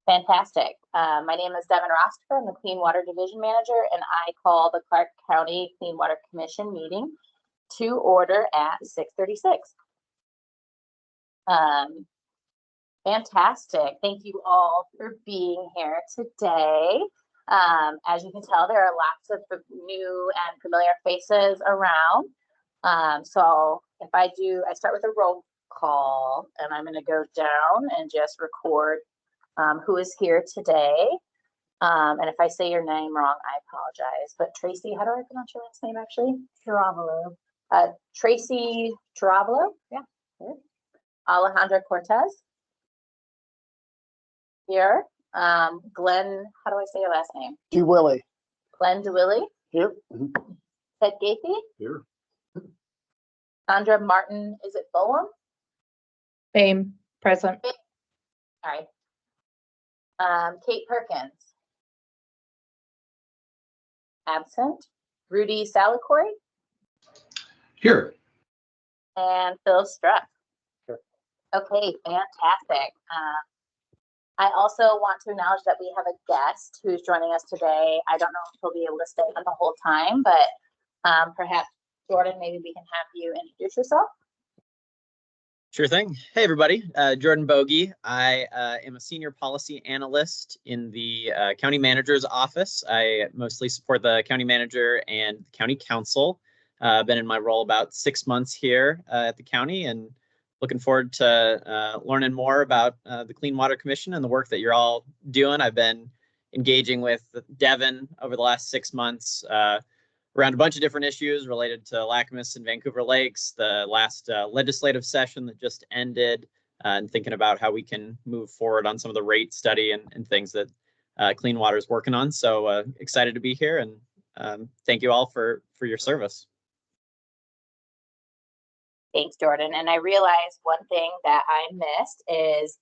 Fantastic. My name is Devin Roster. I'm the Clean Water Division Manager, and I call the Clark County Clean Water Commission meeting to order at 6:36. Fantastic. Thank you all for being here today. As you can tell, there are lots of new and familiar faces around. So if I start with a roll call, and I'm going to go down and just record who is here today. And if I say your name wrong, I apologize. But Tracy, how do I pronounce your last name actually? Taravalo. Tracy Taravalo? Yeah. Here. Alejandra Cortez. Here. Glenn, how do I say your last name? DeWilly. Glenn DeWilly. Here. Ted Gaethie. Here. Sandra Martin, is it Boehm? Fame, present. All right. Kate Perkins. Absent. Rudy Salacory. Here. And Phil Struck. Sure. Okay, fantastic. I also want to acknowledge that we have a guest who's joining us today. I don't know if he'll be able to stay on the whole time, but perhaps Jordan, maybe we can have you introduce yourself. Sure thing. Hey, everybody. Jordan Bogey. I am a senior policy analyst in the county manager's office. I mostly support the county manager and the county council. Been in my role about 6 months here at the county, and looking forward to learning more about the Clean Water Commission and the work that you're all doing. I've been engaging with Devin over the last 6 months around a bunch of different issues related to Lacamas and Vancouver Lakes, the last legislative session that just ended, and thinking about how we can move forward on some of the rate study and things that Clean Water is working on. So excited to be here, and thank you all for your service. Thanks, Jordan. And I realized one thing that I missed is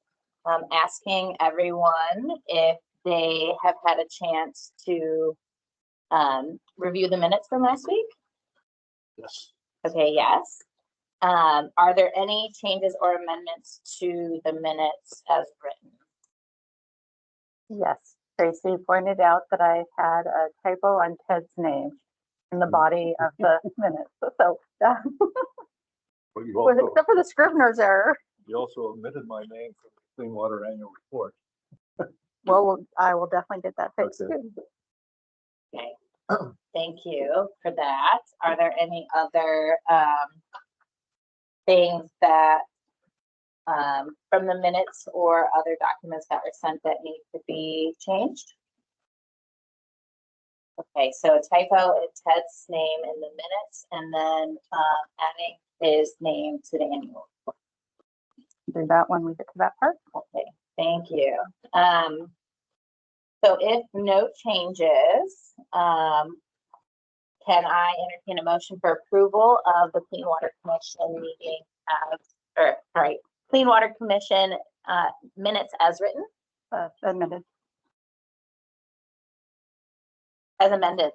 asking everyone if they have had a chance to review the minutes from last week. Yes. Okay, yes. Are there any changes or amendments to the minutes as written? Yes, Tracy pointed out that I had a typo on Ted's name in the body of the minutes. So, But you also, except for the Scrivener's error. you also omitted my name from the Clean Water Annual Report. Well, I will definitely get that fixed Okay. too. Okay. Thank you for that. Are there any other things that from the minutes or other documents that were sent that need to be changed? Okay, so a typo in Ted's name in the minutes, and then adding his name to the annual report. Do that when we get to that part. Okay, thank you. So if no changes, can I entertain a motion for approval of the Clean Water Commission meeting Clean Water Commission minutes as written? Admitted. As amended.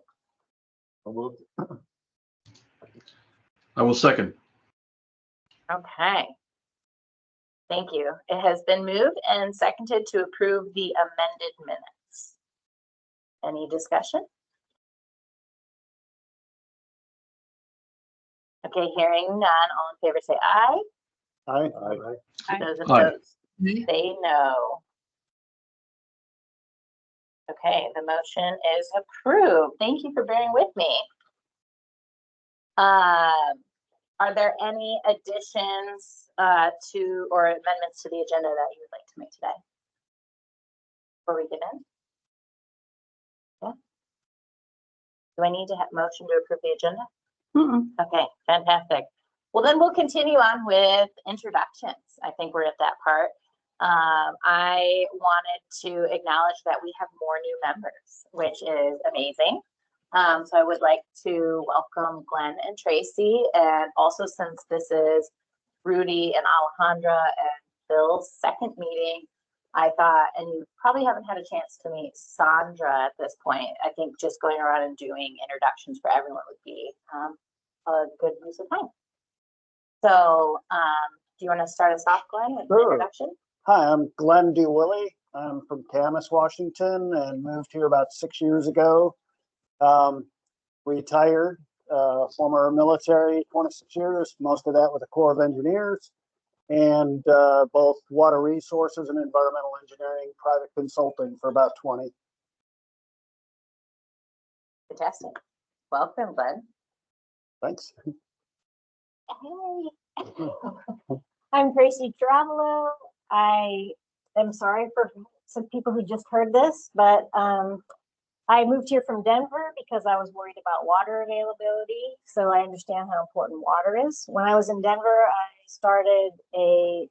So moved. I will second. Okay. Thank you. It has been moved and seconded to approve the amended minutes. Any discussion? Okay, hearing none, all in favor say aye. Aye. Aye. Those Aye. opposed say no. Okay, the motion is approved. Thank you for bearing with me. Are there any additions to or amendments to the agenda that you would like to make today? Before we get in? Yeah. Do I need to have motion to approve the agenda? Okay, fantastic. Well, then we'll continue on with introductions. I think we're at that part. I wanted to acknowledge that we have more new members, which is amazing. So I would like to welcome Glenn and Tracy, and also since this is Rudy and Alejandra and Phil's second meeting, I thought, and you probably haven't had a chance to meet Sandra at this point. I think just going around and doing introductions for everyone would be a good use of time. So do you want to start us off, Glenn, with the Sure. introduction? Hi, I'm Glenn DeWilly. I'm from Camas, Washington, and moved here about 6 years ago. Retired, former military, 26 years, most of that with the Corps of Engineers, and both water resources and environmental engineering, private consulting for about 20. Fantastic. Welcome, bud. Thanks. Hey, I'm Tracy Travelo. I am sorry for some people who just heard this, but I moved here from Denver because I was worried about water availability. So I understand how important water is. When I was in Denver, I started a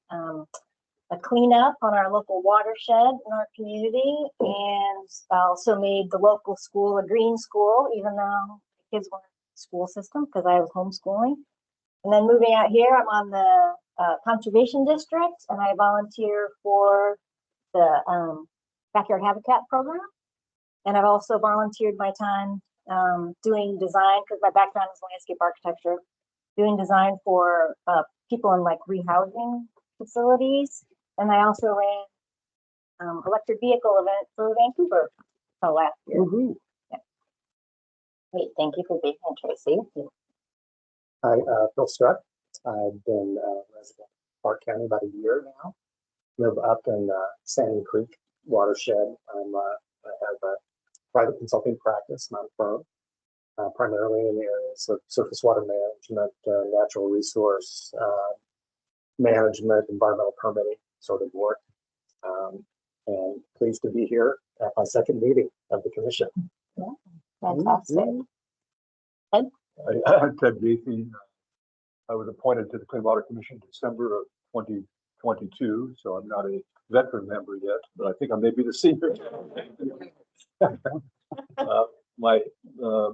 cleanup on our local watershed in our community, and also made the local school a green school, even though the kids weren't in the school system because I was homeschooling. And then moving out here, I'm on the conservation district, and I volunteer for the backyard habitat program. And I've also volunteered my time doing design, because my background is landscape architecture, doing design for people in like rehousing facilities. And I also ran electric vehicle event for Vancouver last year. Yeah. Great. Thank you for being here, Tracy. Hi, Phil Strutt. I've been a resident of Park County about a year now. Live up in Sandy Creek watershed. I have a private consulting practice, not a firm, primarily in the areas of surface water management, natural resource management, environmental permitting sort of work. And pleased to be here at my second meeting of the commission. Fantastic. I'm Ted Gaethke. I was appointed to the Clean Water Commission in December of 2022, so I'm not a veteran member yet, but I think I may be the senior. My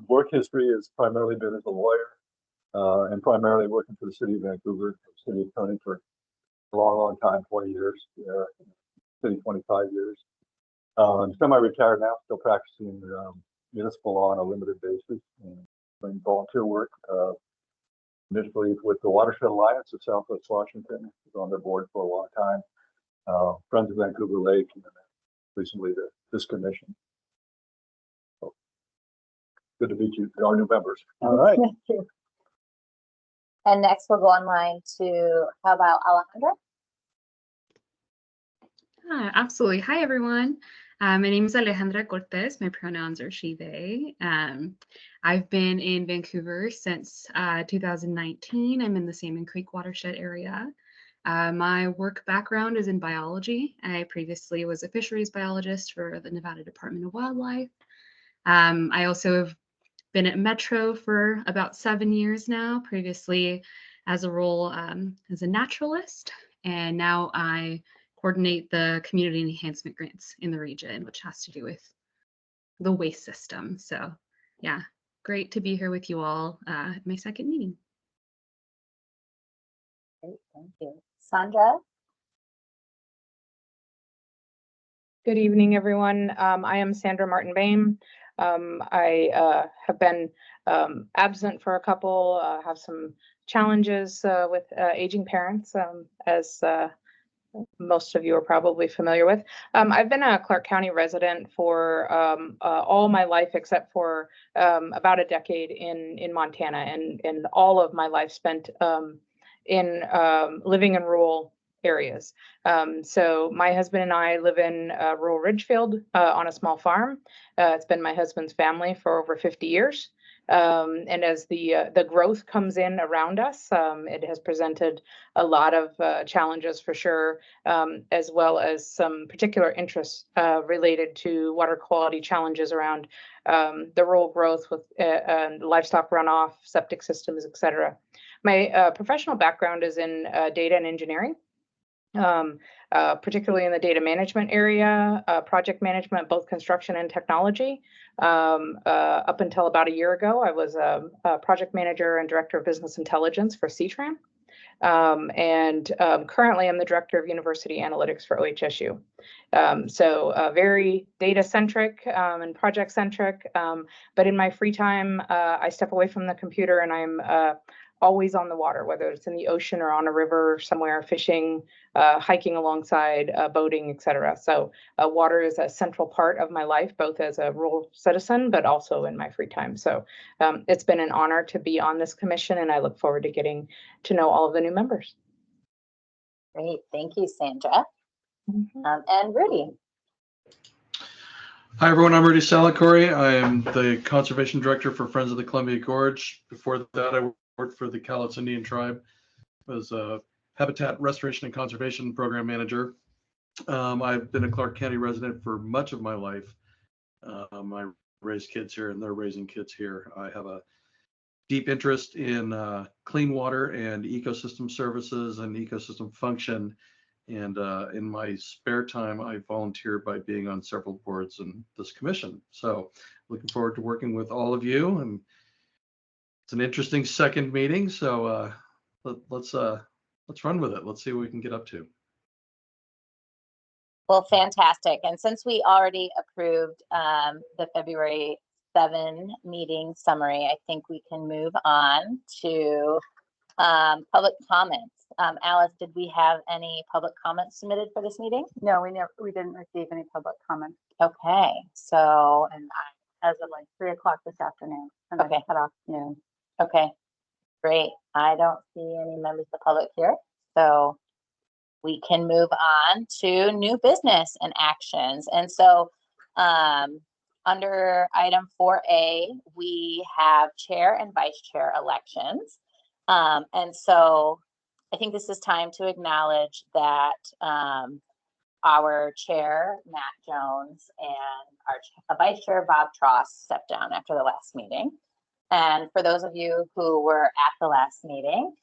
work history has primarily been as a lawyer and primarily working for the city of Vancouver, city attorney for a long, long time, 20 years, city 25 years. I'm semi-retired now, still practicing municipal law on a limited basis and doing volunteer work. Initially with the Watershed Alliance of Southwest Washington, was on their board for a long time. Friends of Vancouver Lake, and then recently this commission. So, good to meet you, our new members. All right. Thank you. And next we'll go online to, how about Alejandra? Absolutely. Hi, everyone. My name is Alejandra Cortez. My pronouns are she, they. I've been in Vancouver since 2019. I'm in the Salmon Creek watershed area. My work background is in biology. I previously was a fisheries biologist for the Nevada Department of Wildlife. I also have been at Metro for about 7 years now, previously as a role as a naturalist. And now I coordinate the community enhancement grants in the region, which has to do with the waste system. So yeah, great to be here with you all at my second meeting. Great, thank you. Sandra? Good evening, everyone. I am Sandra Martin Boehm. I have been absent for a couple, have some challenges with aging parents, as most of you are probably familiar with. I've been a Clark County resident for all my life except for about a decade in Montana, and all of my life spent in living in rural areas. So my husband and I live in rural Ridgefield on a small farm. It's been my husband's family for over 50 years. And as the growth comes in around us, it has presented a lot of challenges for sure, as well as some particular interests related to water quality challenges around the rural growth with livestock runoff, septic systems, et cetera. My professional background is in data and engineering. Particularly in the data management area, project management, both construction and technology. Up until about a year ago, I was a project manager and director of business intelligence for CTRAN. And currently I'm the director of university analytics for OHSU. So very data centric and project centric, but in my free time, I step away from the computer and I'm always on the water, whether it's in the ocean or on a river somewhere, fishing, hiking alongside, boating, etc. So water is a central part of my life, both as a rural citizen, but also in my free time. So it's been an honor to be on this commission, and I look forward to getting to know all of the new members. Great, thank you, Sandra. Mhm. And Rudy. Hi, everyone. I'm Rudy Salacory. I am the Conservation Director for Friends of the Columbia Gorge. Before that, I worked for the Cowlitz Indian Tribe as a Habitat Restoration and Conservation Program Manager. I've been a Clark County resident for much of my life. I raised kids here, and they're raising kids here. I have a deep interest in clean water and ecosystem services and ecosystem function. And in my spare time, I volunteer by being on several boards in this commission. So looking forward to working with all of you. And it's an interesting second meeting. So let's run with it. Let's see what we can get up to. Well, fantastic. And since we already approved the February 7 meeting summary, I think we can move on to public comments. Alice, did we have any public comments submitted for this meeting? No, we didn't receive any public comments. Okay, so, And as of like 3 o'clock this afternoon. And Okay. cut off noon. okay, great. I don't see any members of the public here, so we can move on to new business and actions. And so, under item 4A, we have chair and vice chair elections. And so I think this is time to acknowledge that our chair, Matt Jones, and our vice chair, Bob Tross, stepped down after the last meeting. And for those of you who were at the last meeting,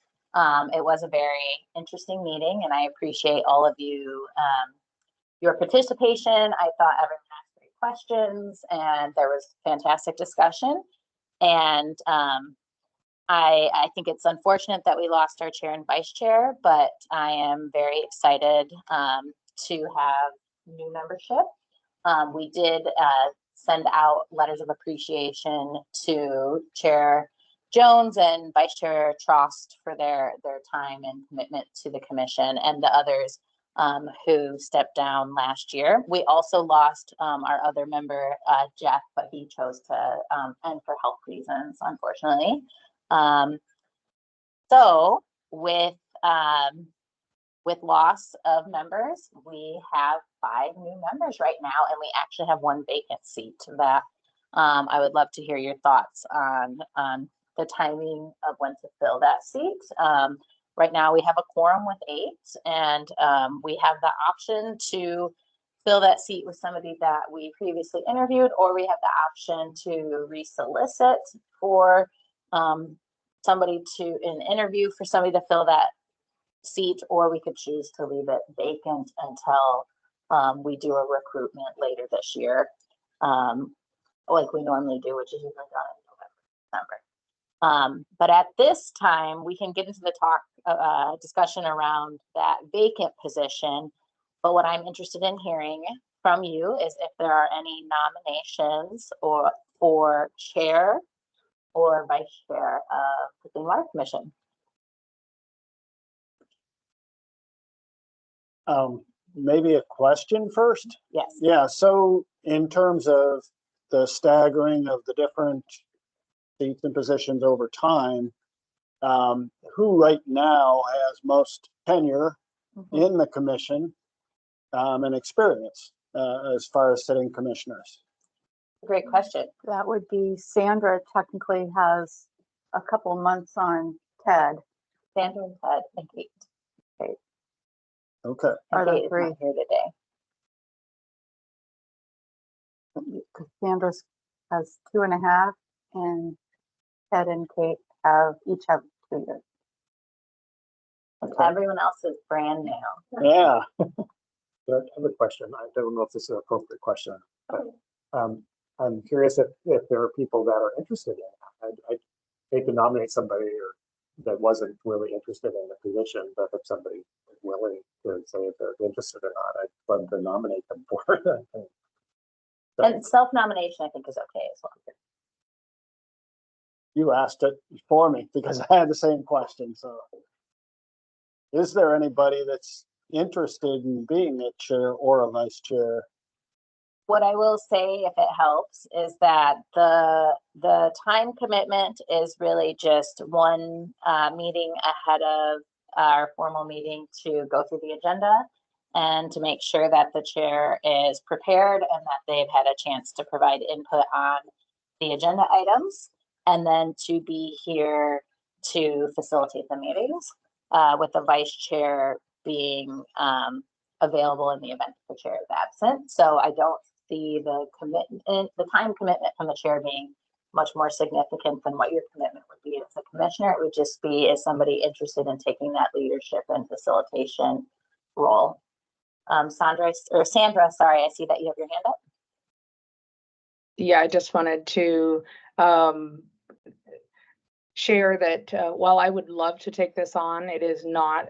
it was a very interesting meeting, and I appreciate all of you, your participation. I thought everyone asked great questions, and there was fantastic discussion. And I think it's unfortunate that we lost our chair and vice chair, but I am very excited to have new membership. We did send out letters of appreciation to Chair Jones and Vice Chair Trost for their time and commitment to the commission, and the others who stepped down last year. We also lost our other member, Jeff, but he chose to end for health reasons, unfortunately. So with loss of members, we have 5 new members right now, and we actually have 1 vacant seat that I would love to hear your thoughts on the timing of when to fill that seat. Right now we have a quorum with 8, and we have the option to fill that seat with somebody that we previously interviewed, or we have the option to resolicit for somebody to an interview for somebody to fill that seat, or we could choose to leave it vacant until we do a recruitment later this year, like we normally do, which is usually done in November, December. But at this time, we can get into the discussion around that vacant position. But what I'm interested in hearing from you is if there are any nominations or for chair or vice chair of the Clean Water Commission. Maybe a question first? Yes. Yeah, so in terms of the staggering of the different seats and positions over time, who right now has most tenure in the commission and experience as far as sitting commissioners? Great question. That would be Sandra technically has a couple months on TED. Sandra and Ted and Kate. Okay. Are And there Kate is 3? not here today. Because Sandra has 2.5 and Ted and Kate each have 2 years. Everyone else is brand new. Yeah. But I have a question. I don't know if this is an appropriate question, but I'm curious if there are people that are interested in it. I'd hate to nominate somebody that wasn't really interested in the position, but if somebody is willing to say if they're interested or not, I'd love to nominate them for it. And self-nomination, I think, is okay as well. You asked it for me because I had the same question, so. Is there anybody that's interested in being a chair or a vice chair? What I will say, if it helps, is that the time commitment is really just one meeting ahead of our formal meeting to go through the agenda and to make sure that the chair is prepared and that they've had a chance to provide input on the agenda items, and then to be here to facilitate the meetings, with the vice chair being available in the event the chair is absent. So I don't see the commitment, the time commitment from the chair being much more significant than what your commitment would be as a commissioner. It would just be as somebody interested in taking that leadership and facilitation role. Sandra, sorry, I see that you have your hand up. Yeah, I just wanted to share that while I would love to take this on, it is not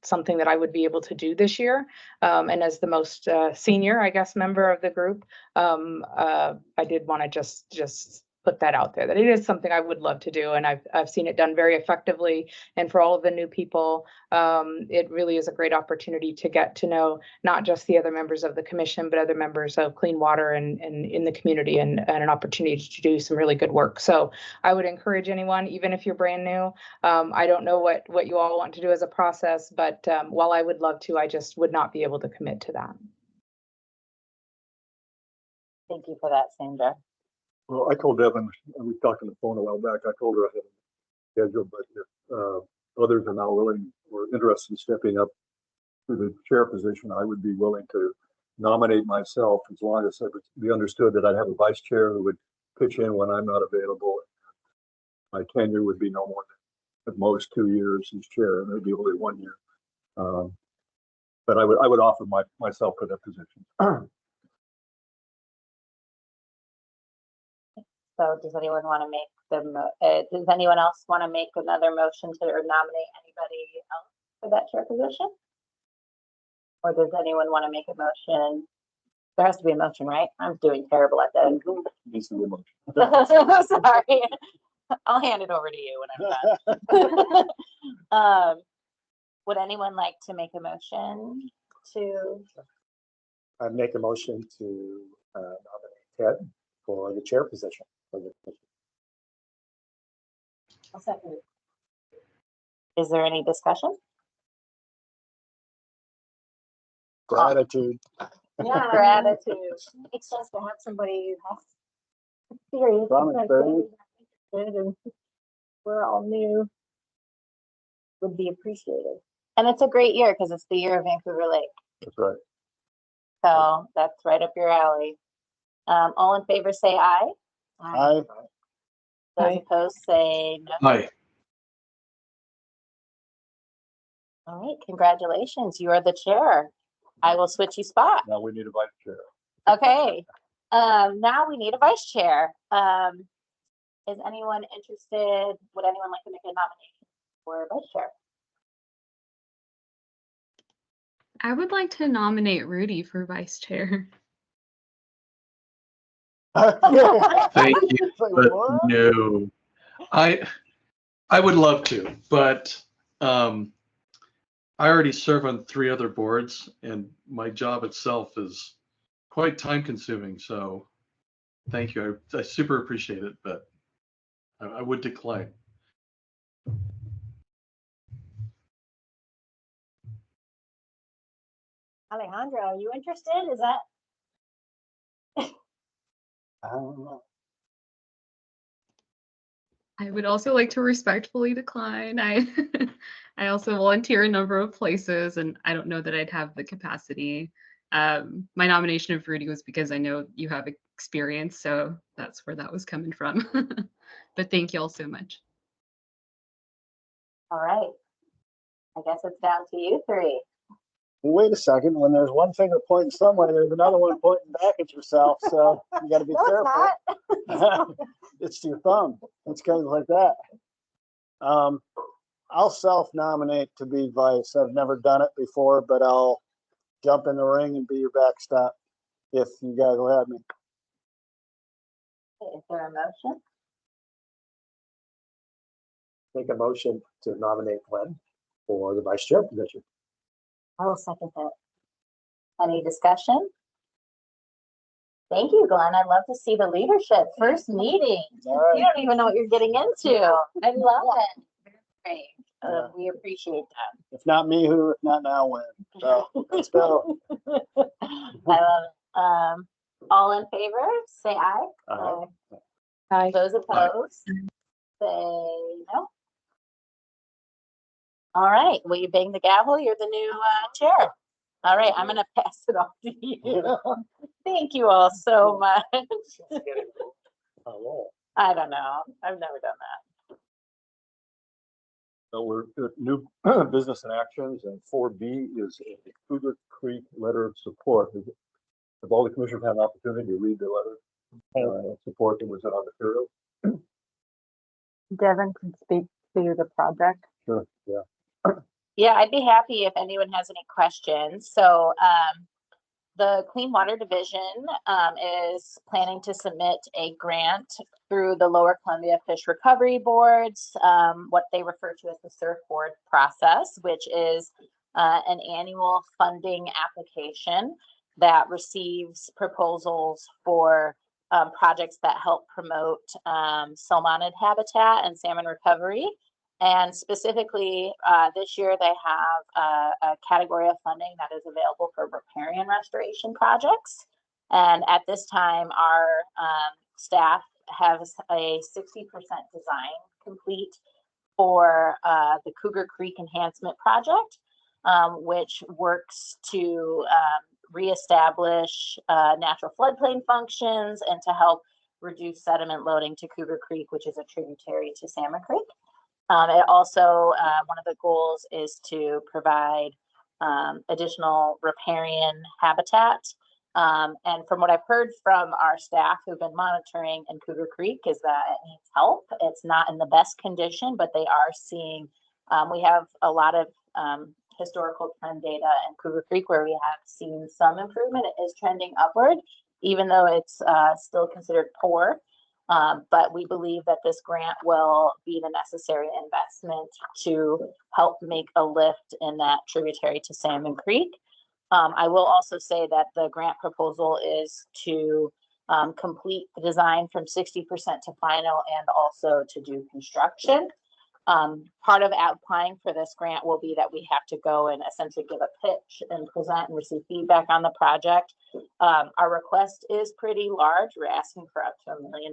something that I would be able to do this year. And as the most senior, I guess, member of the group, I did want to just put that out there, that it is something I would love to do. And I've seen it done very effectively. And for all of the new people, it really is a great opportunity to get to know not just the other members of the commission, but other members of Clean Water and in the community, and an opportunity to do some really good work. So I would encourage anyone, even if you're brand new, I don't know what you all want to do as a process, but while I would love to, I just would not be able to commit to that. Thank you for that, Sandra. Well, I told Devin, we talked on the phone a while back, I told her I had a schedule, but if others are now willing or interested in stepping up to the chair position, I would be willing to nominate myself, as long as it would be understood that I'd have a vice chair who would pitch in when I'm not available. My tenure would be no more than at most 2 years as chair, and it'd be only 1 year. But I would offer myself for that position. So does anyone want to make does anyone else want to make another motion to or nominate anybody else for that chair position? Or does anyone want to make a motion? There has to be a motion, right? I'm doing terrible at that. Needs to be a motion. Sorry. I'll hand it over to you when I'm done. Would anyone like to make a motion to? I make a motion to nominate Ted for the chair position. I'll second it. Is there any discussion? Gratitude. Yeah, Gratitude. makes sense to have somebody who has experience. Some because experience. they're interested and we're all new. Would be appreciated. And it's a great year because it's the year of Vancouver Lake. That's right. So that's right up your alley. All in favor, say aye. Aye. Those Aye. opposed, say no. Hi. All right, congratulations. You are the chair. I will switch you spot. Now we need a vice chair. Okay. Now we need a vice chair. Is anyone interested? Would anyone like to make a nomination for a vice chair? I would like to nominate Rudy for vice chair. Thank you, It's like, but what? no. I would love to, but I already serve on 3 other boards, and my job itself is quite time consuming. So thank you. I super appreciate it, but I would decline. Alejandro, are you interested? Is that? I don't know. I would also like to respectfully decline. I also volunteer a number of places, and I don't know that I'd have the capacity. My nomination of Rudy was because I know you have experience, so that's where that was coming from. But thank you all so much. All right. I guess it's down to you 3. Wait a second. When there's one finger pointing somewhere, there's another one pointing back at yourself. So you got to be No, it's careful. not. It's your thumb. It's kind of like that. I'll self-nominate to be vice. I've never done it before, but I'll jump in the ring and be your backstop if you guys will have me. Is there a motion? make a motion to nominate Glenn for the vice chair position. I will second that. Any discussion? Thank you, Glenn. I love to see the leadership. First meeting. All right. You don't even know what you're getting into. I love it. Great. Yeah. We appreciate that. If not me, who? If not now, when? So let's go. I love it. All in favor, say aye. Aye. Hi. Those opposed, say no. All right, will you bang the gavel? You're the new chair. All right, I'm gonna pass it off to you. Thank you all so much. I don't know. I've never done that. So we're at new business and actions, and 4B is a Cougar Creek letter of support. Have all the commissioners had an opportunity to read the letter of support that was in our material? Devin can speak to the project. Sure, yeah. Yeah, I'd be happy if anyone has any questions. So the Clean Water Division is planning to submit a grant through the Lower Columbia Fish Recovery Board's what they refer to as the Surf Board process, which is an annual funding application that receives proposals for projects that help promote salmonid habitat and salmon recovery. And specifically, this year they have a category of funding that is available for riparian restoration projects. And at this time, our staff has a 60% design complete for the Cougar Creek Enhancement Project, which works to reestablish natural floodplain functions and to help reduce sediment loading to Cougar Creek, which is a tributary to Salmon Creek. It also, one of the goals is to provide additional riparian habitat. And from what I've heard from our staff who've been monitoring in Cougar Creek is that it needs help. It's not in the best condition, but they are seeing, we have a lot of historical trend data in Cougar Creek where we have seen some improvement. It is trending upward, even though it's still considered poor. But we believe that this grant will be the necessary investment to help make a lift in that tributary to Salmon Creek. I will also say that the grant proposal is to complete the design from 60% to final and also to do construction. Part of applying for this grant will be that we have to go and essentially give a pitch and present and receive feedback on the project. Our request is pretty large. We're asking for up to $1 million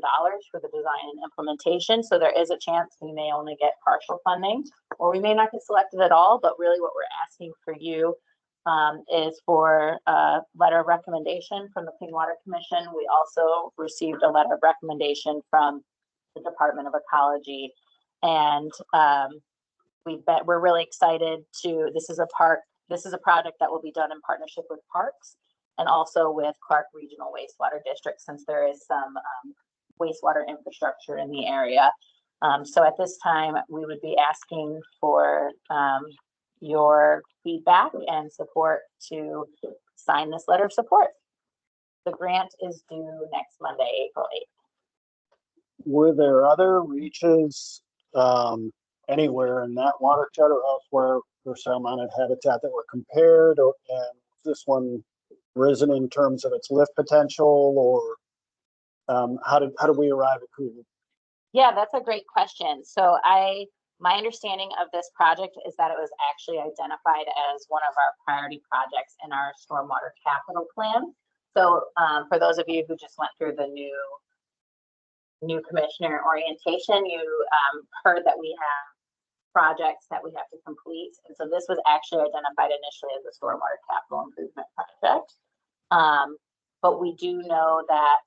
for the design and implementation. So there is a chance we may only get partial funding or we may not get selected at all. But really what we're asking for you is for a letter of recommendation from the Clean Water Commission. We also received a letter of recommendation from the Department of Ecology. And we're really excited to, this is a project that will be done in partnership with Parks and also with Clark Regional Wastewater District, since there is some wastewater infrastructure in the area. So at this time, we would be asking for your feedback and support to sign this letter of support. The grant is due next Monday, April 8th. Were there other reaches anywhere in that watershed or elsewhere for salmonid habitat that were compared, or and this one risen in terms of its lift potential, or how did we arrive at Cougar? Yeah, that's a great question. So my understanding of this project is that it was actually identified as one of our priority projects in our stormwater capital plan. So for those of you who just went through the new commissioner orientation, you heard that we have projects that we have to complete. And so this was actually identified initially as a stormwater capital improvement project. But we do know that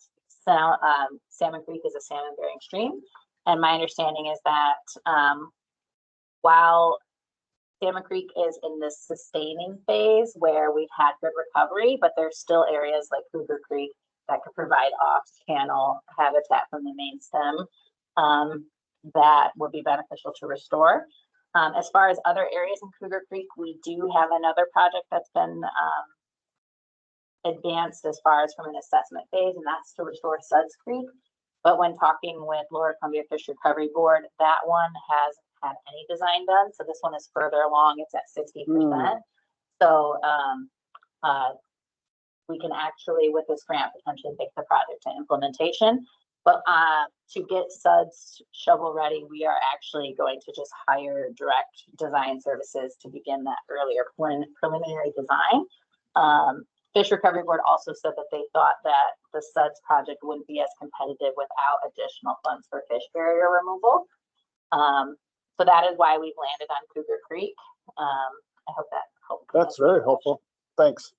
Salmon Creek is a salmon bearing stream. And my understanding is that while Salmon Creek is in this sustaining phase where we've had good recovery, but there's still areas like Cougar Creek that could provide off-channel habitat from the main stem that would be beneficial to restore. As far as other areas in Cougar Creek, we do have another project that's been advanced as far as from an assessment phase, and that's to restore Suds Creek. But when talking with Lower Columbia Fish Recovery Board, that one has had any design done. So this one is further along. It's at 60%. So we can actually, with this grant, potentially take the project to implementation. But to get SUDS shovel ready, we are actually going to just hire direct design services to begin that earlier preliminary design. Fish Recovery Board also said that they thought that the SUDS project wouldn't be as competitive without additional funds for fish barrier removal. So that is why we've landed on Cougar Creek. I hope that helps. That's very helpful. Thanks.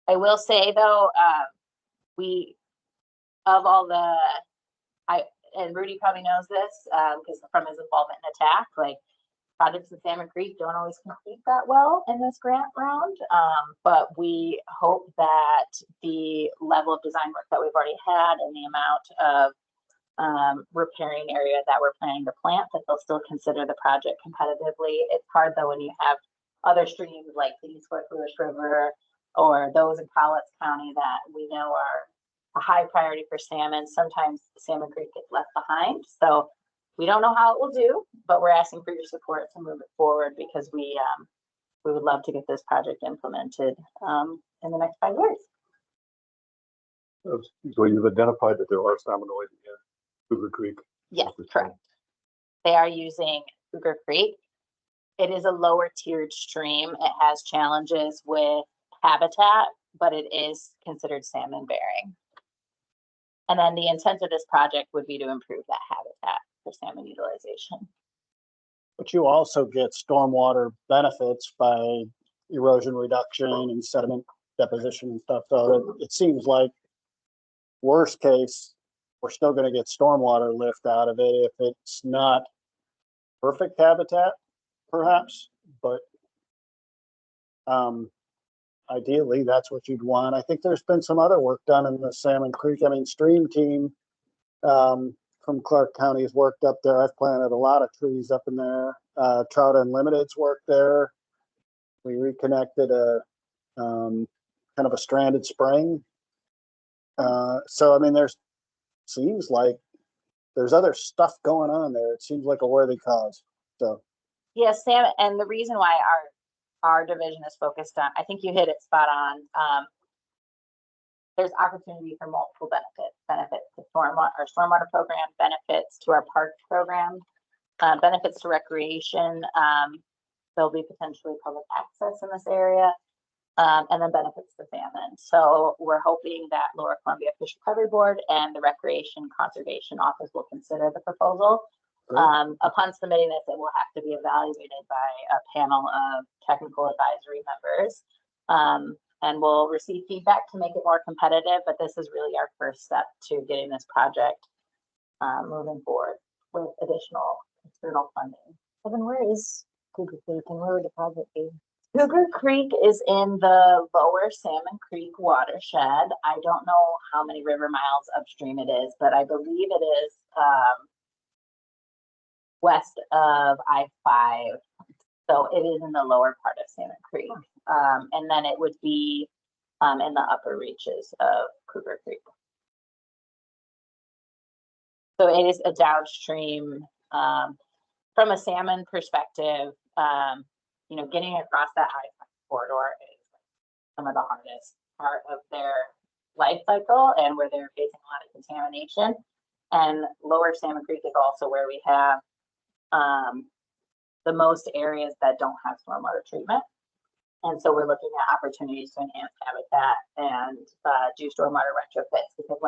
I will say though, and Rudy probably knows this because from his involvement in ATTACK, like projects in Salmon Creek don't always compete that well in this grant round. But we hope that the level of design work that we've already had and the amount of repairing area that we're planning to plant, that they'll still consider the project competitively. It's hard though when you have other streams like the East Fork Lewis River or those in Cowlitz County that we know are a high priority for salmon. Sometimes Salmon Creek gets left behind. So we don't know how it will do, but we're asking for your support to move it forward because we would love to get this project implemented in the next 5 years. So you've identified that there are salmonid in Cougar Creek? Yes, correct. They are using Cougar Creek. It is a lower tiered stream. It has challenges with habitat, but it is considered salmon bearing. And then the intent of this project would be to improve that habitat for salmon utilization. But you also get stormwater benefits by erosion reduction and sediment deposition and stuff. So it seems like worst case, we're still going to get stormwater lift out of it if it's not perfect habitat, perhaps, but ideally that's what you'd want. I think there's been some other work done in the Salmon Creek. I mean, Stream Team from Clark County has worked up there. I've planted a lot of trees up in there. Trout Unlimited's worked there. We reconnected a kind of a stranded spring. So I mean, seems like there's other stuff going on there. It seems like a worthy cause. So yes, Sam, and the reason why our division is focused on, I think you hit it spot on. There's opportunity for multiple benefits to stormwater program, benefits to our park program, benefits to recreation. There'll be potentially public access in this area, and then benefits to salmon. So we're hoping that Lower Columbia Fish Recovery Board and the Recreation Conservation Office will consider the proposal. Upon submitting this, it will have to be evaluated by a panel of technical advisory members. And we'll receive feedback to make it more competitive, but this is really our first step to getting this project moving forward with additional external funding. Kevin, where is Cougar Creek and where would the project be? Cougar Creek is in the lower Salmon Creek watershed. I don't know how many river miles upstream it is, but I believe it is west of I-5. So it is in the lower part of Salmon Creek. And then it would be in the upper reaches of Cougar Creek. So it is a downstream, from a salmon perspective, you know, getting across that I-5 corridor is some of the hardest part of their life cycle and where they're facing a lot of contamination. And lower Salmon Creek is also where we have the most areas that don't have stormwater treatment. And so we're looking at opportunities to enhance habitat and do stormwater retrofits, because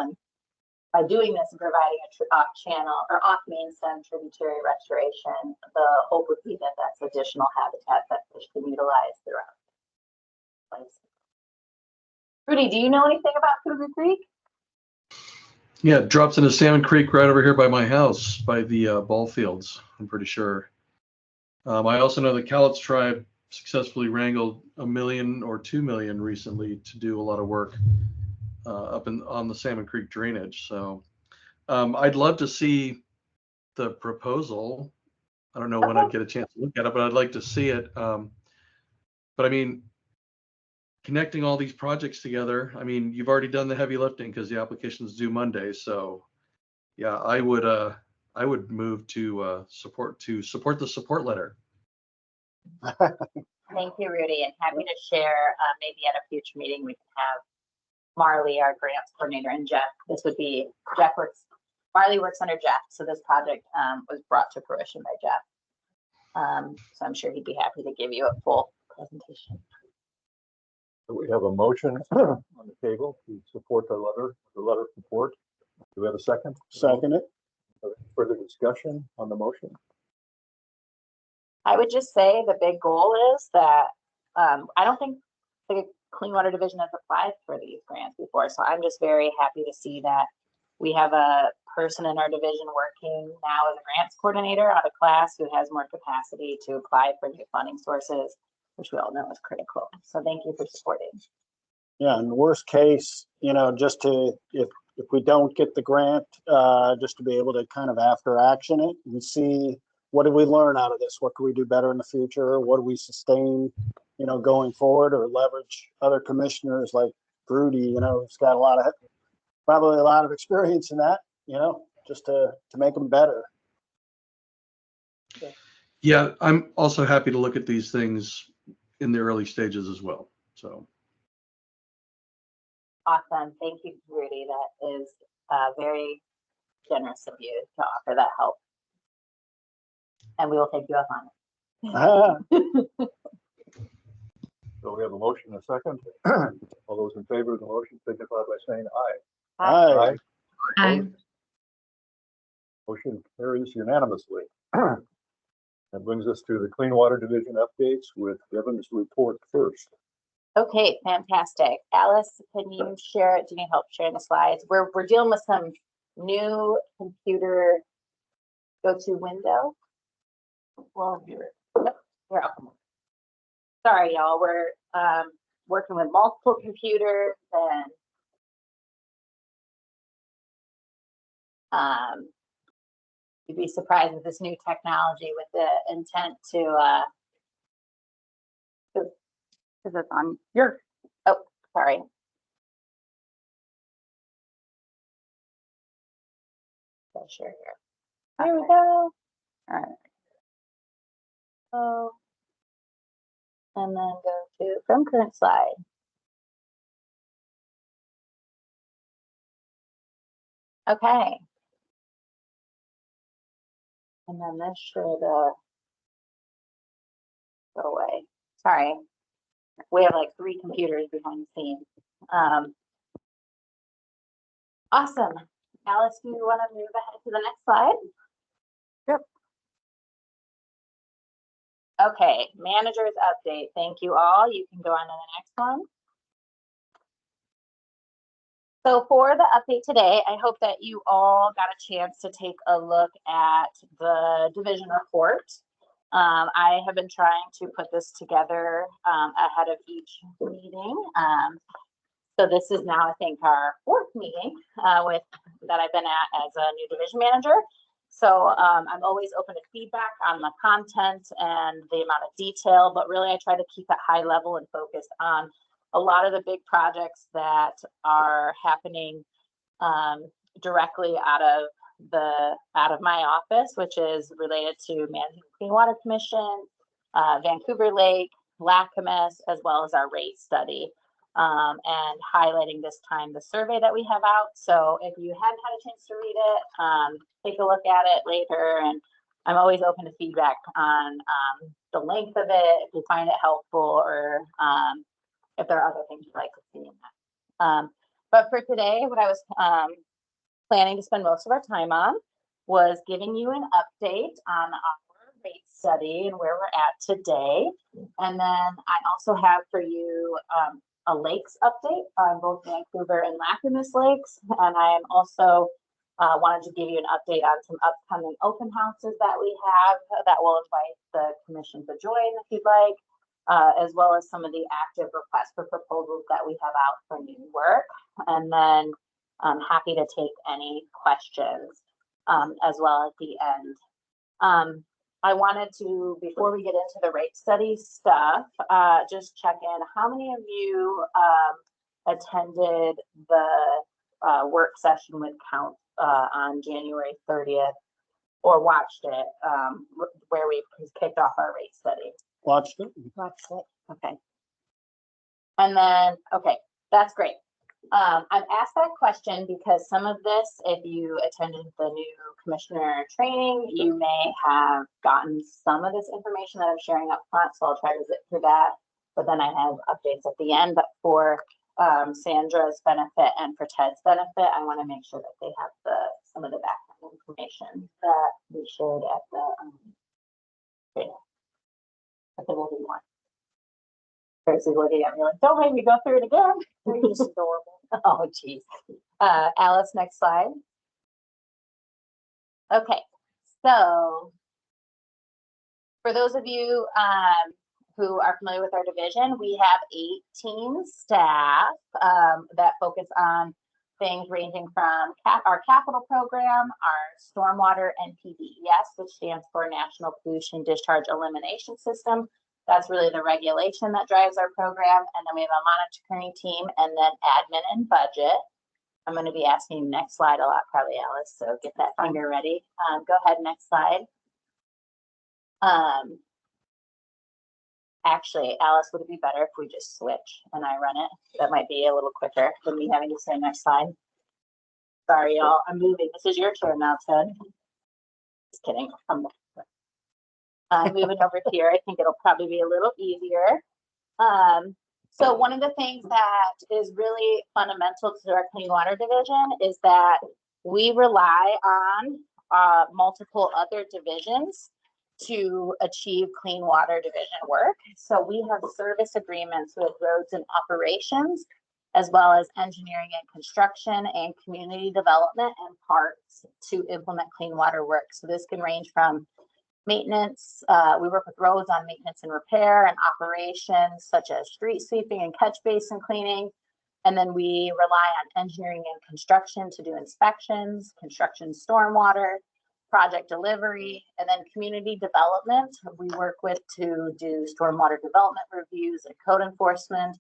by doing this and providing a off channel or off main stem tributary restoration, the hope would be that that's additional habitat that fish can utilize throughout the place. Rudy, do you know anything about Cougar Creek? Yeah, it drops into Salmon Creek right over here by my house, by the ball fields, I'm pretty sure. I also know the Cowlitz tribe successfully wrangled 1 million or 2 million recently to do a lot of work up on the Salmon Creek drainage. So I'd love to see the proposal. I don't know when I'd get a chance to look at it, but I'd like to see it. But I mean, connecting all these projects together, I mean, you've already done the heavy lifting because the application's due Monday. So yeah, I I would move to support the support letter. Thank you, Rudy, and happy to share, maybe at a future meeting, we can have Marley, our grants coordinator, and Jeff. Marley works under Jeff, so this project was brought to fruition by Jeff. So I'm sure he'd be happy to give you a full presentation. So we have a motion on the table to support the letter of support. Do we have a second? Second it. Further discussion on the motion? I would just say the big goal is that I don't think the Clean Water Division has applied for these grants before. So I'm just very happy to see that we have a person in our division working now as a grants coordinator out of class who has more capacity to apply for new funding sources, which we all know is critical. So thank you for supporting. Yeah, in the worst case, just to, if we don't get the grant, just to be able to kind of after action it and see what did we learn out of this? What can we do better in the future? What do we sustain, going forward, or leverage other commissioners like Rudy, who's got probably a lot of experience in that, just to make them better. Yeah, I'm also happy to look at these things in the early stages as well. So. Awesome. Thank you, Rudy. That is very generous of you to offer that help. And we will take you up on it. So we have a motion and a second. All those in favor of the motion signify by saying aye. Aye. Aye. Motion carries unanimously. That brings us to the Clean Water Division updates with Devin's report first. Okay, fantastic. Alice, can you share it? Do you need help sharing the slides? We're dealing with some new computer go-to window. Well, you're welcome. Sorry, y'all. We're working with multiple computers and you'd be surprised with this new technology with the intent to Because it's on your. oh, sorry. I'll share here. Here we go. All right. Oh. And then go to from current slide. Okay. And then this should go away. Sorry. We have like 3 computers behind the scenes. Awesome. Alice, do you want to move ahead to the next slide? Yep. Okay, manager's update. Thank you all. You can go on to the next one. So for the update today, I hope that you all got a chance to take a look at the division report. I have been trying to put this together ahead of each meeting. So this is now, I think, our 4th meeting that I've been at as a new division manager. So I'm always open to feedback on the content and the amount of detail, but really I try to keep it high level and focused on a lot of the big projects that are happening directly out of my office, which is related to managing the Clean Water Commission, Vancouver Lake, LACAMUS, as well as our rate study, and highlighting this time the survey that we have out. So if you hadn't had a chance to read it, take a look at it later. And I'm always open to feedback on the length of it, if you find it helpful, or if there are other things you'd like to see in that. But for today, what I was planning to spend most of our time on was giving you an update on our rate study and where we're at today. And then I also have for you a lakes update on both Vancouver and LACAMUS lakes. And I am also wanted to give you an update on some upcoming open houses that we have that will invite the commission to join if you'd like. As well as some of the active requests for proposals that we have out for new work. And then I'm happy to take any questions as well at the end. I wanted to, before we get into the rate study stuff, just check in. How many of you attended the work session with Count on January 30th or watched it, where we kicked off our rate study. Watched it. Watched it. Okay. And then, okay, that's great. I've asked that question because some of this, if you attended the new commissioner training, you may have gotten some of this information that I'm sharing up front. So I'll try to zip through that. But then I have updates at the end. But for Sandra's benefit and for Ted's benefit, I want to make sure that they have some of the background information that we shared at the training. At the movie one. Tracy's looking at me like, don't make me go through it again. You're just adorable. Oh, geez. Alice, next slide. Okay, so for those of you who are familiar with our division, we have 18 staff that focus on things ranging from our capital program, our stormwater NPDES, which stands for National Pollution Discharge Elimination System. That's really the regulation that drives our program. And then we have a monitoring team and then admin and budget. I'm going to be asking you next slide a lot, probably, Alice. So get that finger ready. Go ahead, next slide. Actually, Alice, would it be better if we just switch and I run it? That might be a little quicker than me having to say next slide. Sorry, y'all. I'm moving. This is your turn now, Ted. Just kidding. I'm moving over here. I think it'll probably be a little easier. So one of the things that is really fundamental to our clean water division is that we rely on multiple other divisions to achieve clean water division work. So we have service agreements with roads and operations, as well as engineering and construction and community development and parks to implement clean water work. So this can range from maintenance. We work with roads on maintenance and repair and operations such as street sweeping and catch basin cleaning. And then we rely on engineering and construction to do inspections, construction stormwater, project delivery, and then community development. We work with to do stormwater development reviews and code enforcement.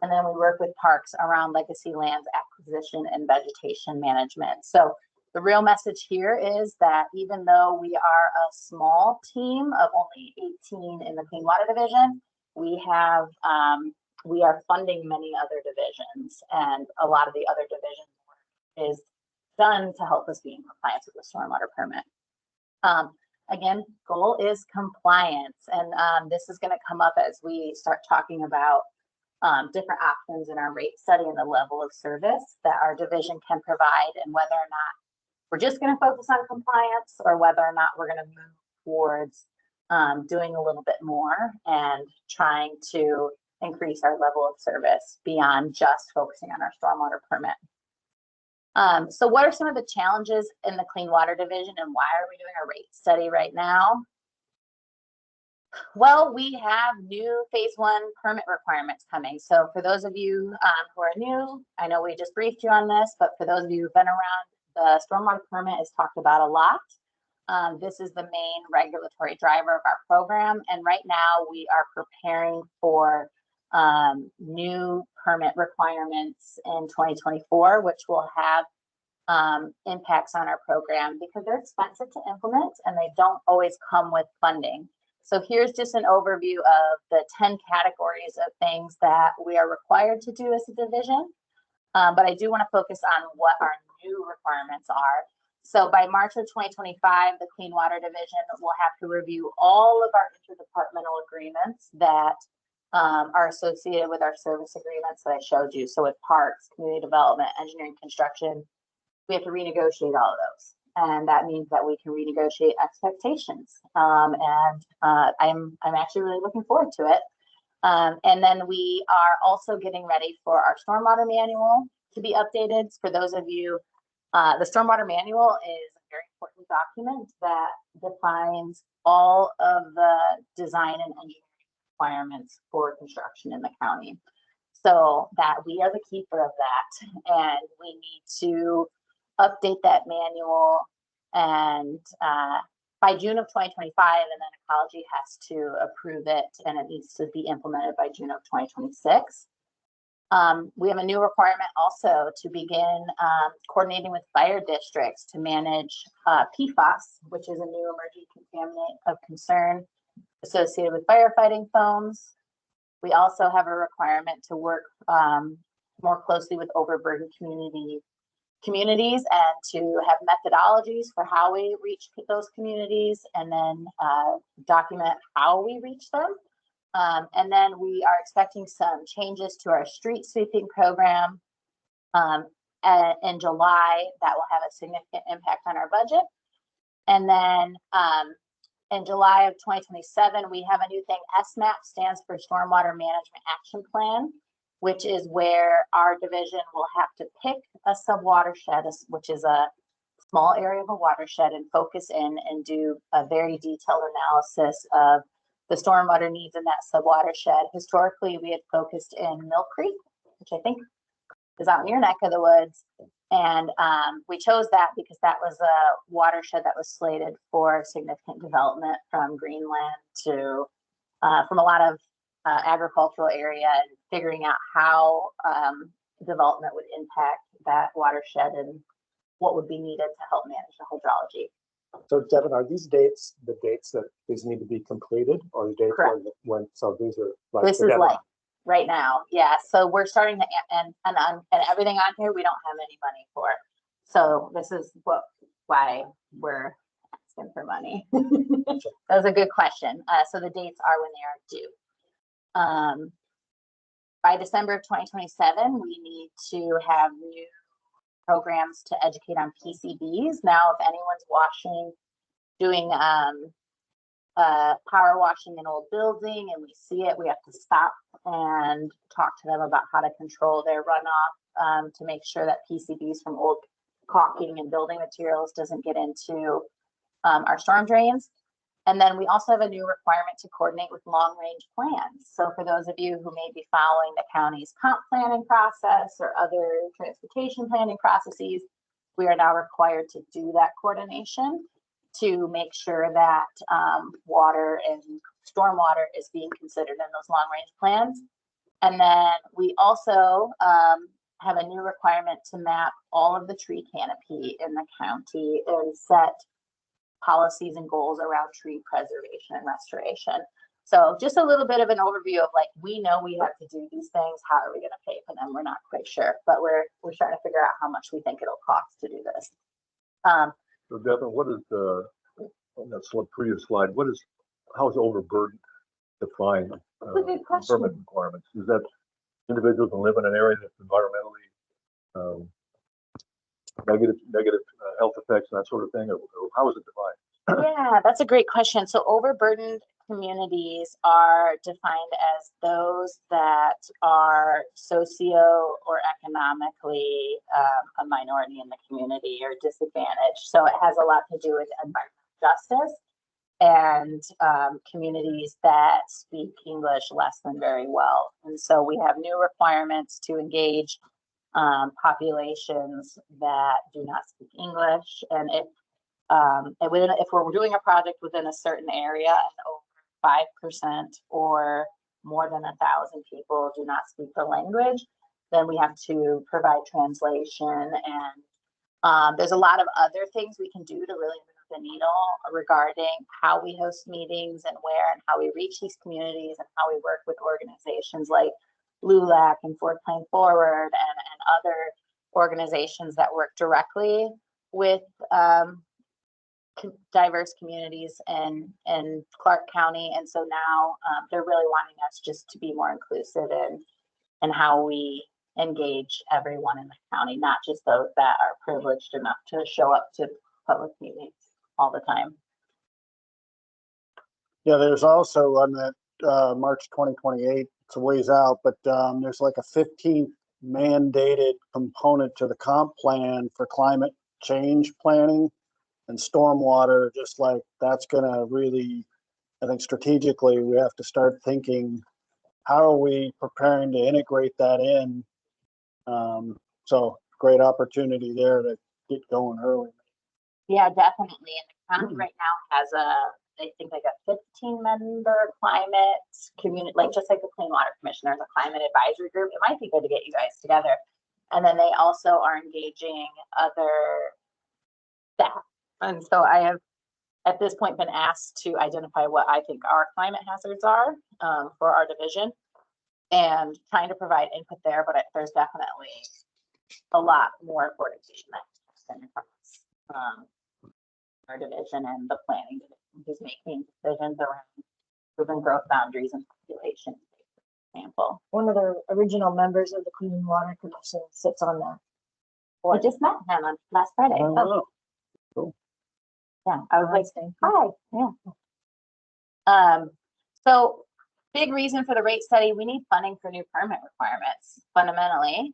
And then we work with parks around legacy lands acquisition and vegetation management. So the real message here is that even though we are a small team of only 18 in the Clean Water Division, we are funding many other divisions, and a lot of the other division work is done to help us be in compliance with the stormwater permit. Again, goal is compliance, and this is going to come up as we start talking about different options in our rate study and the level of service that our division can provide, and whether or not we're just going to focus on compliance or whether or not we're going to move towards doing a little bit more and trying to increase our level of service beyond just focusing on our stormwater permit. So what are some of the challenges in the Clean Water Division, and why are we doing a rate study right now? Well, we have new phase 1 permit requirements coming. So for those of you who are new, I know we just briefed you on this, but for those of you who've been around, the stormwater permit is talked about a lot. This is the main regulatory driver of our program. And right now we are preparing for new permit requirements in 2024, which will have impacts on our program because they're expensive to implement and they don't always come with funding. So here's just an overview of the 10 categories of things that we are required to do as a division. But I do want to focus on what our new requirements are. So by March of 2025, the Clean Water Division will have to review all of our interdepartmental agreements that are associated with our service agreements that I showed you. So with parks, community development, engineering, construction, we have to renegotiate all of those. And that means that we can renegotiate expectations. I'm actually really looking forward to it. And then we are also getting ready for our stormwater manual to be updated. For those of you, the stormwater manual is a very important document that defines all of the design and engineering requirements for construction in the county. So that we are the keeper of that, and we need to update that manual, and by June of 2025, and then Ecology has to approve it, and it needs to be implemented by June of 2026. We have a new requirement also to begin coordinating with fire districts to manage PFAS, which is a new emerging contaminant of concern associated with firefighting foams. We also have a requirement to work more closely with overburdened communities and to have methodologies for how we reach those communities, and then document how we reach them. And then we are expecting some changes to our street sweeping program in July that will have a significant impact on our budget. And then in July of 2027, we have a new thing. SMAP stands for Stormwater Management Action Plan, which is where our division will have to pick a sub-watershed, which is a small area of a watershed, and focus in and do a very detailed analysis of the stormwater needs in that sub-watershed. Historically, we had focused in Mill Creek, which I think is out in your neck of the woods. And we chose that because that was a watershed that was slated for significant development from Greenland to from a lot of agricultural area, and figuring out how development would impact that watershed and what would be needed to help manage the hydrology. So Devin, are these dates the dates that these need to be completed, or the dates Correct. when so these are like This the is deadline? like right now, yeah. So we're starting to and everything on here we don't have any money for. So this is why we're asking for money. That was a good question. So the dates are when they are due. By December of 2027, we need to have new programs to educate on PCBs. Now, if anyone's doing power washing an old building and we see it, we have to stop and talk to them about how to control their runoff to make sure that PCBs from old caulking and building materials doesn't get into our storm drains. And then we also have a new requirement to coordinate with long-range plans. So for those of you who may be following the county's comp planning process or other transportation planning processes, we are now required to do that coordination to make sure that water and stormwater is being considered in those long-range plans. And then we also have a new requirement to map all of the tree canopy in the county and set policies and goals around tree preservation and restoration. So just a little bit of an overview of like, we know we have to do these things. How are we going to pay for them? We're not quite sure, but we're trying to figure out how much we think it'll cost to do this. So Devin, what is on that previous slide, how is overburden defined? That's a good question. Permit requirements. Is that individuals who live in an area that's environmentally negative health effects and that sort of thing, or how is it defined? Yeah, that's a great question. So overburdened communities are defined as those that are socio or economically a minority in the community or disadvantaged. So it has a lot to do with environmental justice and communities that speak English less than very well. And so we have new requirements to engage populations that do not speak English. And if we're doing a project within a certain area and over 5% or more than 1,000 people do not speak the language, then we have to provide translation. And there's a lot of other things we can do to really move the needle regarding how we host meetings and where and how we reach these communities and how we work with organizations like LULAC and Ford Plain Forward and other organizations that work directly with diverse communities in Clark County. And so now they're really wanting us just to be more inclusive in how we engage everyone in the county, not just those that are privileged enough to show up to public meetings all the time. Yeah, there's also on that March 2028, it's a ways out, but there's like a 15th mandated component to the comp plan for climate change planning and stormwater. Just like that's going to really, I think strategically, we have to start thinking, how are we preparing to integrate that in? So great opportunity there to get going early. Yeah, definitely. And the county right now has I think like a 15-member climate community, like just like the Clean Water Commission, there's a climate advisory group. It might be good to get you guys together. And then they also are engaging other staff. And so I have at this point been asked to identify what I think our climate hazards are for our division and trying to provide input there, but there's definitely a lot more coordination that can across our division and the planning division, who's making decisions around proven growth boundaries and population. For example, One of the original members of the Clean Water Commission sits on that. I just met him on last Friday. Oh, Yeah, I was like, hi, yeah. So big reason for the rate study, we need funding for new permit requirements, fundamentally.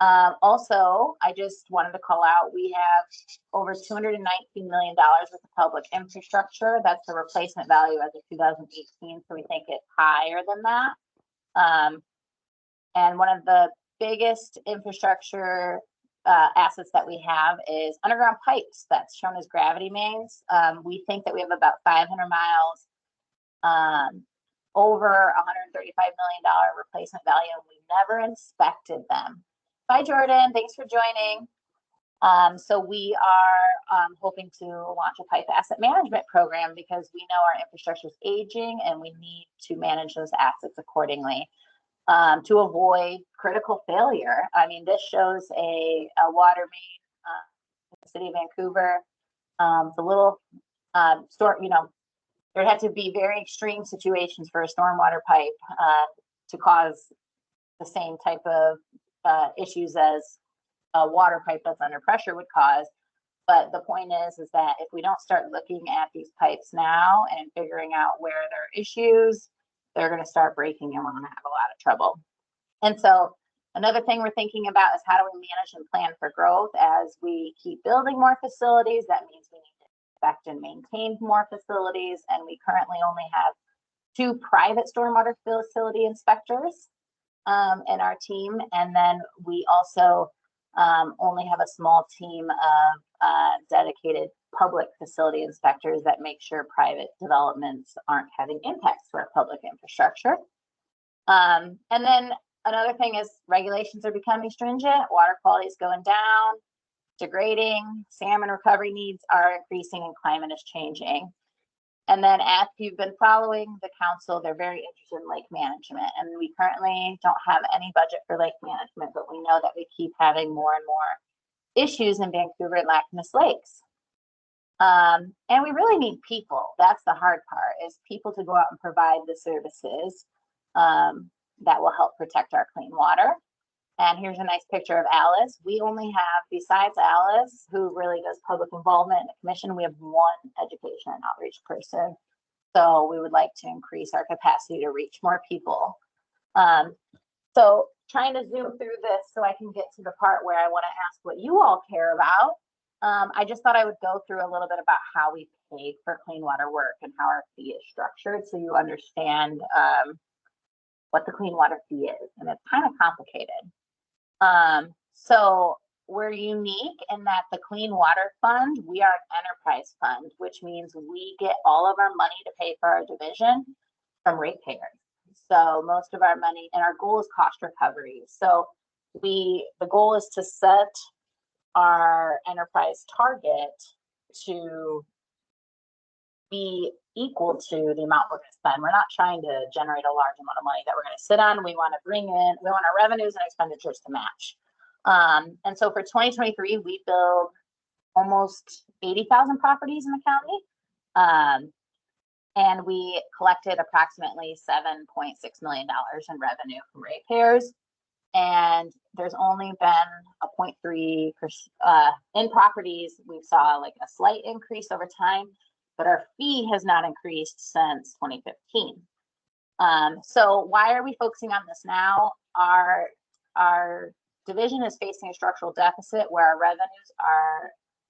Also, I just wanted to call out, we have over $219 million worth of public infrastructure. That's the replacement value as of 2018, so we think it's higher than that. And one of the biggest infrastructure assets that we have is underground pipes that's shown as gravity mains. We think that we have about 500 miles, over $135 million replacement value, and we've never inspected them. Hi, Jordan, thanks for joining. So we are hoping to launch a pipe asset management program because we know our infrastructure is aging and we need to manage those assets accordingly. To avoid critical failure. I mean, this shows a water main in the city of Vancouver. It's a little storm, there had to be very extreme situations for a stormwater pipe to cause the same type of issues as a water pipe that's under pressure would cause. But the point is that if we don't start looking at these pipes now and figuring out where there are issues, they're going to start breaking and we're going to have a lot of trouble. And so another thing we're thinking about is how do we manage and plan for growth as we keep building more facilities. That means we need to inspect and maintain more facilities. And we currently only have 2 private stormwater facility inspectors in our team. And then we also only have a small team of dedicated public facility inspectors that make sure private developments aren't having impacts to our public infrastructure. And then another thing is regulations are becoming stringent, water quality is going down, degrading, salmon recovery needs are increasing, and climate is changing. And then if you've been following the council, they're very interested in lake management. And we currently don't have any budget for lake management, but we know that we keep having more and more issues in Vancouver and Lac-Mégantic lakes. And we really need people. That's the hard part, is people to go out and provide the services that will help protect our clean water. And here's a nice picture of Alice. We only have, besides Alice, who really does public involvement in the commission, we have 1 education and outreach person. So we would like to increase our capacity to reach more people. So trying to zoom through this so I can get to the part where I want to ask what you all care about. I just thought I would go through a little bit about how we pay for clean water work and how our fee is structured so you understand what the clean water fee is. And it's kind of complicated. So we're unique in that the Clean Water Fund, we are an enterprise fund, which means we get all of our money to pay for our division from ratepayers. So most of our money, and our goal is cost recovery. So the goal is to set our enterprise target to be equal to the amount we're going to spend. We're not trying to generate a large amount of money that we're going to sit on. We want to bring in, we want our revenues and expenditures to match. And so for 2023, we build almost 80,000 properties in the county. And we collected approximately $7.6 million in revenue from ratepayers. And there's only been a 0.3% in properties. We saw like a slight increase over time, but our fee has not increased since 2015. So why are we focusing on this now? Our division is facing a structural deficit where our revenues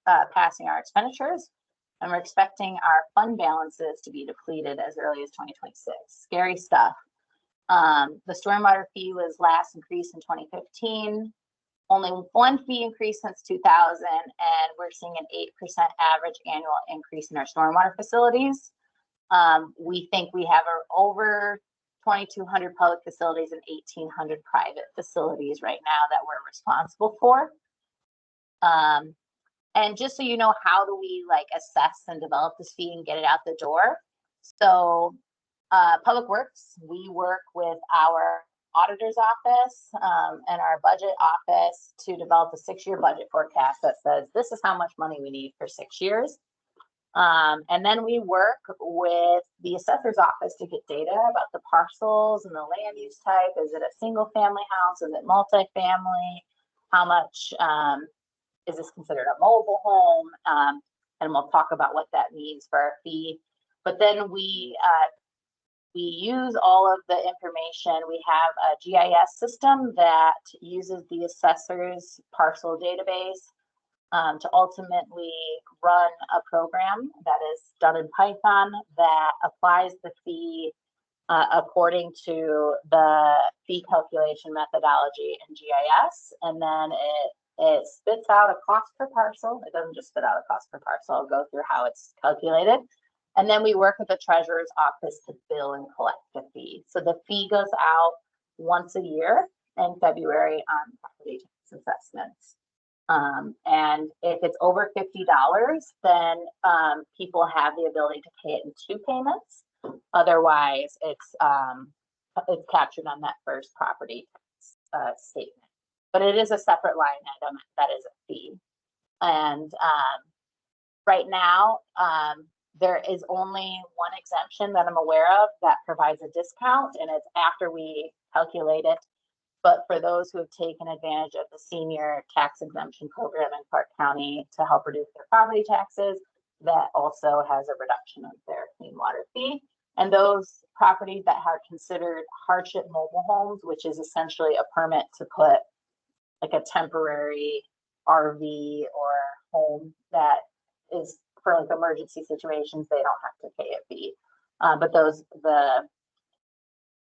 are passing our expenditures, and we're expecting our fund balances to be depleted as early as 2026. Scary stuff. The stormwater fee was last increased in 2015. Only 1 fee increase since 2000, and we're seeing an 8% average annual increase in our stormwater facilities. We think we have over 2,200 public facilities and 1,800 private facilities right now that we're responsible for. And just so you know, how do we like assess and develop this fee and get it out the door? So Public Works, we work with our auditor's office and our budget office to develop a 6-year budget forecast that says this is how much money we need for 6 years. And then we work with the assessor's office to get data about the parcels and the land use type. Is it a single family house? Is it multifamily? How much is this considered a mobile home? And we'll talk about what that means for our fee. But then we use all of the information. We have a GIS system that uses the assessor's parcel database to ultimately run a program that is done in Python that applies the fee according to the fee calculation methodology in GIS. And then it spits out a cost per parcel. It doesn't just spit out a cost per parcel. I'll go through how it's calculated. And then we work with the treasurer's office to bill and collect the fee. So the fee goes out once a year in February on property tax assessments. And if it's over $50, then people have the ability to pay it in 2 payments. Otherwise, it's captured on that first property tax statement. But it is a separate line item that is a fee. And right now, there is only one exemption that I'm aware of that provides a discount, and it's after we calculate it. But for those who have taken advantage of the senior tax exemption program in Clark County to help reduce their property taxes, that also has a reduction of their clean water fee. And those properties that are considered hardship mobile homes, which is essentially a permit to put like a temporary RV or home that is for like emergency situations, they don't have to pay a fee. But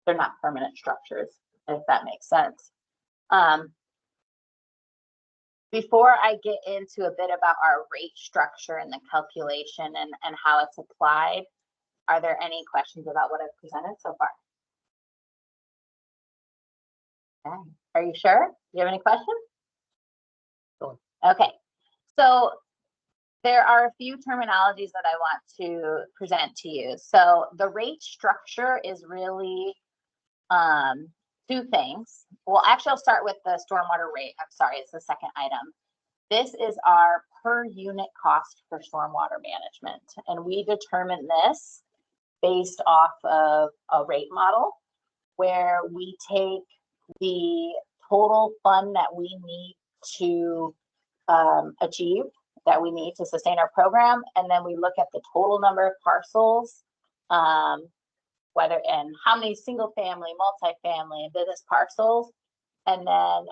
they're not permanent structures, if that makes sense. Before I get into a bit about our rate structure and the calculation and how it's applied, are there any questions about what I've presented so far? Okay. Are you sure? Do you have any questions? Go Okay. So there are a few terminologies that I want to present to you. So the rate structure is really 2 things. Well, actually, I'll start with the stormwater rate. I'm sorry, it's the second item. This is our per unit cost for stormwater management. And we determine this based off of a rate model where we take the total fund that we need to achieve, that we need to sustain our program. And then we look at the total number of parcels, whether and how many single family, multifamily, and business parcels. And then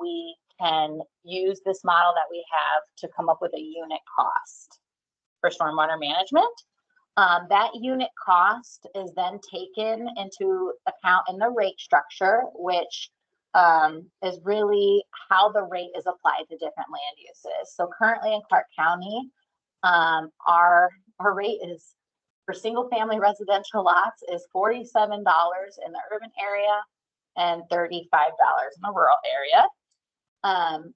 we can use this model that we have to come up with a unit cost for stormwater management. That unit cost is then taken into account in the rate structure, which is really how the rate is applied to different land uses. So currently in Clark County, our rate is for single family residential lots is $47 in the urban area and $35 in the rural area.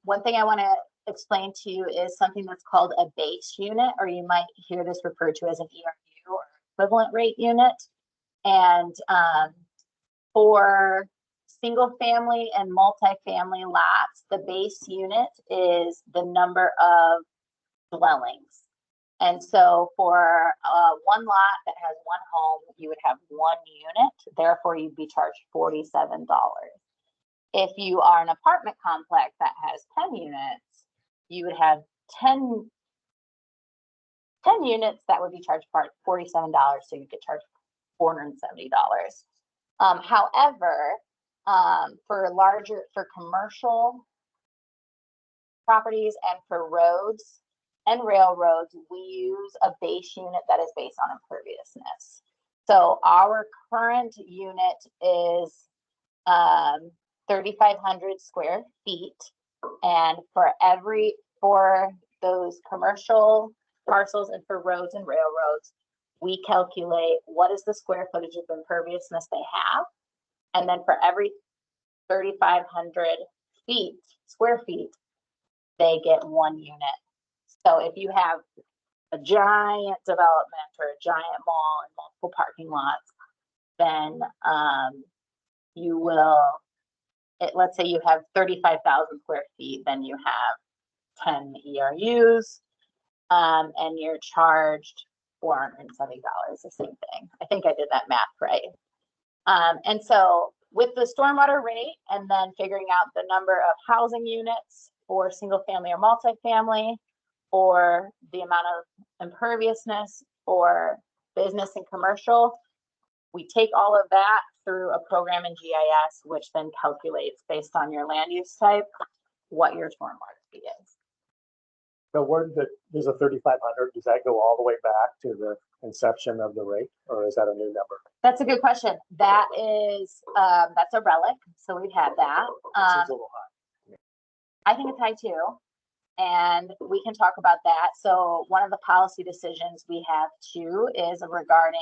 One thing I want to explain to you is something that's called a base unit, or you might hear this referred to as an ERU or equivalent rate unit. And for single family and multifamily lots, the base unit is the number of dwellings. And so for one lot that has one home, you would have 1 unit, therefore you'd be charged $47. If you are an apartment complex that has 10 units, you would have 10 units that would be charged $47, so you get charged $470. However, for commercial properties and for roads and railroads, we use a base unit that is based on imperviousness. So our current unit is 3,500 square feet. And for those commercial parcels and for roads and railroads, we calculate what is the square footage of imperviousness they have. And then for every 3,500 square feet, they get 1 unit. So if you have a giant development or a giant mall and multiple parking lots, then you will, let's say you have 35,000 square feet, then you have 10 ERUs, and you're charged $470, the same thing. I think I did that math right. And so with the stormwater rate and then figuring out the number of housing units for single family or multifamily, or the amount of imperviousness for business and commercial, we take all of that through a program in GIS, which then calculates based on your land use type, what your stormwater fee is. So where did there's a 3,500, does that go all the way back to the inception of the rate, or is that a new number? That's a good question. That is, that's a relic, so we've had that. Seems a little high. I think it's high too, and we can talk about that. So one of the policy decisions we have too is regarding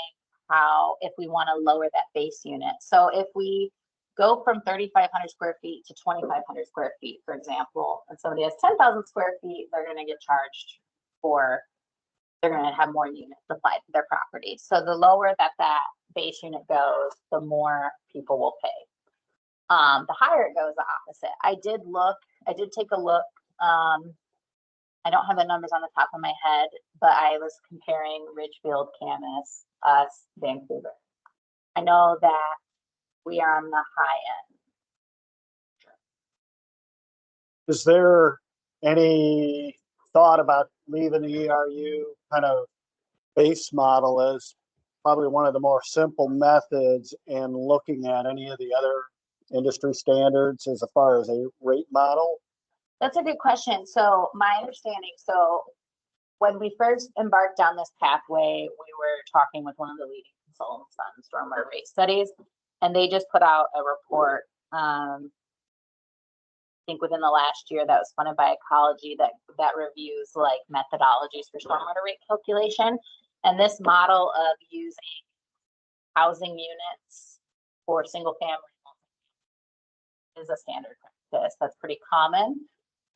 how, if we want to lower that base unit. So if we go from 3,500 square feet to 2,500 square feet, for example, and somebody has 10,000 square feet, they're going to get charged for, they're going to have more units applied to their property. So the lower that base unit goes, the more people will pay. The higher it goes, the opposite. I did take a look. I don't have the numbers on the top of my head, but I was comparing Ridgefield, Camas, us, Vancouver. I know that we are on the high end. Is there any thought about leaving the ERU kind of base model as probably one of the more simple methods and looking at any of the other industry standards as far as a rate model? That's a good question. So my understanding, so when we first embarked down this pathway, we were talking with one of the leading consultants on stormwater rate studies, and they just put out a report, I think within the last year, that was funded by Ecology, that reviews like methodologies for stormwater rate calculation. And this model of using housing units for single family is a standard practice. That's pretty common.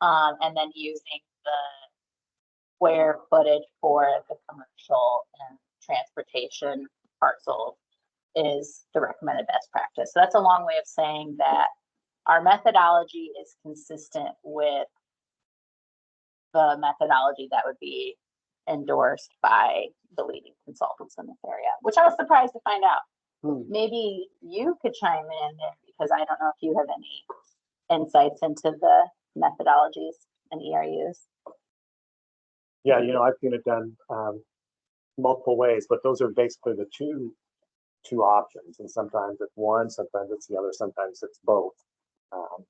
And then using the square footage for the commercial and transportation parcel is the recommended best practice. So that's a long way of saying that our methodology is consistent with the methodology that would be endorsed by the leading consultants in this area, which I was surprised to find out. Maybe you could chime in there, because I don't know if you have any insights into the methodologies and ERUs. Yeah, I've seen it done multiple ways, but those are basically the two options. And sometimes it's one, sometimes it's the other, sometimes it's both.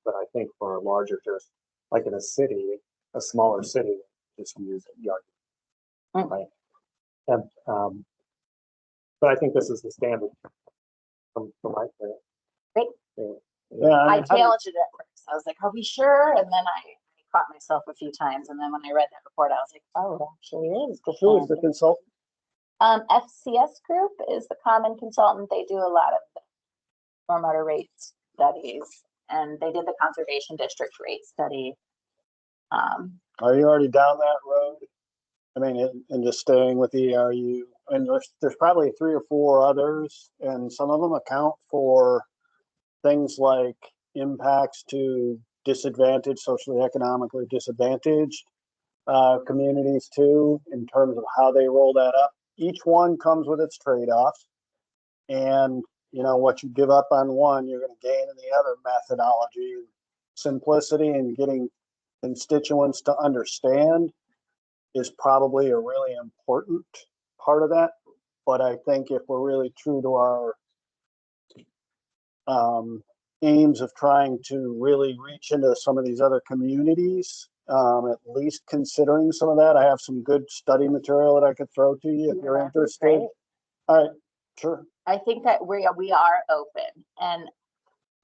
But I think for a larger, just like in a city, a smaller city, just use ERU. Right. And, but I think this is the standard from my point. Great. Yeah, I challenged it at first. I was like, are we sure? And then I caught myself a few times. And then when I read that report, I was like, oh, it actually is. who is the consultant? FCS Group is the common consultant. They do a lot of the stormwater rate studies, and they did the conservation district rate study. Are you already down that road? I mean, and just staying with the ERU, and there's probably 3 or 4 others, and some of them account for things like impacts to disadvantaged, socially economically disadvantaged communities too, in terms of how they roll that up. Each one comes with its trade-offs, and what you give up on one, you're going to gain in the other methodology. Simplicity and getting constituents to understand is probably a really important part of that. But I think if we're really true to our aims of trying to really reach into some of these other communities, at least considering some of that, I have some good study material that I could throw to you if you're interested. Great. All right, sure. I think that we are open. And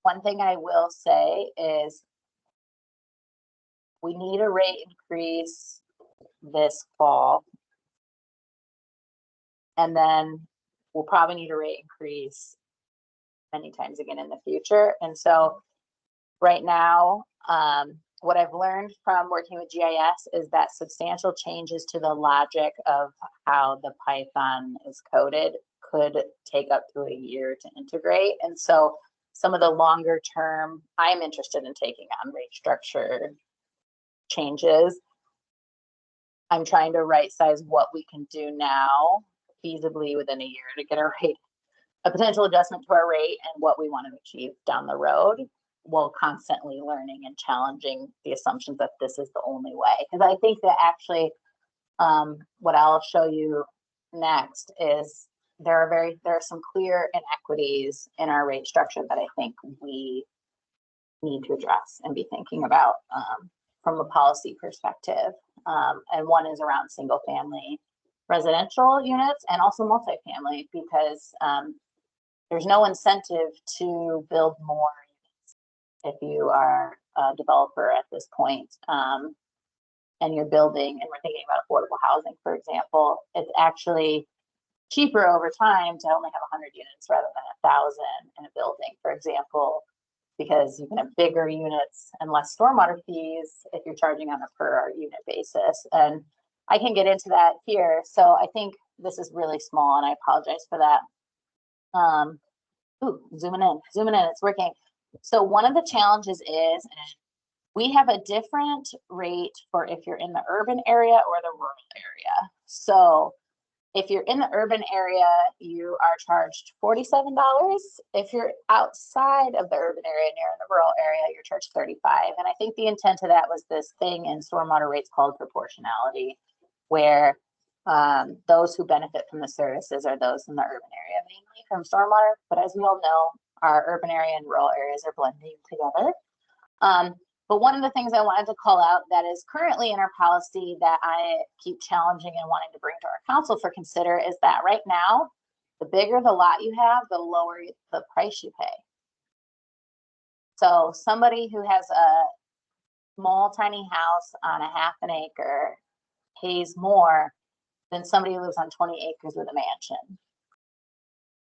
one thing I will say is we need a rate increase this fall. And then we'll probably need a rate increase many times again in the future. And so right now, what I've learned from working with GIS is that substantial changes to the logic of how the Python is coded could take up to a year to integrate. And so some of the longer term, I'm interested in taking on rate structure changes. I'm trying to right size what we can do now feasibly within a year to get a potential adjustment to our rate and what we want to achieve down the road, while constantly learning and challenging the assumptions that this is the only way. Because I think that actually what I'll show you next is there are some clear inequities in our rate structure that I think we need to address and be thinking about from a policy perspective. And one is around single family residential units and also multifamily, because there's no incentive to build more if you are a developer at this point, and you're building, and we're thinking about affordable housing, for example, it's actually cheaper over time to only have 100 units rather than 1,000 in a building, for example, because you can have bigger units and less stormwater fees if you're charging on a per unit basis. And I can get into that here. So I think this is really small, and I apologize for that. Zooming in, it's working. So one of the challenges is we have a different rate for if you're in the urban area or the rural area. So if you're in the urban area, you are charged $47. If you're outside of the urban area and you're in the rural area, you're charged $35. And I think the intent of that was this thing in stormwater rates called proportionality, where those who benefit from the services are those in the urban area, mainly from stormwater. But as we all know, our urban area and rural areas are blending together. But one of the things I wanted to call out that is currently in our policy that I keep challenging and wanting to bring to our council for consider is that right now, the bigger the lot you have, the lower the price you pay. So somebody who has a small, tiny house on a half an acre pays more than somebody who lives on 20 acres with a mansion.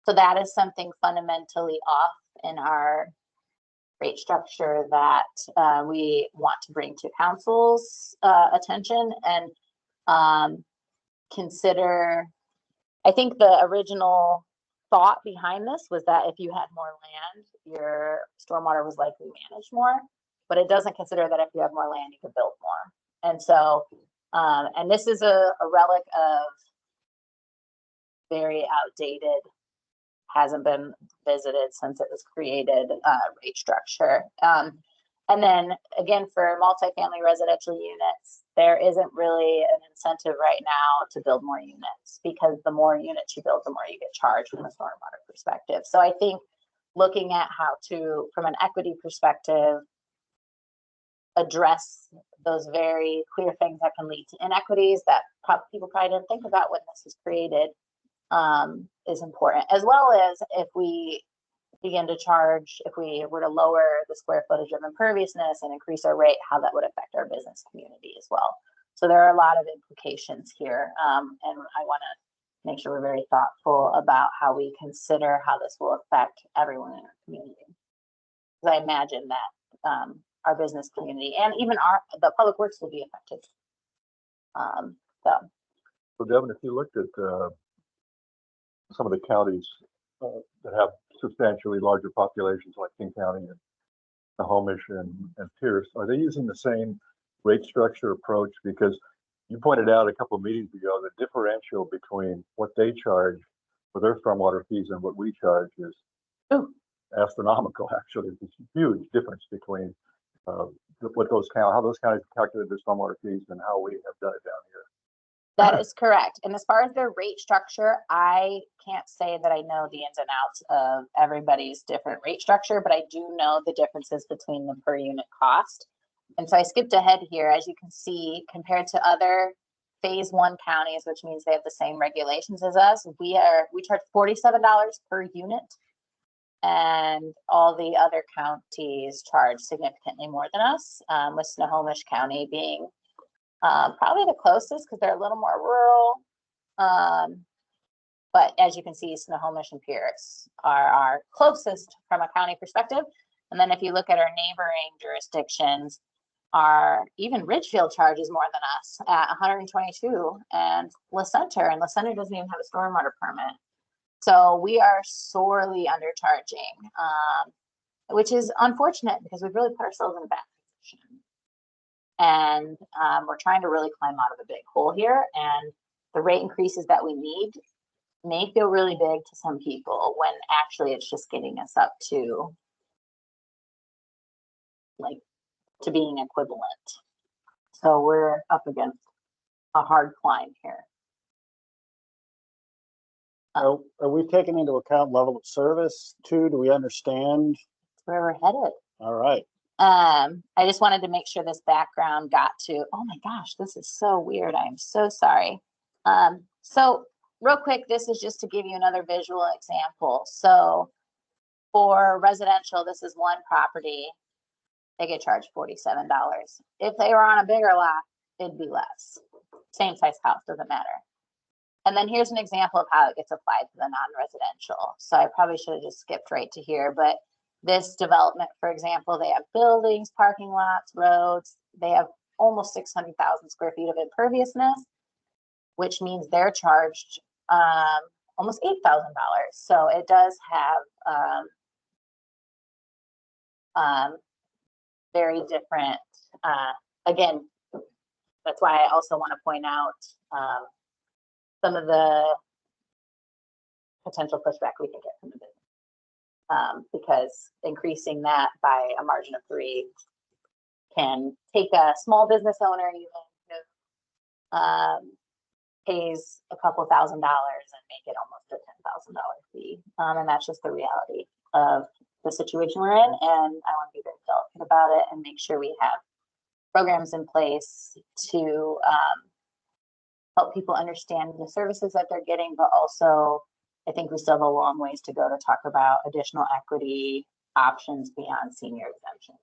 So that is something fundamentally off in our rate structure that we want to bring to council's attention and consider. I think the original thought behind this was that if you had more land, your stormwater was likely managed more, but it doesn't consider that if you have more land, you could build more. And so, and this is a relic of very outdated, hasn't been visited since it was created, rate structure. And then again, for multifamily residential units, there isn't really an incentive right now to build more units, because the more units you build, the more you get charged from a stormwater perspective. So I think looking at how to, from an equity perspective, address those very clear things that can lead to inequities that people probably didn't think about when this was created, is important, as well as if we begin to charge, if we were to lower the square footage of imperviousness and increase our rate, how that would affect our business community as well. So there are a lot of implications here, and I want to make sure we're very thoughtful about how we consider how this will affect everyone in our community. Because I imagine that our business community and even the public works will be affected. So Devin, if you looked at some of the counties that have substantially larger populations like King County and Snohomish and Pierce, are they using the same rate structure approach? Because you pointed out a couple of meetings ago, the differential between what they charge for their stormwater fees and what we charge is astronomical. Actually, it's a huge difference between how those counties calculate their stormwater fees and how we have done it down here. That is correct. And as far as their rate structure, I can't say that I know the ins and outs of everybody's different rate structure, but I do know the differences between the per unit cost. And so I skipped ahead here. As you can see, compared to other phase one counties, which means they have the same regulations as us, we charge $47 per unit. And all the other counties charge significantly more than us, with Snohomish County being probably the closest because they're a little more rural. But as you can see, Snohomish and Pierce are our closest from a county perspective. And then if you look at our neighboring jurisdictions, even Ridgefield charges more than us at 122, and La Center doesn't even have a stormwater permit. So we are sorely undercharging, which is unfortunate because we've really put ourselves in a bad position. And we're trying to really climb out of a big hole here. And the rate increases that we need may feel really big to some people when actually it's just getting us up to being equivalent. So we're up against a hard climb here. Are we taking into account level of service too? Do we understand? Where we're headed. All right. I just wanted to make sure this background got to, oh my gosh, this is so weird. I am so sorry. So real quick, this is just to give you another visual example. So for residential, this is one property. They get charged $47. If they were on a bigger lot, it'd be less. Same size house, doesn't matter. And then here's an example of how it gets applied to the non-residential. So I probably should have just skipped right to here, but this development, for example, they have buildings, parking lots, roads. They have almost 600,000 square feet of imperviousness, which means they're charged almost $8,000. So it does have very different, again, that's why I also want to point out some of the potential pushback we can get from the business. Because increasing that by a margin of 3 can take a small business owner even who pays a couple $1,000 and make it almost a $10,000 fee. And that's just the reality of the situation we're in. And I want to be very delicate about it and make sure we have programs in place to help people understand the services that they're getting, but also I think we still have a long ways to go to talk about additional equity options beyond senior exemption.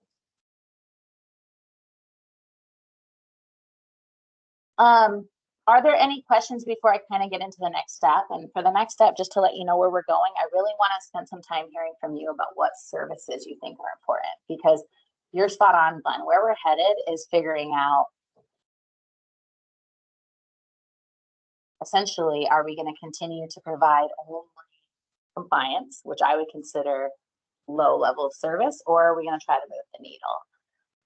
Are there any questions before I kind of get into the next step? And for the next step, just to let you know where we're going, I really want to spend some time hearing from you about what services you think are important, because you're spot on, Glenn. Where we're headed is figuring out, essentially, are we going to continue to provide only compliance, which I would consider low level of service, or are we going to try to move the needle?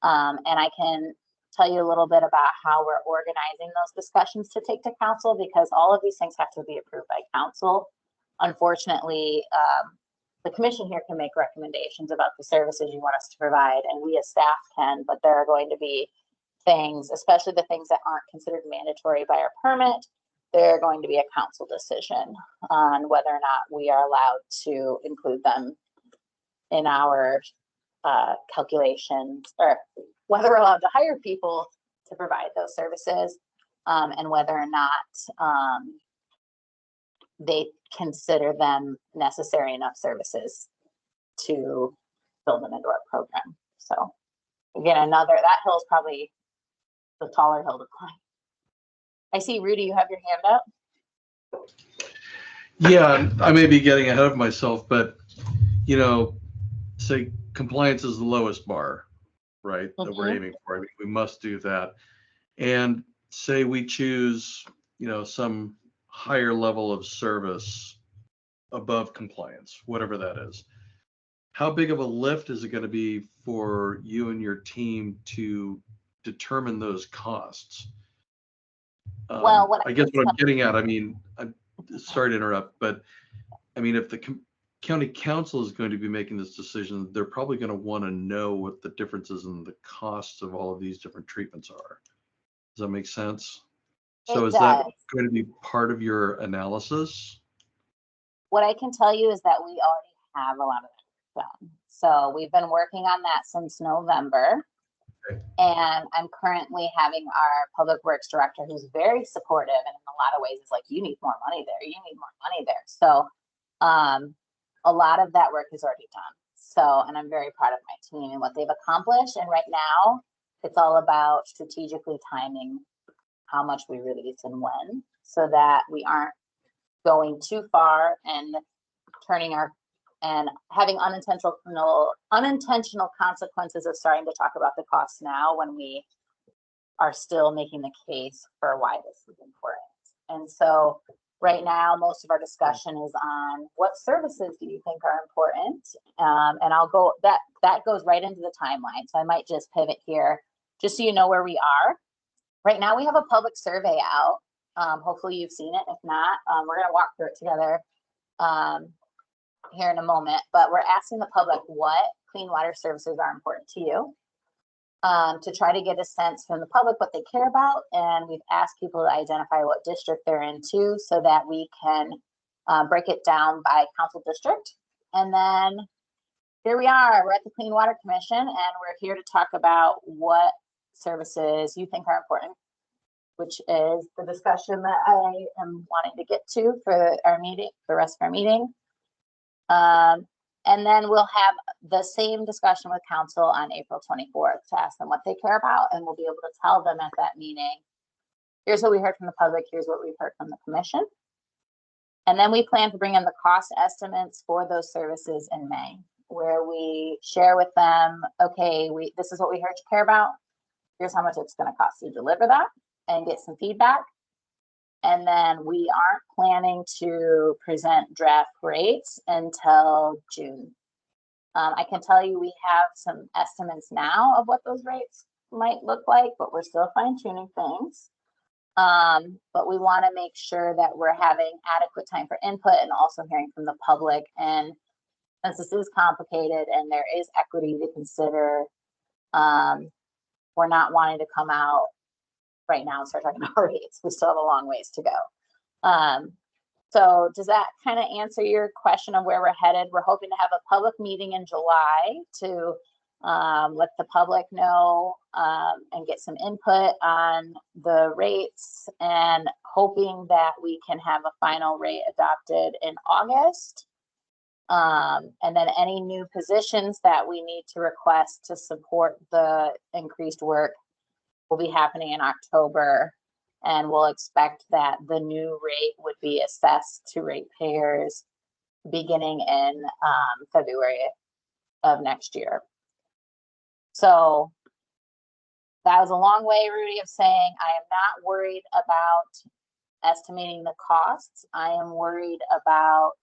And I can tell you a little bit about how we're organizing those discussions to take to council, because all of these things have to be approved by council. Unfortunately, the commission here can make recommendations about the services you want us to provide, and we as staff can, but there are going to be things, especially the things that aren't considered mandatory by our permit. They're going to be a council decision on whether or not we are allowed to include them in our calculations, or whether we're allowed to hire people to provide those services, and whether or not they consider them necessary enough services to build them into our program. So again, that hill is probably the taller hill to climb. I see, Rudy, you have your hand up. Yeah, I may be getting ahead of myself, but say compliance is the lowest bar, right? That we're aiming for. I mean, we must do that. And say we choose, some higher level of service above compliance, whatever that is. How big of a lift is it going to be for you and your team to determine those costs? Well, I guess what I'm getting at, I'm sorry to interrupt, but I mean, if the county council is going to be making this decision, they're probably going to want to know what the differences in the costs of all of these different treatments are. Does that make sense? So is that going to be part of your analysis? What I can tell you is that we already have a lot of that done. So we've been working on that since November. Okay. And I'm currently having our public works director, who's very supportive, and in a lot of ways is like, you need more money there, you need more money there. So a lot of that work is already done. So, and I'm very proud of my team and what they've accomplished. And right now it's all about strategically timing how much we release and when, so that we aren't going too far and turning our and having unintentional consequences of starting to talk about the costs now when we are still making the case for why this is important. And so right now, most of our discussion is on what services do you think are important? And I'll go, that goes right into the timeline. So I might just pivot here, just so you know where we are. Right now, we have a public survey out. Hopefully you've seen it. If not, we're gonna walk through it together here in a moment, but we're asking the public what clean water services are important to you, to try to get a sense from the public what they care about. And we've asked people to identify what district they're into so that we can break it down by council district. And then here we are, we're at the Clean Water Commission, and we're here to talk about what services you think are important, which is the discussion that I am wanting to get to for our meeting, the rest of our meeting. And then we'll have the same discussion with council on April 24th to ask them what they care about, and we'll be able to tell them at that meeting, here's what we heard from the public, here's what we've heard from the commission. And then we plan to bring in the cost estimates for those services in May, where we share with them, okay, this is what we heard you care about, here's how much it's going to cost to deliver that, and get some feedback. And then we aren't planning to present draft rates until June. I can tell you we have some estimates now of what those rates might look like, but we're still fine tuning things. But we want to make sure that we're having adequate time for input and also hearing from the public. And since this is complicated and there is equity to consider, we're not wanting to come out right now and start talking about rates. We still have a long ways to go. So does that kind of answer your question of where we're headed? We're hoping to have a public meeting in July to let the public know and get some input on the rates, and hoping that we can have a final rate adopted in August. And then any new positions that we need to request to support the increased work will be happening in October, and we'll expect that the new rate would be assessed to ratepayers beginning in February of next year. So that was a long way, Rudy, of saying I am not worried about estimating the costs. I am worried about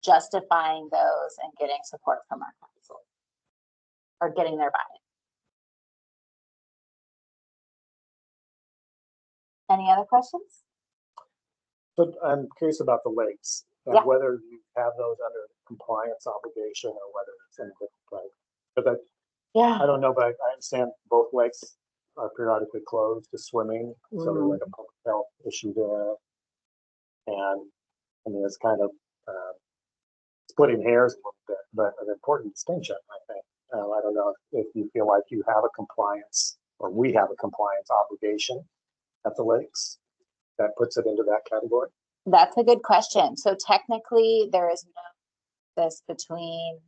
justifying those and getting support from our council, or getting their buy-in. Any other questions? But I'm curious about the lakes, and Yeah. whether you have those under compliance obligation or whether it's in a different place. But Yeah. I don't know, but I understand both lakes are periodically closed to swimming, so there's like a public health issue there. And I mean, it's kind of splitting hairs a little bit, but an important distinction, I think. I don't know if you feel like you have a compliance, or we have a compliance obligation at the lakes that puts it into that category. That's a good question. So technically, there is no this between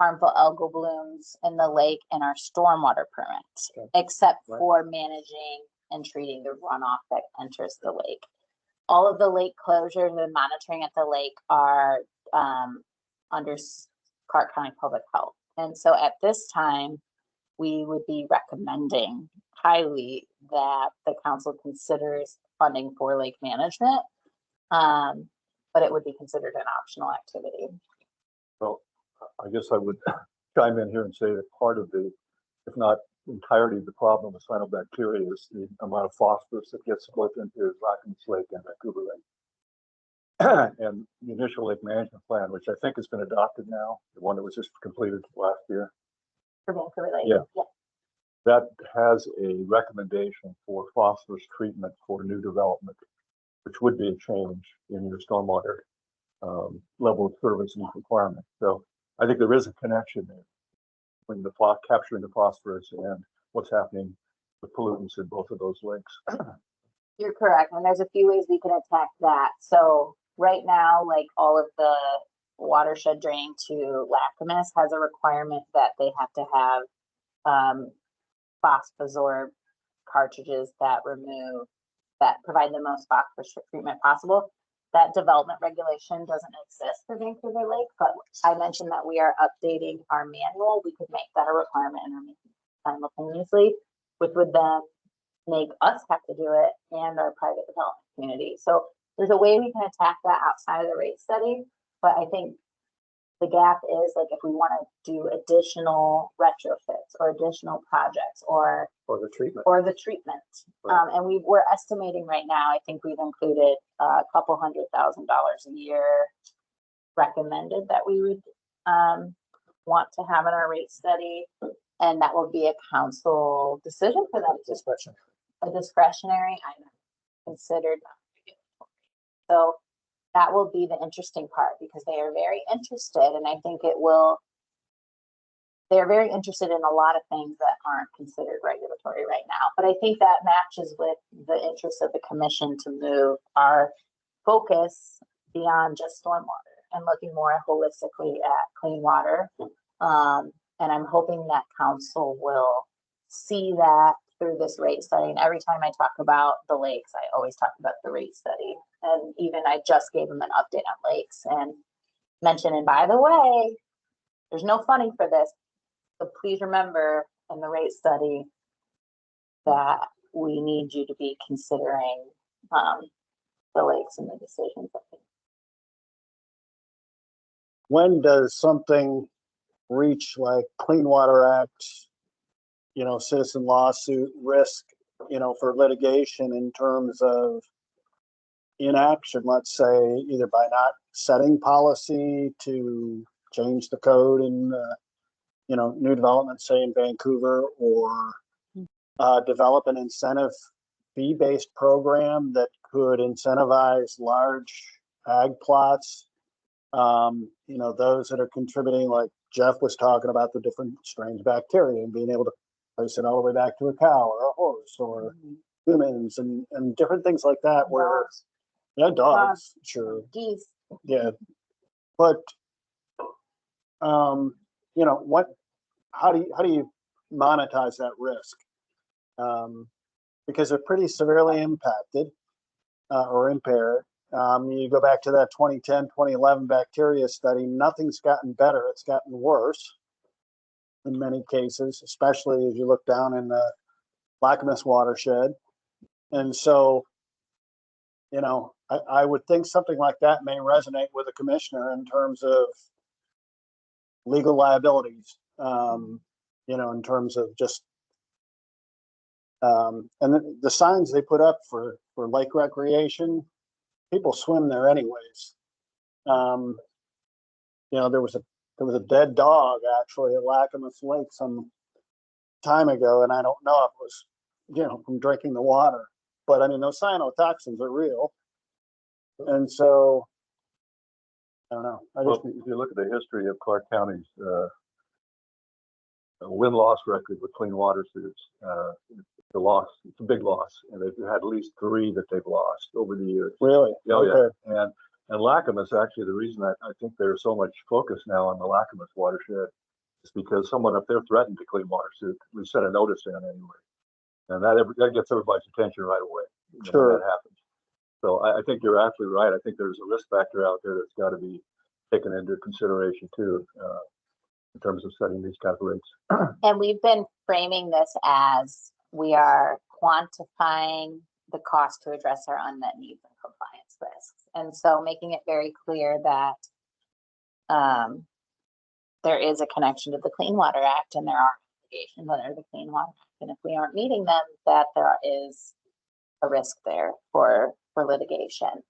harmful algal blooms in the lake and our stormwater permit, Okay. except Right. for managing and treating the runoff that enters the lake. All of the lake closures and monitoring at the lake are under Clark County Public Health. And so at this time, we would be recommending highly that the council considers funding for lake management, but it would be considered an optional activity. Well, I guess I would chime in here and say that part of the, if not entirety of the problem with cyanobacteria is the amount of phosphorus that gets split into Clackamas Lake and Vancouver Lake. And the initial lake management plan, which I think has been adopted now, the one that was just completed last year, For Vancouver Lake. Yeah. that has a recommendation for phosphorus treatment for new development, which would be a change in your stormwater level of service and requirement. So I think there is a connection there between the capturing the phosphorus and what's happening with pollutants in both of those lakes. You're correct. And there's a few ways we can attack that. So right now, like all of the watershed draining to Clackamas has a requirement that they have to have Phosphosorb cartridges that remove that provide the most phosphorus treatment possible. That development regulation doesn't exist for Vancouver Lake, but I mentioned that we are updating our manual. We could make that a requirement in our manual simultaneously, which would then make us have to do it and our private development community. So there's a way we can attack that outside of the rate study, but I think the gap is like if we want to do additional retrofits or additional projects or the treatment. Right. And we're estimating right now, I think we've included a couple $100,000 a year recommended that we would want to have in our rate study. And that will be a council decision for them. A discretionary item considered non-regulatory. So that will be the interesting part because they are very interested, and I think they're very interested in a lot of things that aren't considered regulatory right now. But I think that matches with the interest of the commission to move our focus beyond just stormwater and looking more holistically at clean water. And I'm hoping that council will see that through this rate study. And every time I talk about the lakes, I always talk about the rate study. And even I just gave them an update on lakes and mentioned, and by the way, there's no funding for this. So please remember in the rate study that we need you to be considering the lakes and the decisions. When does something reach like Clean Water Act, citizen lawsuit risk, for litigation in terms of inaction, let's say, either by not setting policy to change the code in, new development, say in Vancouver, or develop an incentive fee-based program that could incentivize large ag plots, those that are contributing, like Jeff was talking about the different strange bacteria and being able to place it all the way back to a cow or a horse or humans and different things like that where, dogs, sure. Geese. Yeah. But, how do you monetize that risk? Because they're pretty severely impacted or impaired. You go back to that 2010, 2011 bacteria study, nothing's gotten better. It's gotten worse in many cases, especially as you look down in the Clackamas watershed. And so, I would think something like that may resonate with the commissioner in terms of legal liabilities, in terms of just, and the signs they put up for lake recreation, people swim there anyways. There was a dead dog actually at Clackamas Lake some time ago, and I don't know if it was, from drinking the water. But I mean, those cyanotoxins are real, and so I don't know. If you look at the history of Clark County's win-loss record with clean water suits, it's a big loss, and they've had at least 3 that they've lost over the years. Really? Okay. Yeah. And Clackamas, actually, the reason I think there's so much focus now on the Clackamas watershed is because someone up there threatened a clean water suit. We sent a notice in anyway, and that gets everybody's attention right away. Sure. When that happens. So I think you're absolutely right. I think there's a risk factor out there that's got to be taken into consideration too, in terms of setting these kind of rates. And we've been framing this as we are quantifying the cost to address our unmet needs and compliance risks. And so making it very clear that there is a connection to the Clean Water Act and there are obligations under the Clean Water Act. And if we aren't meeting them, that there is a risk there for litigation.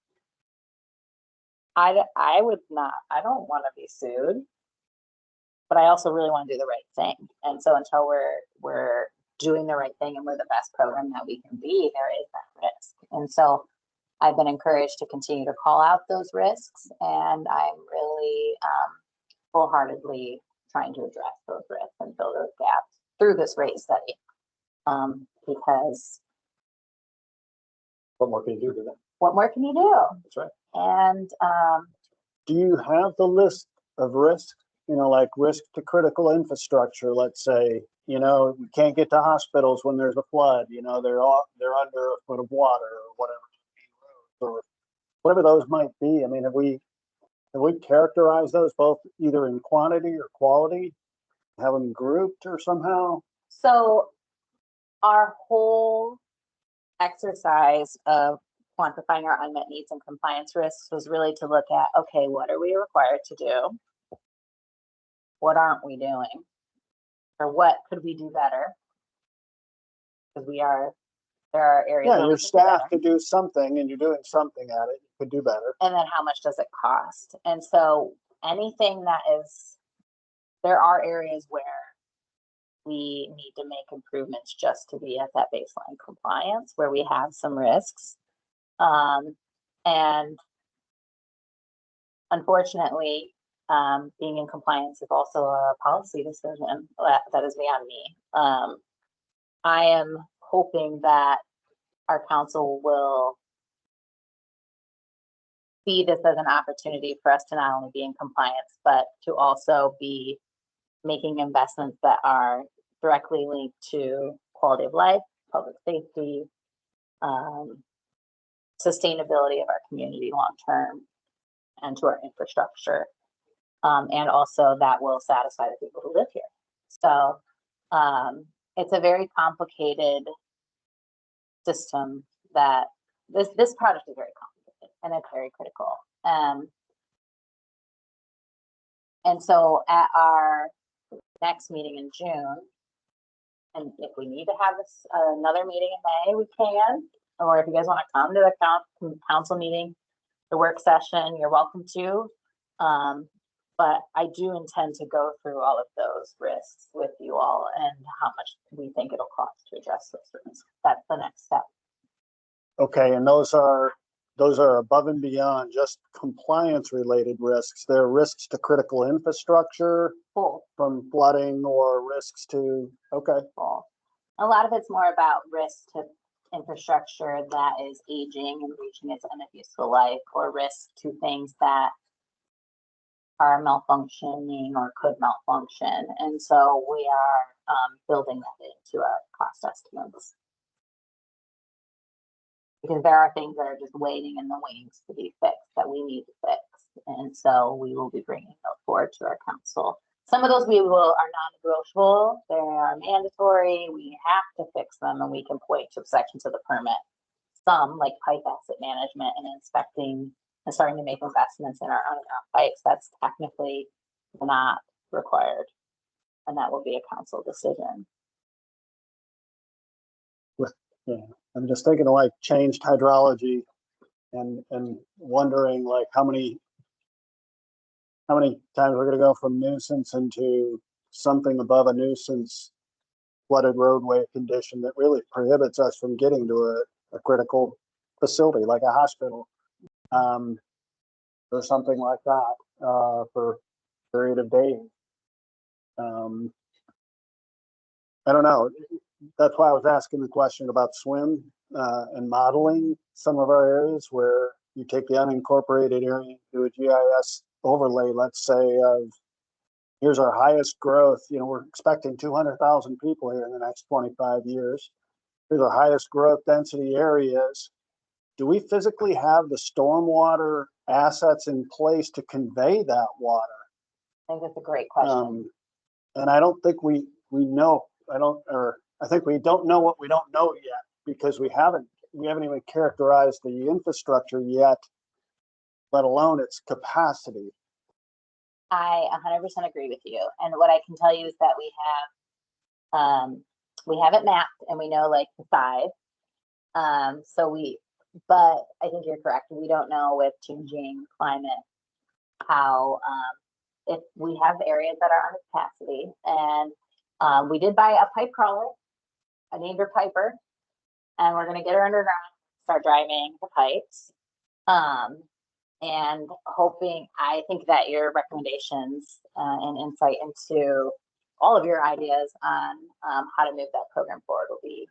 I don't want to be sued, but I also really want to do the right thing. And so until we're doing the right thing and we're the best program that we can be, there is that risk. And so I've been encouraged to continue to call out those risks, and I'm really wholeheartedly trying to address those risks and fill those gaps through this rate study. Because what more can you do to them? What more can you do? That's right. And do you have the list of risks? Like risk to critical infrastructure, let's say, you know, we can't get to hospitals when there's a flood, you know, they're under a foot of water or whatever, or whatever those might be. I mean, have we characterized those both either in quantity or quality, have them grouped or somehow? So our whole exercise of quantifying our unmet needs and compliance risks was really to look at, okay, what are we required to do? What aren't we doing? Or what could we do better? Because there are areas. Yeah, where we your could do staff better. could do something and you're doing something at it, you could do better. And then how much does it cost? And so anything that is, there are areas where we need to make improvements just to be at that baseline compliance where we have some risks. And unfortunately, being in compliance is also a policy decision that is beyond me. I am hoping that our council will see this as an opportunity for us to not only be in compliance, but to also be making investments that are directly linked to quality of life, public safety, sustainability of our community long term, and to our infrastructure. And also that will satisfy the people who live here. So it's a very complicated system that this project is very complicated and it's very critical. And so at our next meeting in June, and if we need to have this another meeting in May, we can. Or if you guys want to come to the council meeting, the work session, you're welcome to. But I do intend to go through all of those risks with you all and how much we think it'll cost to address those risks. That's the next step. Okay, and those are above and beyond just compliance related risks. There are risks to critical infrastructure Cool. from flooding or risks to, okay. Cool. A lot of it's more about risk to infrastructure that is aging and reaching its end of useful life, or risk to things that are malfunctioning or could malfunction. And so we are building that into our cost estimates. Because there are things that are just waiting in the wings to be fixed that we need to fix. And so we will be bringing those forward to our council. Some of those are non-negotiable. They are mandatory. We have to fix them and we can point to sections of the permit. Some, like pipe asset management and inspecting and starting to make investments in our own pipes, that's technically not required. And that will be a council decision. Yeah, I'm just thinking of like changed hydrology and wondering like how many times we're going to go from nuisance into something above a nuisance flooded roadway condition that really prohibits us from getting to a critical facility like a hospital, or something like that, for a period of days. I don't know. That's why I was asking the question about SWIM and modeling some of our areas where you take the unincorporated area, do a GIS overlay, let's say, of here's our highest growth. You know, we're expecting 200,000 people here in the next 25 years. Here's our highest growth density areas. Do we physically have the stormwater assets in place to convey that water? I think that's a great question. And I don't think we know. I think we don't know what we don't know yet, because we haven't even characterized the infrastructure yet, let alone its capacity. I 100% agree with you. And what I can tell you is that we have it mapped and we know like the size. But I think you're correct. We don't know with changing climate how, if we have areas that are under capacity. And we did buy a pipe crawler. I named her Piper, and we're gonna get her underground, start driving the pipes. And hoping, I think that your recommendations and insight into all of your ideas on how to move that program forward will be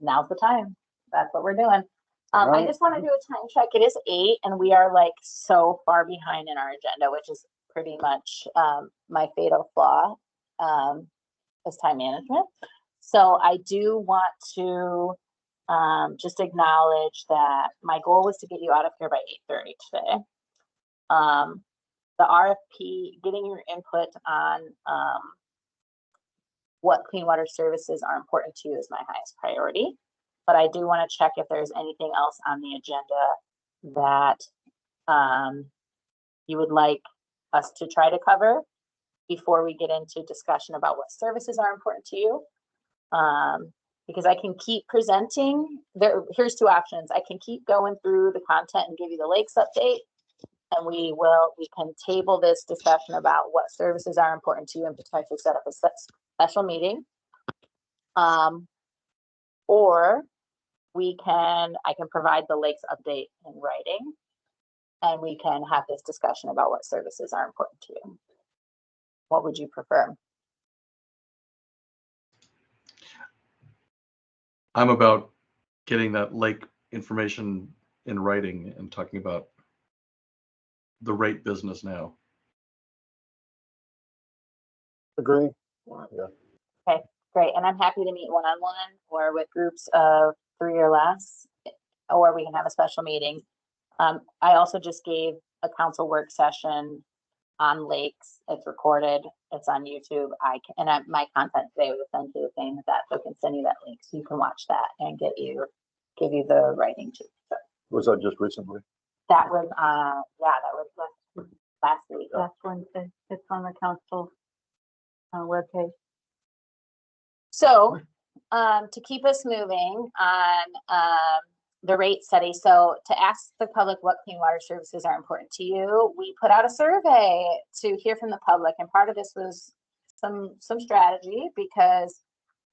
now's the time. That's what we're doing. I just want to do a time check. It is 8 and we are like so far behind in our agenda, which is pretty much my fatal flaw. as time management. So I do want to just acknowledge that my goal was to get you out of here by 8:30 today. The RFP, getting your input on what clean water services are important to you is my highest priority. But I do want to check if there's anything else on the agenda that you would like us to try to cover before we get into discussion about what services are important to you. Because I can keep presenting. Here's two options. I can keep going through the content and give you the lakes update, and we can table this discussion about what services are important to you and potentially set up a special meeting. Or I can provide the lakes update in writing, and we can have this discussion about what services are important to you. What would you prefer? I'm about getting that lake information in writing and talking about the rate business now. Agree. Yeah. Okay, great. And I'm happy to meet one-on-one or with groups of 3 or less, or we can have a special meeting. I also just gave a council work session on lakes. It's recorded. It's on YouTube. My content today was essentially the same as that, so I can send you that link so you can watch that and give you the writing too. So Was that just recently? that was last week. Last Wednesday, it's on the council webpage. So to keep us moving on the rate study. So to ask the public what clean water services are important to you, we put out a survey to hear from the public. And part of this was some strategy, because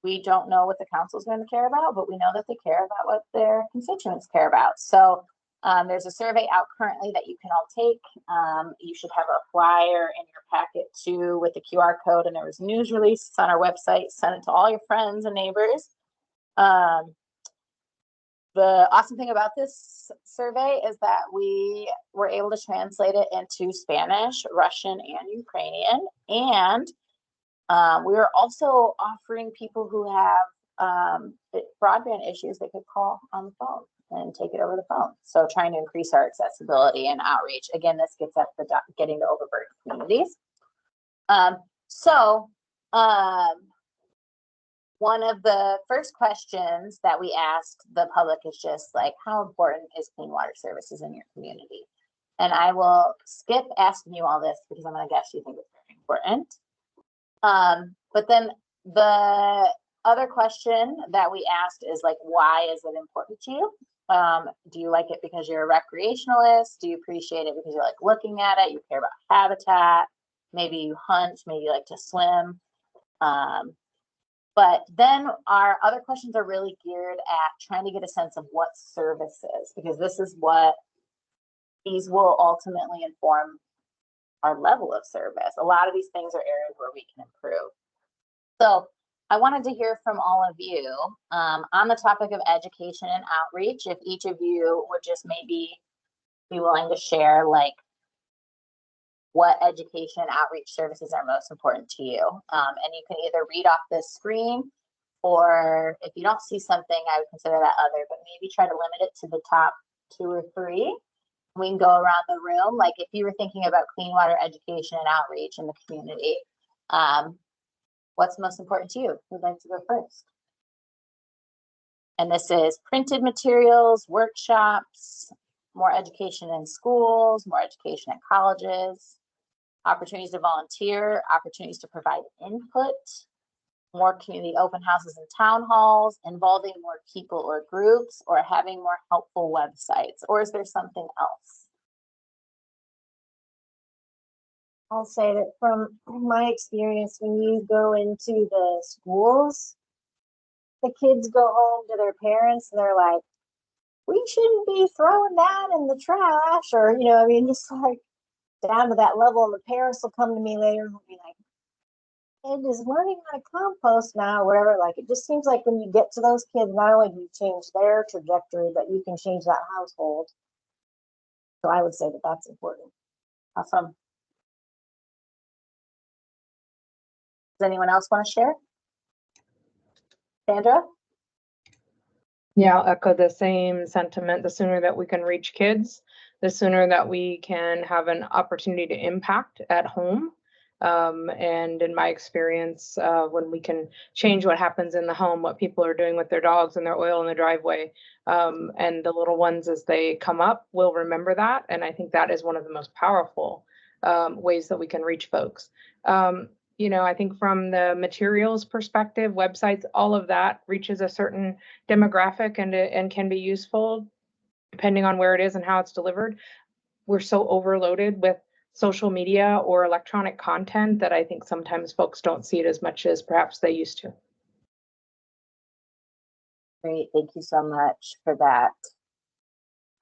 we don't know what the council is going to care about, but we know that they care about what their constituents care about. So there's a survey out currently that you can all take. You should have a flyer in your packet too with the QR code, and there was a news release on our website. Send it to all your friends and neighbors. The awesome thing about this survey is that we were able to translate it into Spanish, Russian, and Ukrainian. And we were also offering people who have broadband issues, they could call on the phone and take it over the phone. So trying to increase our accessibility and outreach. Again, this gets at the getting to overburdened communities. One of the first questions that we asked the public is just like, how important is clean water services in your community? And I will skip asking you all this because I'm going to guess you think it's very important. But then the other question that we asked is like, why is it important to you? Do you like it because you're a recreationalist? Do you appreciate it because you like looking at it? You care about habitat? Maybe you hunt, maybe you like to swim. But then our other questions are really geared at trying to get a sense of what services, because this is what these will ultimately inform our level of service. A lot of these things are areas where we can improve. So I wanted to hear from all of you on the topic of education and outreach. If each of you would just maybe be willing to share like what education and outreach services are most important to you. And you can either read off this screen, or if you don't see something, I would consider that other, but maybe try to limit it to the top 2 or 3. We can go around the room. Like if you were thinking about clean water education and outreach in the community, what's most important to you? Who'd like to go first? And this is printed materials, workshops, more education in schools, more education at colleges, opportunities to volunteer, opportunities to provide input, more community open houses and town halls, involving more people or groups, or having more helpful websites? Or is there something else? I'll say that from my experience, when you go into the schools, the kids go home to their parents and they're like, we shouldn't be throwing that in the trash, or, you know, I mean, just like down to that level. And the parents will come to me later and will be like, it is learning how to compost now, or whatever. Like, it just seems like when you get to those kids, not only do you change their trajectory, but you can change that household. So I would say that that's important. Awesome. Does anyone else want to share? Sandra? Yeah, I'll echo the same sentiment. The sooner that we can reach kids, the sooner that we can have an opportunity to impact at home. And in my experience, when we can change what happens in the home, what people are doing with their dogs and their oil in the driveway, and the little ones as they come up will remember that. And I think that is one of the most powerful ways that we can reach folks. You know, I think from the materials perspective, websites, all of that reaches a certain demographic and can be useful depending on where it is and how it's delivered. We're so overloaded with social media or electronic content that I think sometimes folks don't see it as much as perhaps they used to. Great, thank you so much for that.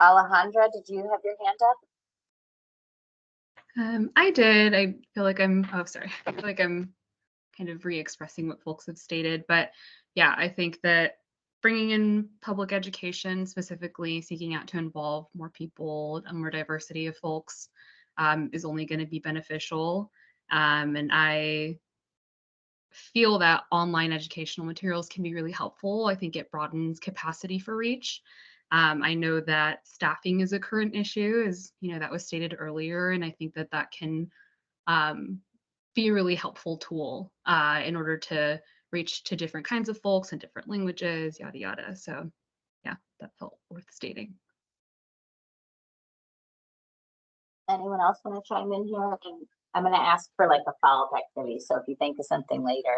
Alejandra, did you have your hand up? I did. I feel like I feel like I'm kind of re-expressing what folks have stated, but yeah, I think that bringing in public education, specifically seeking out to involve more people, a more diversity of folks, is only going to be beneficial. And I feel that online educational materials can be really helpful. I think it broadens capacity for reach. I know that staffing is a current issue, as you know, that was stated earlier, and I think that that can be a really helpful tool in order to reach to different kinds of folks and different languages, yada yada. So yeah, that felt worth stating. Anyone else want to chime in here? And I'm going to ask for like a follow-up activity. So if you think of something later,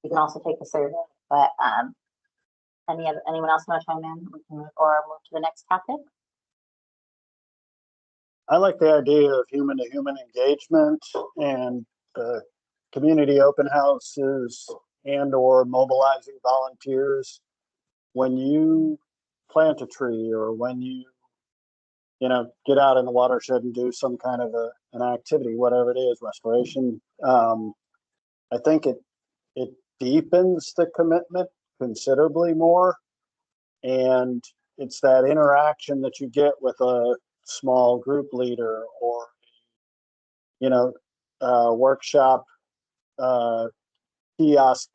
you can also take the survey. But anyone else want to chime in? We can move to the next topic. I like the idea of human-to-human engagement and community open houses and or mobilizing volunteers. When you plant a tree or when you get out in the watershed and do some kind of an activity, whatever it is, restoration, I think it deepens the commitment considerably more. And it's that interaction that you get with a small group leader or, workshop, kiosk,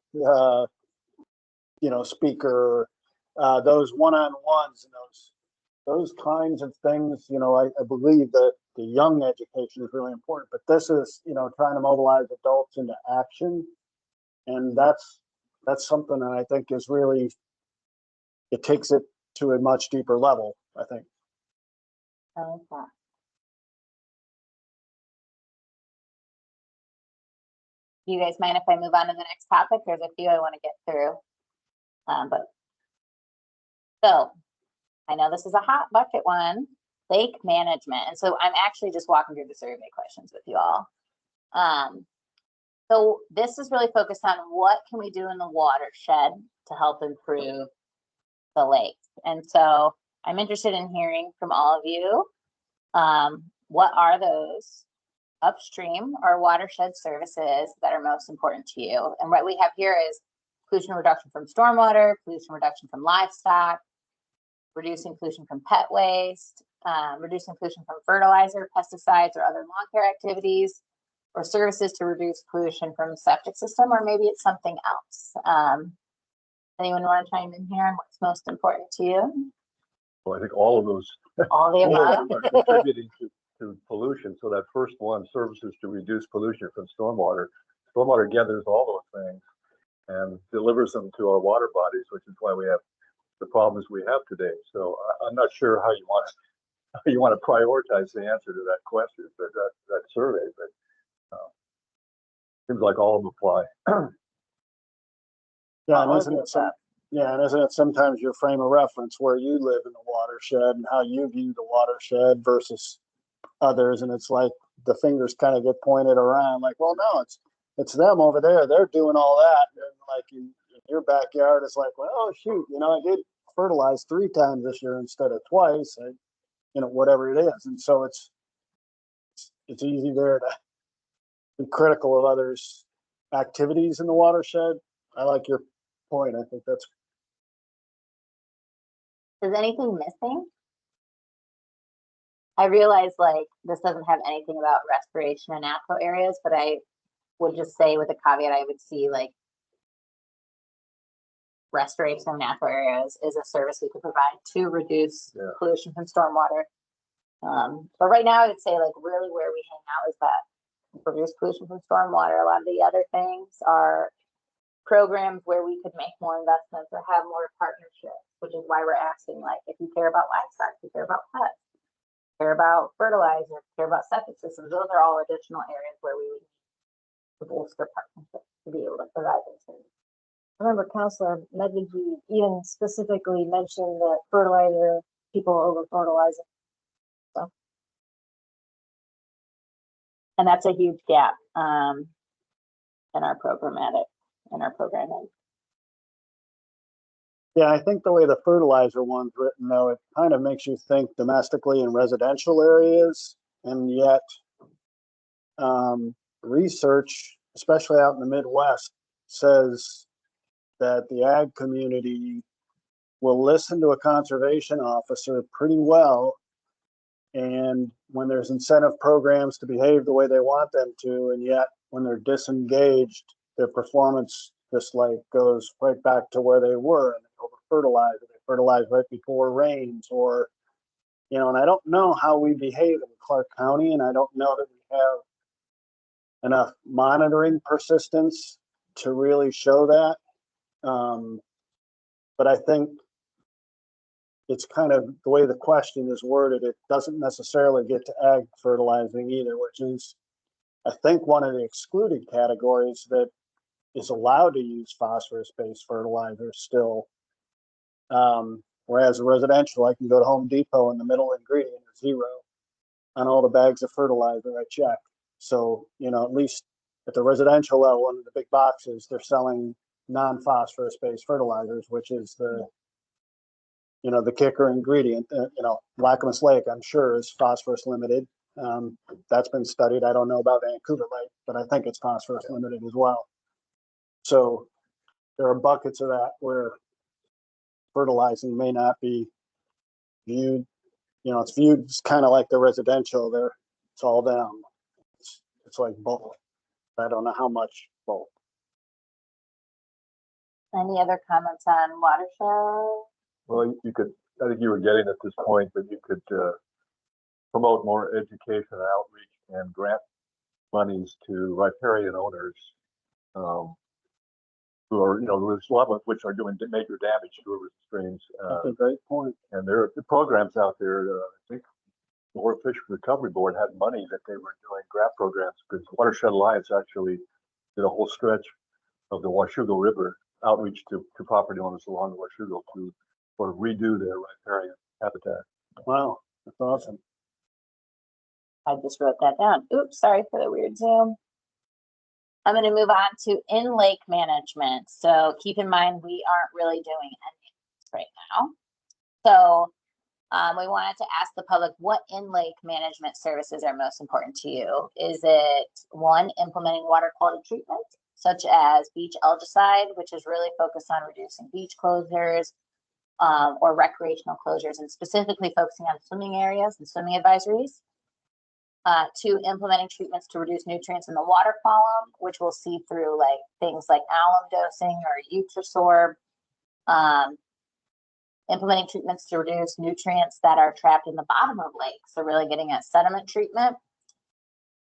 speaker, those one-on-ones and those kinds of things. I believe that the young education is really important, but this is, trying to mobilize adults into action. And that's something that I think is really, it takes it to a much deeper level, I think. I like that. Do you guys mind if I move on to the next topic? There's a few I want to get through. So I know this is a hot bucket one, lake management. And so I'm actually just walking through the survey questions with you all. So this is really focused on what can we do in the watershed to help improve the lakes. And so I'm interested in hearing from all of you. What are those upstream or watershed services that are most important to you? And what we have here is pollution reduction from stormwater, pollution reduction from livestock, reducing pollution from pet waste, reducing pollution from fertilizer, pesticides, or other lawn care activities, or services to reduce pollution from septic system, or maybe it's something else. Anyone want to chime in here on what's most important to you? Well, I think all of those All the above. are contributing to pollution. So that first one, services to reduce pollution from stormwater. Stormwater gathers all those things and delivers them to our water bodies, which is why we have the problems we have today. So I'm not sure how you want to prioritize the answer to that question, but that survey, but seems like all of them apply. Yeah, and isn't it sometimes your frame of reference where you live in the watershed and how you view the watershed versus others, and it's like the fingers kind of get pointed around, like, well, no, it's them over there. They're doing all that, and like in your backyard, it's like, well, oh, shoot, I did fertilize 3 times this year instead of twice, and whatever it is, and so it's easy there to be critical of others' activities in the watershed. I like your point. I think that's. Is anything missing? I realize like this doesn't have anything about restoration and natural areas, but I would just say with a caveat, I would see like restoration of natural areas is a service we could provide to reduce Yeah. pollution from stormwater. But right now, I would say like really where we hang out is that reduce pollution from stormwater. A lot of the other things are programs where we could make more investments or have more partnerships, which is why we're asking, like, if you care about livestock, if you care about pets, care about fertilizer, care about septic systems, those are all additional areas where we would need to bolster partnerships to be able to provide those things. I remember Councilor Medved even specifically mentioned that fertilizer, people over fertilizing. And that's a huge gap in our programming. Yeah, I think the way the fertilizer one's written, though, it kind of makes you think domestically in residential areas, and yet research, especially out in the Midwest, says that the ag community will listen to a conservation officer pretty well, and when there's incentive programs to behave the way they want them to, and yet when they're disengaged, their performance just like goes right back to where they were, and they over fertilize, they fertilize right before rains, or and I don't know how we behave in Clark County, and I don't know that we have enough monitoring persistence to really show that. But I think it's kind of the way the question is worded, it doesn't necessarily get to ag fertilizing either, which is, I think, one of the excluded categories that is allowed to use phosphorus-based fertilizers still. Whereas residential, I can go to Home Depot and the middle ingredient is 0 on all the bags of fertilizer I check. So, at least at the residential level in the big boxes, they're selling non-phosphorus based fertilizers, which is the kicker ingredient. Lacamas Lake, I'm sure, is phosphorus limited. That's been studied. I don't know about Vancouver Lake, but I think it's phosphorus limited as well. So there are buckets of that where fertilizing may not be viewed, it's viewed kind of like the residential there. It's all them. It's like both. I don't know how much both. Any other comments on watershed? Well, you could, I think you were getting at this point, but you could promote more education and outreach and grant monies to riparian owners who are, there's a lot of which are doing major damage to river streams. That's a great point. And there are programs out there. I think the Florida Fisheries Recovery Board had money that they were doing grant programs, because Watershed Alliance actually did a whole stretch of the Washougal River outreach to property owners along the Washougal to sort of redo their riparian habitat. Wow, that's awesome. I just wrote that down. Oops, sorry for the weird Zoom. I'm going to move on to in-lake management. So keep in mind, we aren't really doing any of this right now. So we wanted to ask the public, what in-lake management services are most important to you? Is it, one, implementing water quality treatment, such as beach algicide, which is really focused on reducing beach closures or recreational closures, and specifically focusing on swimming areas and swimming advisories? 2, implementing treatments to reduce nutrients in the water column, which will see through like things like alum dosing or Eutrosorb. Implementing treatments to reduce nutrients that are trapped in the bottom of lakes, so really getting at sediment treatment.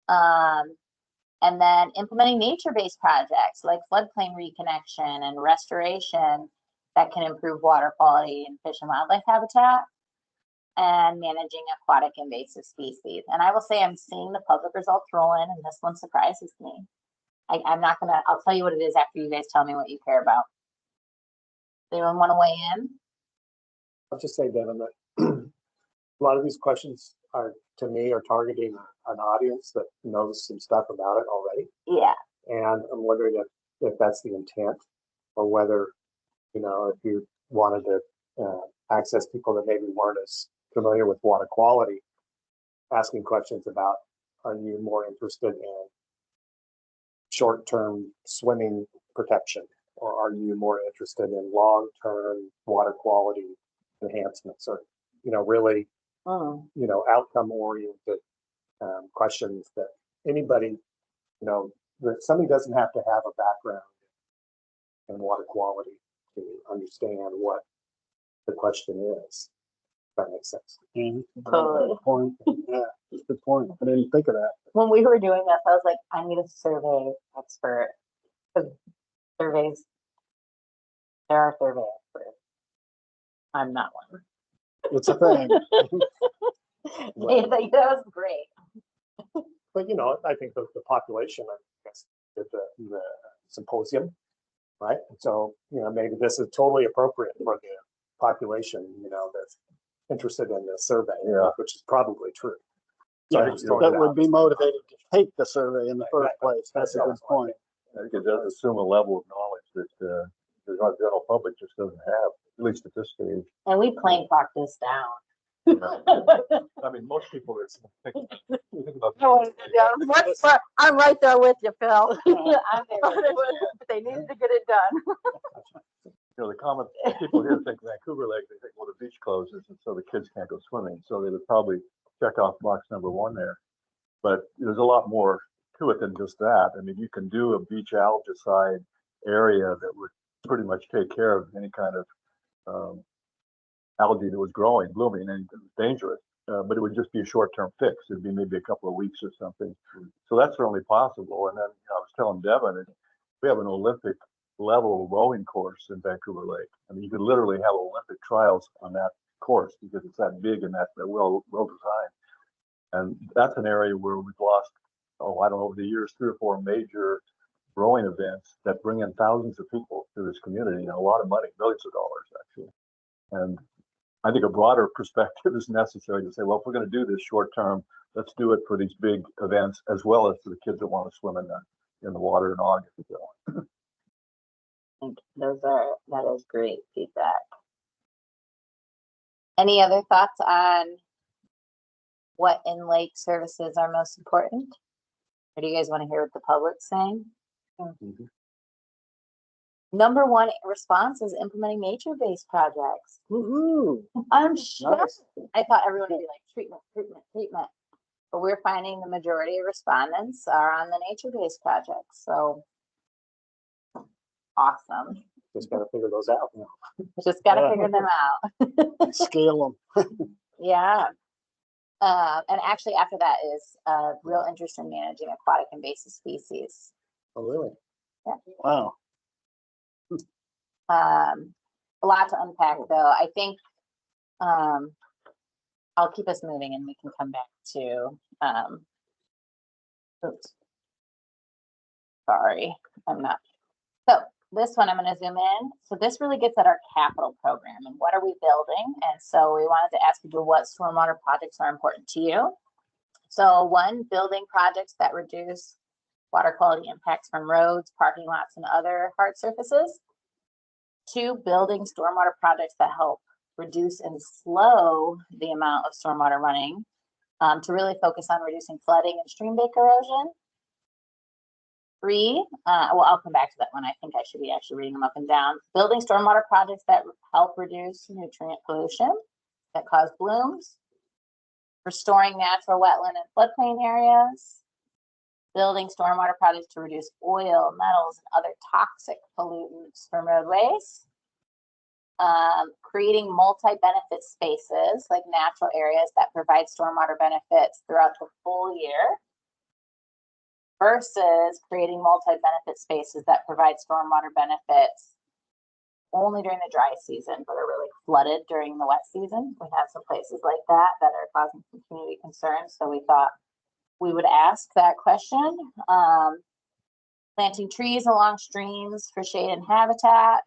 And then implementing nature-based projects like floodplain reconnection and restoration that can improve water quality and fish and wildlife habitat, and managing aquatic invasive species. And I will say I'm seeing the public results roll in, and this one surprises me. I'll tell you what it is after you guys tell me what you care about. Does anyone want to weigh in? I'll just say, Devin, that a lot of these questions are, to me, are targeting an audience that knows some stuff about it already. Yeah. And I'm wondering if that's the intent, or whether, if you wanted to access people that maybe weren't as familiar with water quality, asking questions about, are you more interested in short-term swimming protection, or are you more interested in long-term water quality enhancements, or really outcome-oriented questions that anybody, that somebody doesn't have to have a background in water quality to understand what the question is. If that makes sense. Totally. Good point. Yeah, that's a good point. I didn't think of that. When we were doing this, I was like, I need a survey expert. Because surveys, there are survey experts. I'm not one. It's a thing. Yeah, that was great. But, you know, I think the population, I guess, did the symposium, right? So, you know, maybe this is totally appropriate for the population, you know, that's interested in the survey, Yeah. which is probably true. So I Yeah, just throw that it would out. be motivated to take the survey in the first place. That's a good point. I think it does assume a level of knowledge that the general public just doesn't have, at least at this stage. And we plain talked this down. I mean, most people that think about. I'm right there with you, Phil. I'm there. They need to get it done. You know, the common people here think Vancouver Lake, they think, well, the beach closes and so the kids can't go swimming. So they would probably check off box number 1 there. But there's a lot more to it than just that. I mean, you can do a beach algicide area that would pretty much take care of any kind of algae that was growing, blooming, and it was dangerous. But it would just be a short-term fix. It'd be maybe a couple of weeks or something. So that's certainly possible. And then I was telling Devin, we have an Olympic level rowing course in Vancouver Lake. I mean, you could literally have Olympic trials on that course because it's that big and that well designed. And that's an area where we've lost, I don't know, over the years, 3 or 4 major rowing events that bring in thousands of people to this community and a lot of money, millions of dollars actually. And I think a broader perspective is necessary to say, well, if we're going to do this short term, let's do it for these big events as well as for the kids that want to swim in the water in August. I think that is great feedback. Any other thoughts on what in-lake services are most important? Or do you guys want to hear what the public's saying? Number 1 response is implementing nature-based projects. Woohoo! I'm shocked. Nice. I thought everyone would be like treatment. But we're finding the majority of respondents are on the nature-based projects. So awesome. Just got to figure those out. Just got to Yeah. figure them out. Scale them. Yeah. And actually after that is a real interest in managing aquatic invasive species. Oh, really? Yeah. Wow. A lot to unpack though. I think I'll keep us moving and we can come back to oops. Sorry, I'm not. So this one I'm going to zoom in. So this really gets at our capital program and what are we building? And so we wanted to ask people what stormwater projects are important to you. So 1, building projects that reduce water quality impacts from roads, parking lots, and other hard surfaces. 2, building stormwater projects that help reduce and slow the amount of stormwater running to really focus on reducing flooding and stream bank erosion. 3, well, I'll come back to that one. I think I should be actually reading them up and down. Building stormwater projects that help reduce nutrient pollution that cause blooms. Restoring natural wetland and floodplain areas. Building stormwater projects to reduce oil, metals, and other toxic pollutants from roadways. Creating multi-benefit spaces like natural areas that provide stormwater benefits throughout the full year versus creating multi-benefit spaces that provide stormwater benefits only during the dry season but are really flooded during the wet season. We have some places like that are causing some community concerns, so we thought we would ask that question. Planting trees along streams for shade and habitat.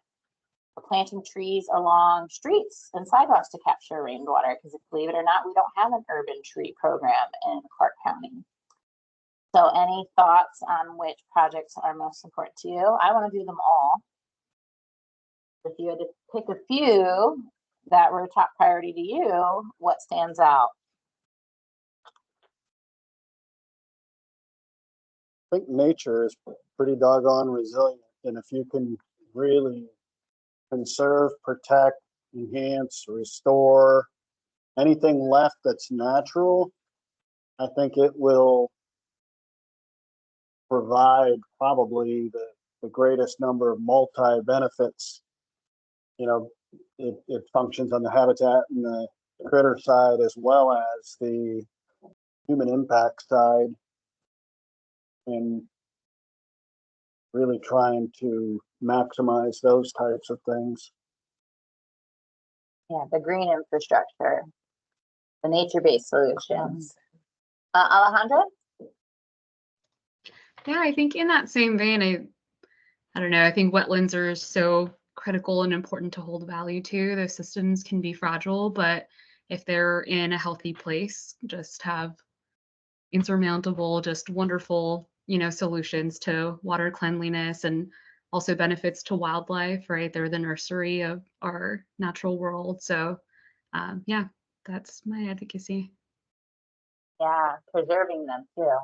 Planting trees along streets and sidewalks to capture rainwater, because believe it or not, we don't have an urban tree program in Clark County. So any thoughts on which projects are most important to you? I want to do them all. If you had to pick a few that were top priority to you, what stands out? I think nature is pretty doggone resilient. And if you can really conserve, protect, enhance, restore anything left that's natural, I think it will provide probably the greatest number of multi-benefits you know, it functions on the habitat and the critter side as well as the human impact side. And really trying to maximize those types of things. Yeah, the green infrastructure, the nature-based solutions. Alejandra? Yeah, I think in that same vein, I don't know, I think wetlands are so critical and important to hold value to. Those systems can be fragile, but if they're in a healthy place, just have insurmountable, just wonderful, solutions to water cleanliness and also benefits to wildlife, right? They're the nursery of our natural world. So yeah, that's my advocacy. Yeah, preserving them too.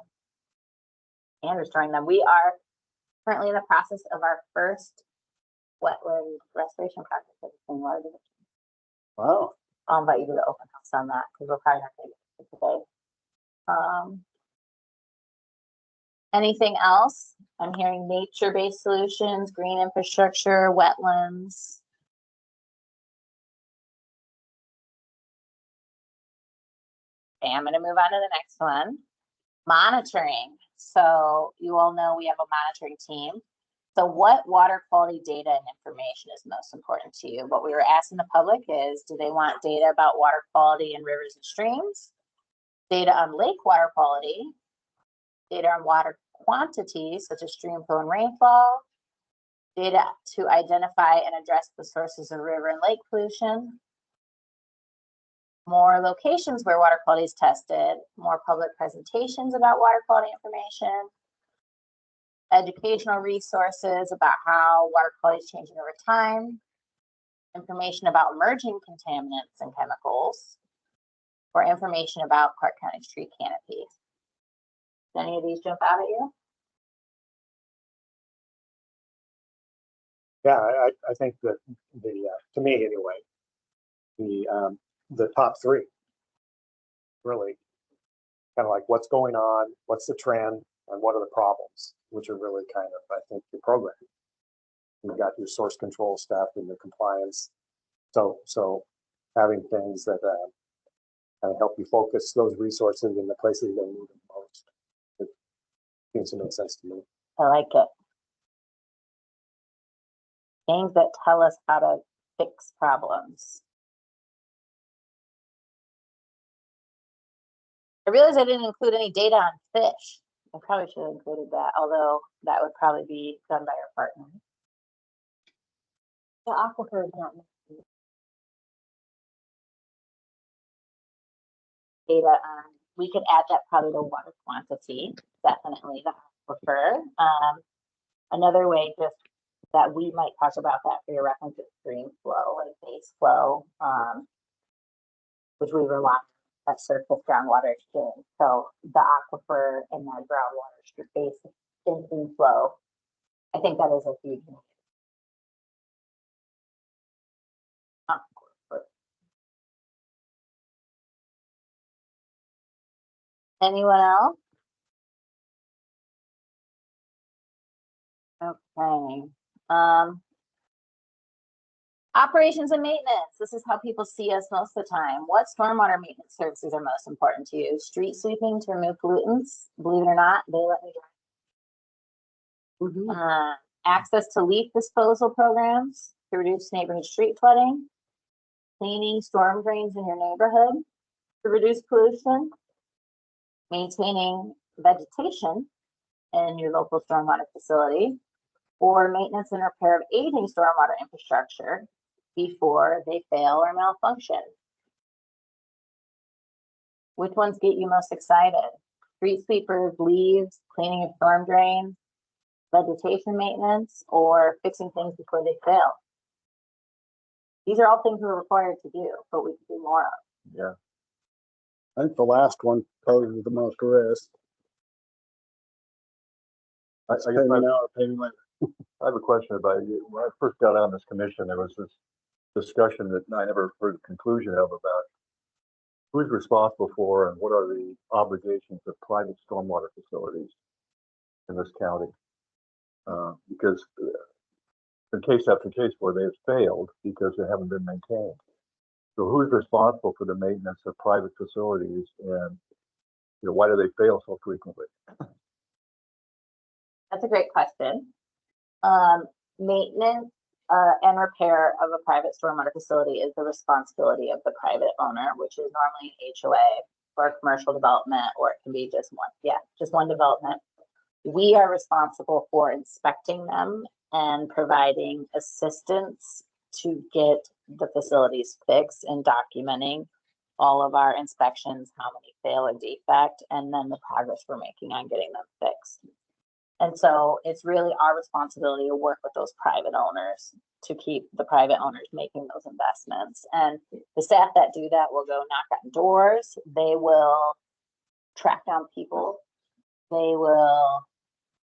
And restoring them. We are currently in the process of our first wetland restoration project for the Clean Water Division. Wow. I'll invite you to the open house on that because we're probably not going to get it today. Anything else? I'm hearing nature-based solutions, green infrastructure, wetlands. Okay, I'm going to move on to the next one. Monitoring. So you all know we have a monitoring team. So what water quality data and information is most important to you? What we were asking the public is, do they want data about water quality in rivers and streams? Data on lake water quality? Data on water quantities, such as stream flow and rainfall? Data to identify and address the sources of river and lake pollution? More locations where water quality is tested, more public presentations about water quality information, educational resources about how water quality is changing over time, information about emerging contaminants and chemicals, or information about Clark County tree canopies. Does any of these jump out at you? Yeah, I think that to me anyway, the top three really kind of like what's going on, what's the trend, and what are the problems, which are really kind of, I think, your program. You've got your source control stuff and your compliance. So having things that kind of help you focus those resources in the places that need them most. It seems to make sense to me. I like it. Things that tell us how to fix problems. I realized I didn't include any data on fish. I probably should have included that, although that would probably be done by our partner. The aquifer is not mentioned. Data on, we could add that probably to water quantity, definitely the aquifer. Another way just that we might talk about that for your reference is stream flow, like base flow, which we rely on that surface groundwater exchange. So the aquifer and that groundwater base in flow, I think that is a huge need. Anyone else? Okay. Operations and maintenance. This is how people see us most of the time. What stormwater maintenance services are most important to you? Street sweeping to remove pollutants. Believe it or not, they let me drive. Access to leaf disposal programs to reduce neighborhood street flooding. Cleaning storm drains in your neighborhood to reduce pollution. Maintaining vegetation in your local stormwater facility, or maintenance and repair of aging stormwater infrastructure before they fail or malfunction. Which ones get you most excited? Street sweepers, leaves, cleaning of storm drains, vegetation maintenance, or fixing things before they fail? These are all things we're required to do, but we can do more of. Yeah. I think the last one poses the most risk. I guess Paying now or paying later. I have a question about you. When I first got on this commission, there was this discussion that I never heard the conclusion of about who's responsible for and what are the obligations of private stormwater facilities in this county. Because been case after case where they've failed because they haven't been maintained. So who's responsible for the maintenance of private facilities, and why do they fail so frequently? That's a great question. Maintenance and repair of a private stormwater facility is the responsibility of the private owner, which is normally an HOA or a commercial development, or it can be just one development. We are responsible for inspecting them and providing assistance to get the facilities fixed and documenting all of our inspections, how many fail or defect, and then the progress we're making on getting them fixed. And so it's really our responsibility to work with those private owners to keep the private owners making those investments. And the staff that do that will go knock on doors. They will track down people. They will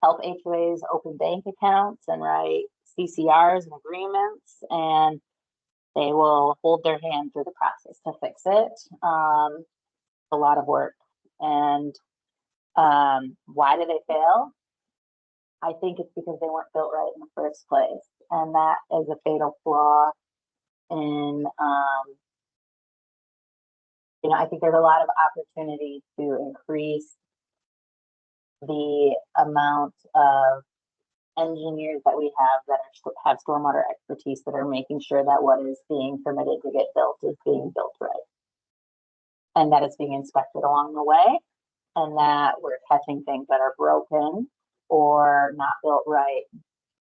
help HOAs open bank accounts and write CCRs and agreements, and they will hold their hand through the process to fix it. A lot of work. And why do they fail? I think it's because they weren't built right in the first place. And that is a fatal flaw in, I think there's a lot of opportunity to increase the amount of engineers that we have that have stormwater expertise that are making sure that what is being permitted to get built is being built right. And that it's being inspected along the way, and that we're catching things that are broken or not built right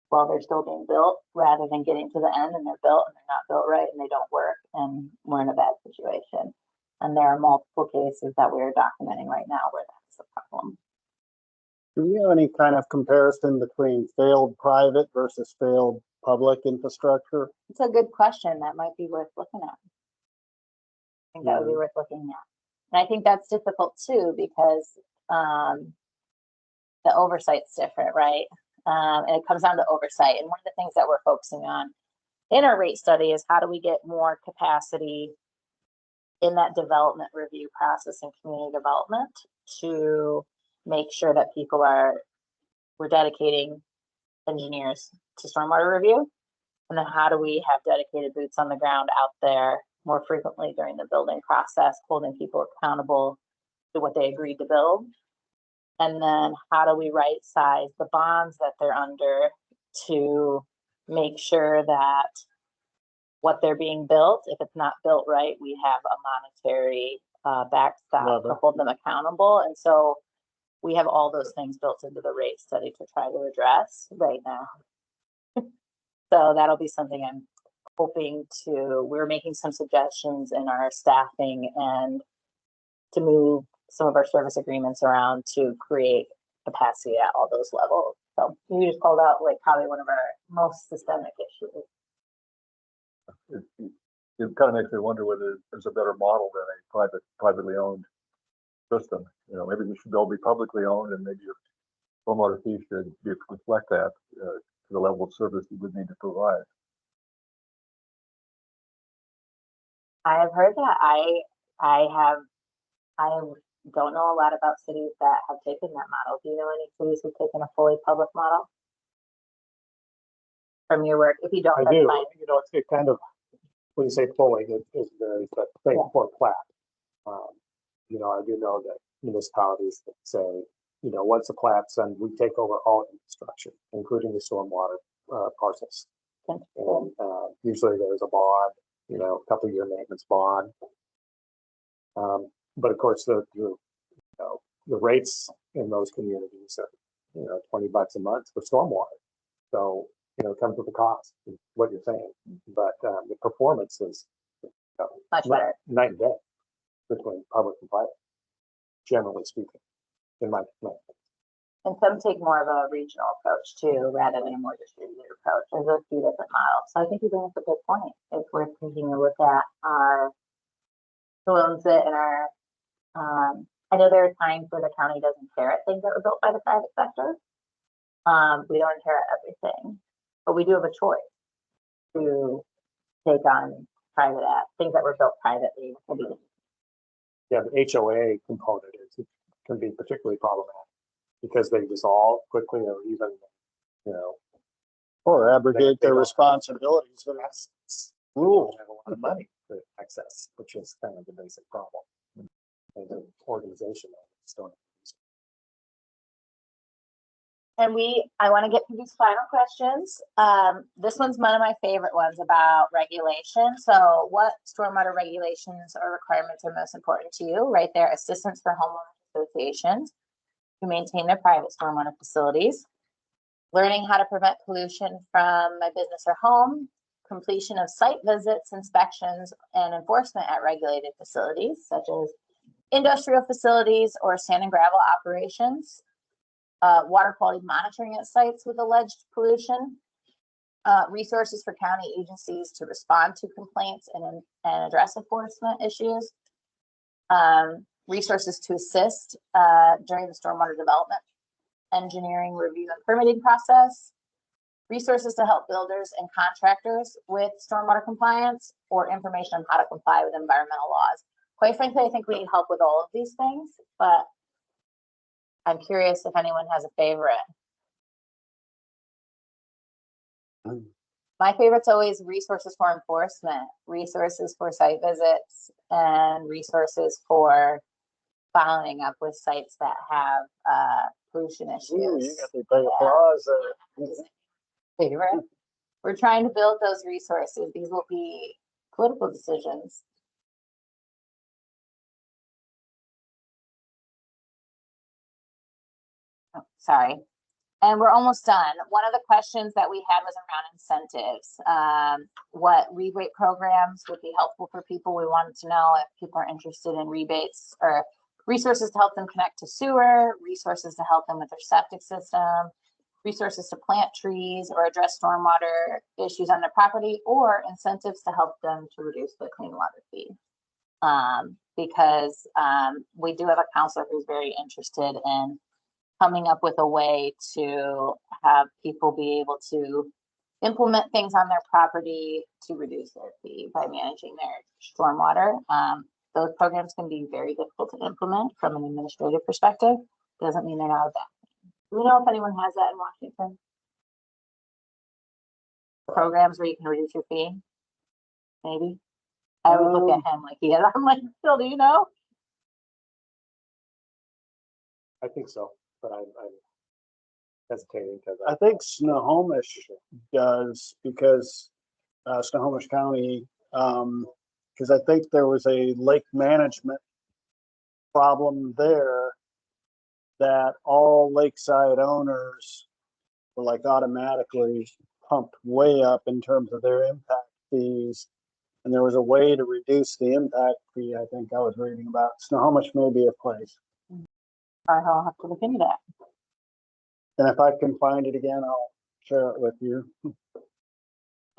while they're still being built, rather than getting to the end and they're built and they're not built right and they don't work and we're in a bad situation. And there are multiple cases that we're documenting right now where that's a problem. Do we have any kind of comparison between failed private versus failed public infrastructure? It's a good question. That might be worth looking at. I think that would be worth looking at. And I think that's difficult too, because the oversight's different, right? And it comes down to oversight. And one of the things that we're focusing on in our rate study is how do we get more capacity in that development review process and community development to make sure that we're dedicating engineers to stormwater review. And then how do we have dedicated boots on the ground out there more frequently during the building process, holding people accountable to what they agreed to build? And then how do we right size the bonds that they're under to make sure that what they're being built, if it's not built right, we have a monetary backstop to hold them accountable. And so we have all those things built into the rate study to try to address right now. So that'll be something I'm hoping we're making some suggestions in our staffing and to move some of our service agreements around to create capacity at all those levels. So you just called out probably one of our most systemic issues. It kind of makes me wonder whether there's a better model than a privately owned system. Maybe they should all be publicly owned, and maybe your stormwater fee should reflect that to the level of service you would need to provide. I have heard that. I don't know a lot about cities that have taken that model. Do you know any cities who've taken a fully public model from your work? If you don't, I do. fine. It kind of, when you say fully, it varies, but say for plat. I do know that municipalities that say, once the plat's done, we take over all infrastructure, including the stormwater parcels. Okay. And usually there's a bond, a couple-year maintenance bond. But of course, the rates in those communities are, $20 a month for stormwater. So, it comes with a cost, is what you're saying. But the performance is Much better. Night and day between public and private, generally speaking, in my opinion. And some take more of a regional approach too, rather than a more distributed approach. There's a few different models. So I think you bring up a good point. It's worth taking a look at who owns it and I know there are times where the county doesn't inherit things that were built by the private sector. We don't inherit everything, but we do have a choice to take on private things that were built privately. Yeah, the HOA component can be particularly problematic because they dissolve quickly, or even, Or abrogate They their don't- responsibilities. But that's They don't have a lot of money to access, which is kind of the basic problem. And the organization just don't. And I want to get to these final questions. This one's one of my favorite ones about regulation. So what stormwater regulations or requirements are most important to you? Right there, assistance for homeowner associations to maintain their private stormwater facilities, learning how to prevent pollution from my business or home, completion of site visits, inspections, and enforcement at regulated facilities such as industrial facilities or sand and gravel operations, water quality monitoring at sites with alleged pollution, resources for county agencies to respond to complaints and address enforcement issues, resources to assist during the stormwater development, engineering review and permitting process, resources to help builders and contractors with stormwater compliance, or information on how to comply with environmental laws. Quite frankly, I think we need help with all of these things, but I'm curious if anyone has a favorite. My favorite's always resources for enforcement, resources for site visits, and resources for following up with sites that have pollution Ooh, issues. you got the big applause there. Favorite. We're trying to build those resources. These will be political decisions. Oh, sorry. And we're almost done. One of the questions that we had was around incentives. What rebate programs would be helpful for people? We wanted to know if people are interested in rebates or resources to help them connect to sewer, resources to help them with their septic system, resources to plant trees or address stormwater issues on their property, or incentives to help them to reduce the clean water fee. Because we do have a counselor who's very interested in coming up with a way to have people be able to implement things on their property to reduce their fee by managing their stormwater. Those programs can be very difficult to implement from an administrative perspective. Doesn't mean they're not a bad thing. Do we know if anyone has that in Washington? Programs where you can reduce your fee? Maybe. I would look at him like he had. I'm like, Phil, do you know? I think so, but I'm hesitating because I think Snohomish does because Snohomish County, because I think there was a lake management problem there that all lakeside owners were like automatically pumped way up in terms of their impact fees. And there was a way to reduce the impact fee. I think I was reading about. Snohomish may be a place. I'll have to look into that. And if I can find it again, I'll share it with you.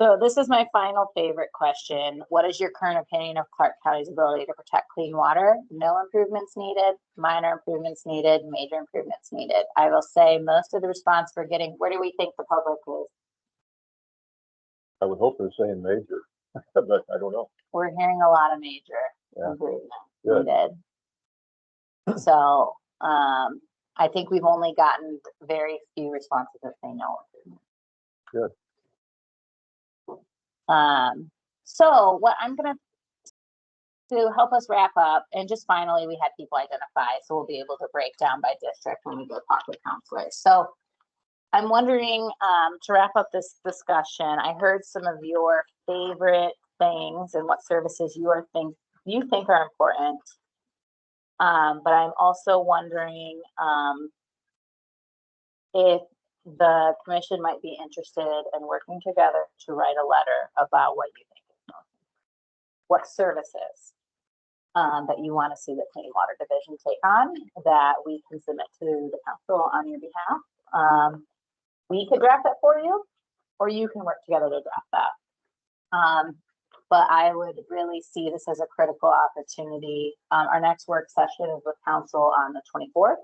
So this is my final favorite question. What is your current opinion of Clark County's ability to protect clean water? No improvements needed, minor improvements needed, major improvements needed. I will say most of the response we're getting, where do we think the public is? I would hope they're saying major, but I don't know. We're hearing a lot of major Yeah. improvement Good. needed. So I think we've only gotten very few responses that say no improvement. Good. So what I'm gonna to help us wrap up, and just finally, we had people identify, so we'll be able to break down by district when we go talk with counselors. So I'm wondering, to wrap up this discussion, I heard some of your favorite things and what services you think are important. But I'm also wondering if the commission might be interested in working together to write a letter about what you think is most important. What services that you want to see the Clean Water Division take on that we can submit to the council on your behalf. We could draft that for you, or you can work together to draft that. But I would really see this as a critical opportunity. Our next work session is with council on the 24th.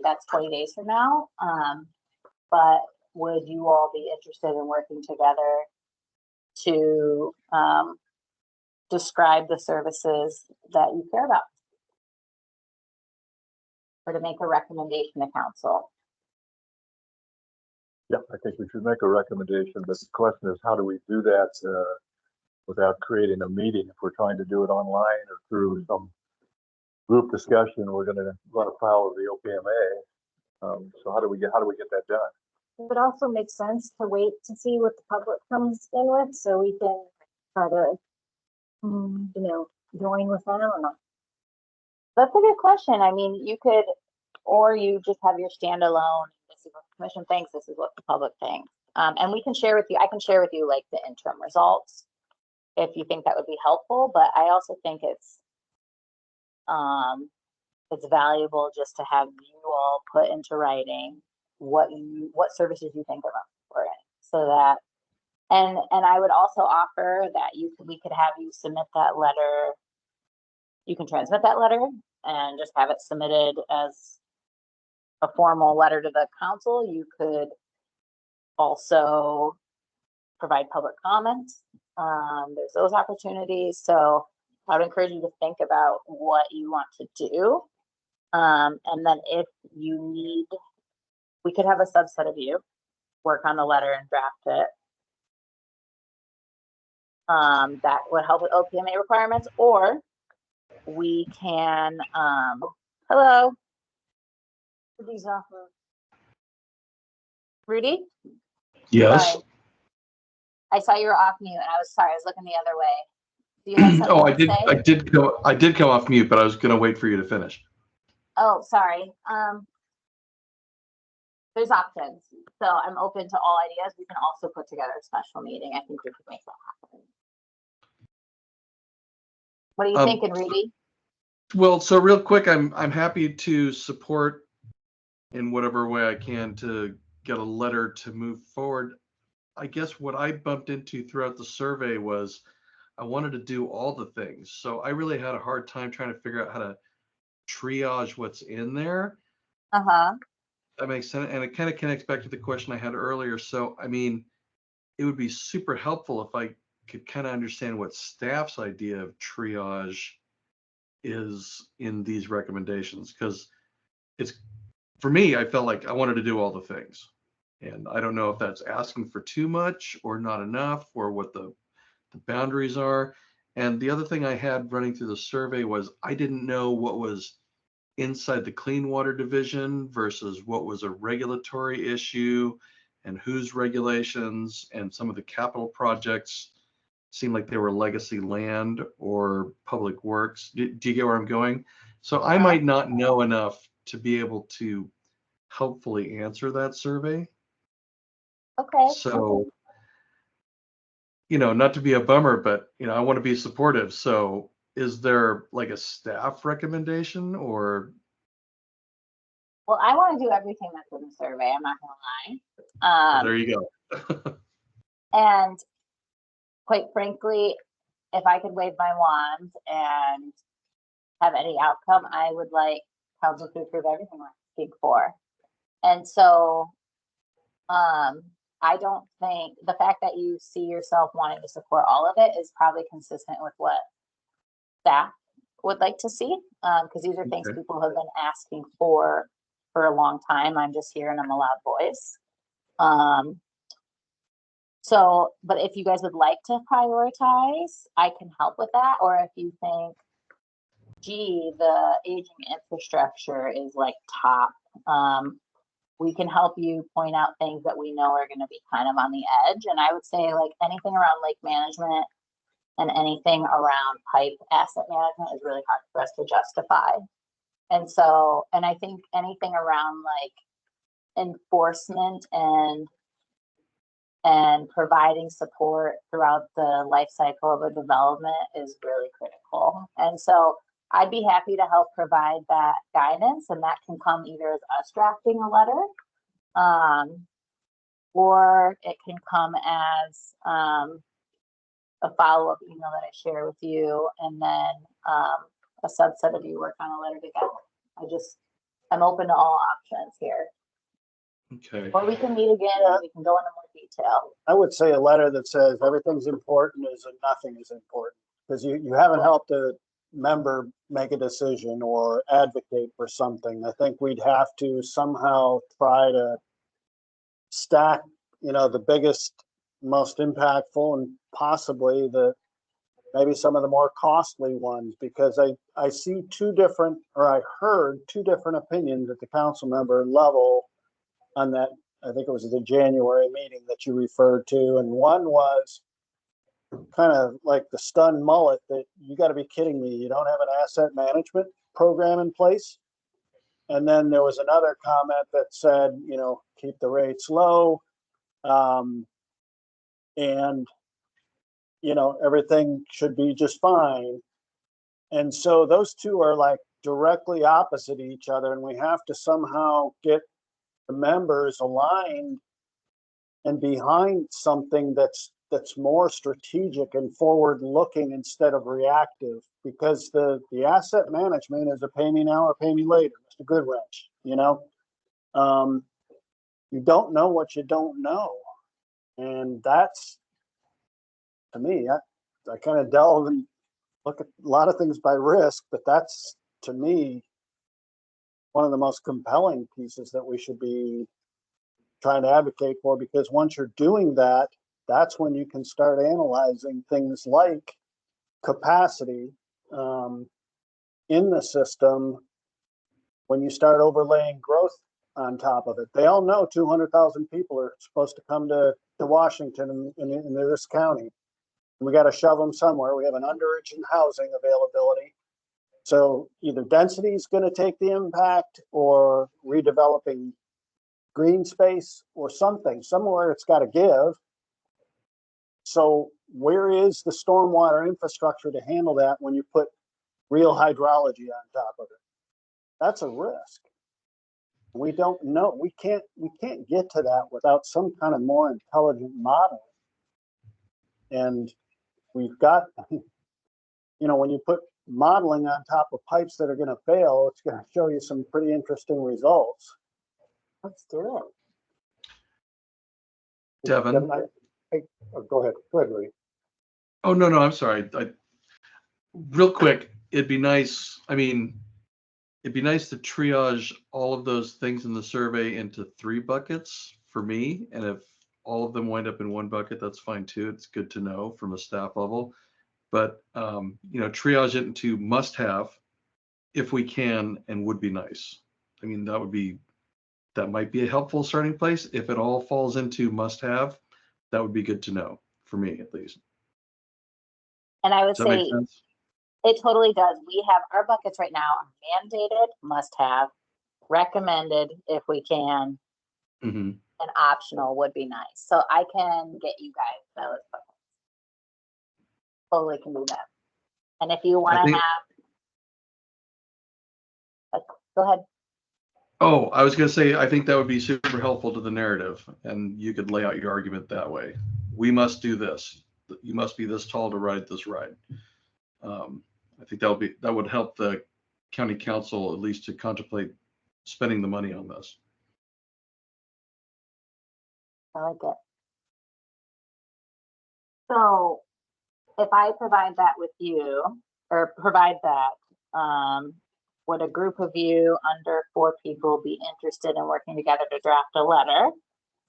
That's 20 days from now. But would you all be interested in working together to describe the services that you care about? Or to make a recommendation to council? Yeah, I think we should make a recommendation, but the question is, how do we do that without creating a meeting? If we're trying to do it online or through some group discussion, we're going to run afoul of the OPMA. So how do we get that done? It would also make sense to wait to see what the public comes in with, so we can try to, join with them or not. That's a good question. I mean, you could, or you just have your standalone, this is what the commission thinks, this is what the public thinks. And we can share with you, I can share with you like the interim results if you think that would be helpful, but I also think it's valuable just to have you all put into writing what services you think are important, so that, and I would also offer that we could have you submit that letter. You can transmit that letter and just have it submitted as a formal letter to the council. You could also provide public comments. There's those opportunities. So I would encourage you to think about what you want to do. And then if you need, we could have a subset of you work on the letter and draft it. That would help with OPMA requirements, or we can, hello. Rudy's off of. Rudy? Yes. Sorry. I saw you were off mute, and I was sorry. I was looking the other way. Do you have something Oh, to say? I did come off mute, but I was going to wait for you to finish. Oh, sorry. There's options. So I'm open to all ideas. We can also put together a special meeting. I think we could make that happen. What are you thinking, Rudy? Well, so real quick, I'm happy to support in whatever way I can to get a letter to move forward. I guess what I bumped into throughout the survey was I wanted to do all the things. So I really had a hard time trying to figure out how to triage what's in there. That makes sense. And it kind of connects back to the question I had earlier. So, I mean, it would be super helpful if I could kind of understand what staff's idea of triage is in these recommendations. Because it's, for me, I felt like I wanted to do all the things. And I don't know if that's asking for too much or not enough, or what the boundaries are. And the other thing I had running through the survey was I didn't know what was inside the clean water division versus what was a regulatory issue, and whose regulations, and some of the capital projects seemed like they were legacy land or public works. Do you get where I'm going? So I might not know enough to be able to helpfully answer that survey. Okay. So, not to be a bummer, but, I want to be supportive. So is there like a staff recommendation, or? Well, I want to do everything that's in the survey. I'm not going to lie. There you go. And quite frankly, if I could wave my wand and have any outcome, I would like council to approve everything we're asking for. And so, I don't think the fact that you see yourself wanting to support all of it is probably consistent with what staff would like to see. Because these are things people have been asking for a long time. I'm just here and I'm a loud voice. So, but if you guys would like to prioritize, I can help with that. Or if you think, gee, the aging infrastructure is like top, we can help you point out things that we know are going to be kind of on the edge. And I would say like anything around lake management and anything around pipe asset management is really hard for us to justify. And so, and I think anything around like enforcement and providing support throughout the life cycle of a development is really critical. And so I'd be happy to help provide that guidance, and that can come either as us drafting a letter, or it can come as a follow-up email that I share with you, and then a subset of you work on a letter together. I'm open to all options here. Okay. Or we can meet again and we can go into more detail. I would say a letter that says everything's important is and nothing is important, because you haven't helped a member make a decision or advocate for something. I think we'd have to somehow try to stack, the biggest, most impactful, and possibly maybe some of the more costly ones, because I see I heard two different opinions at the council member level on that. I think it was the January meeting that you referred to. And one was kind of like the stunned mullet that you got to be kidding me. You don't have an asset management program in place. And then there was another comment that said, keep the rates low. And everything should be just fine. And so those two are like directly opposite each other, and we have to somehow get the members aligned and behind something that's more strategic and forward looking instead of reactive, because the asset management is a pay me now or pay me later. Mr. Goodwrench, you don't know what you don't know. And that's, to me, I kind of delve and look at a lot of things by risk, but that's, to me, one of the most compelling pieces that we should be trying to advocate for, because once you're doing that, that's when you can start analyzing things like capacity in the system. When you start overlaying growth on top of it, they all know 200,000 people are supposed to come to Washington in this county. We got to shove them somewhere. We have an underage in housing availability. So either density is going to take the impact, or redeveloping green space, or somewhere it's got to give. So where is the stormwater infrastructure to handle that when you put real hydrology on top of it? That's a risk. We don't know. We can't get to that without some kind of more intelligent model. And we've got, when you put modeling on top of pipes that are going to fail, it's going to show you some pretty interesting results. Let's do it. Devin. Go ahead, Lee. Oh, no, I'm sorry. Real quick, it'd be nice to triage all of those things in the survey into 3 buckets for me. And if all of them wind up in 1 bucket, that's fine too. It's good to know from a staff level. But, triage it into must have if we can, and would be nice. That might be a helpful starting place. If it all falls into must have, that would be good to know for me, at least. And I would Does that make say sense? it totally does. We have our buckets right now are mandated, must have, recommended if we can, Mm-hmm. and optional would be nice. So I can get you guys those buckets. Totally can do that. And if you want to have, go ahead. Oh, I was going to say, I think that would be super helpful to the narrative, and you could lay out your argument that way. We must do this. You must be this tall to ride this ride. I think that would help the county council at least to contemplate spending the money on this. I like it. So if I provide that with you, or provide that, would a group of you under 4 people be interested in working together to draft a letter?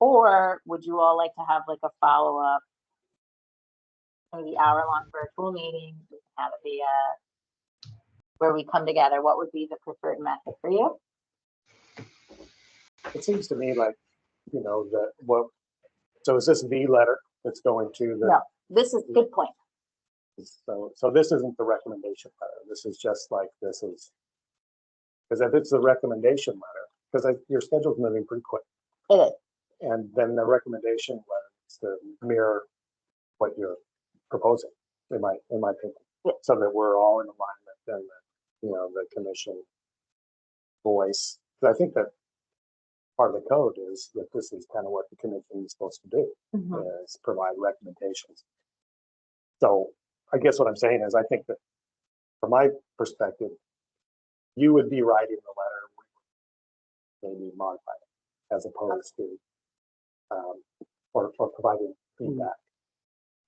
Or would you all like to have like a follow-up, maybe hour-long virtual meeting? We can have it be where we come together. What would be the preferred method for you? It seems to me like, so is this the letter that's going to the? No, this is good point. So this isn't the recommendation letter. This is just like, because if it's the recommendation letter, because your schedule's moving pretty quick. It is. And then the recommendation letter is to mirror what you're proposing, in my opinion, so that we're all in alignment, and the commission voice. But I think that part of the code is that this is kind of what the commission is supposed to do, is provide recommendations. So I guess what I'm saying is, I think that from my perspective, you would be writing the letter, maybe modify it, as opposed to, or providing feedback,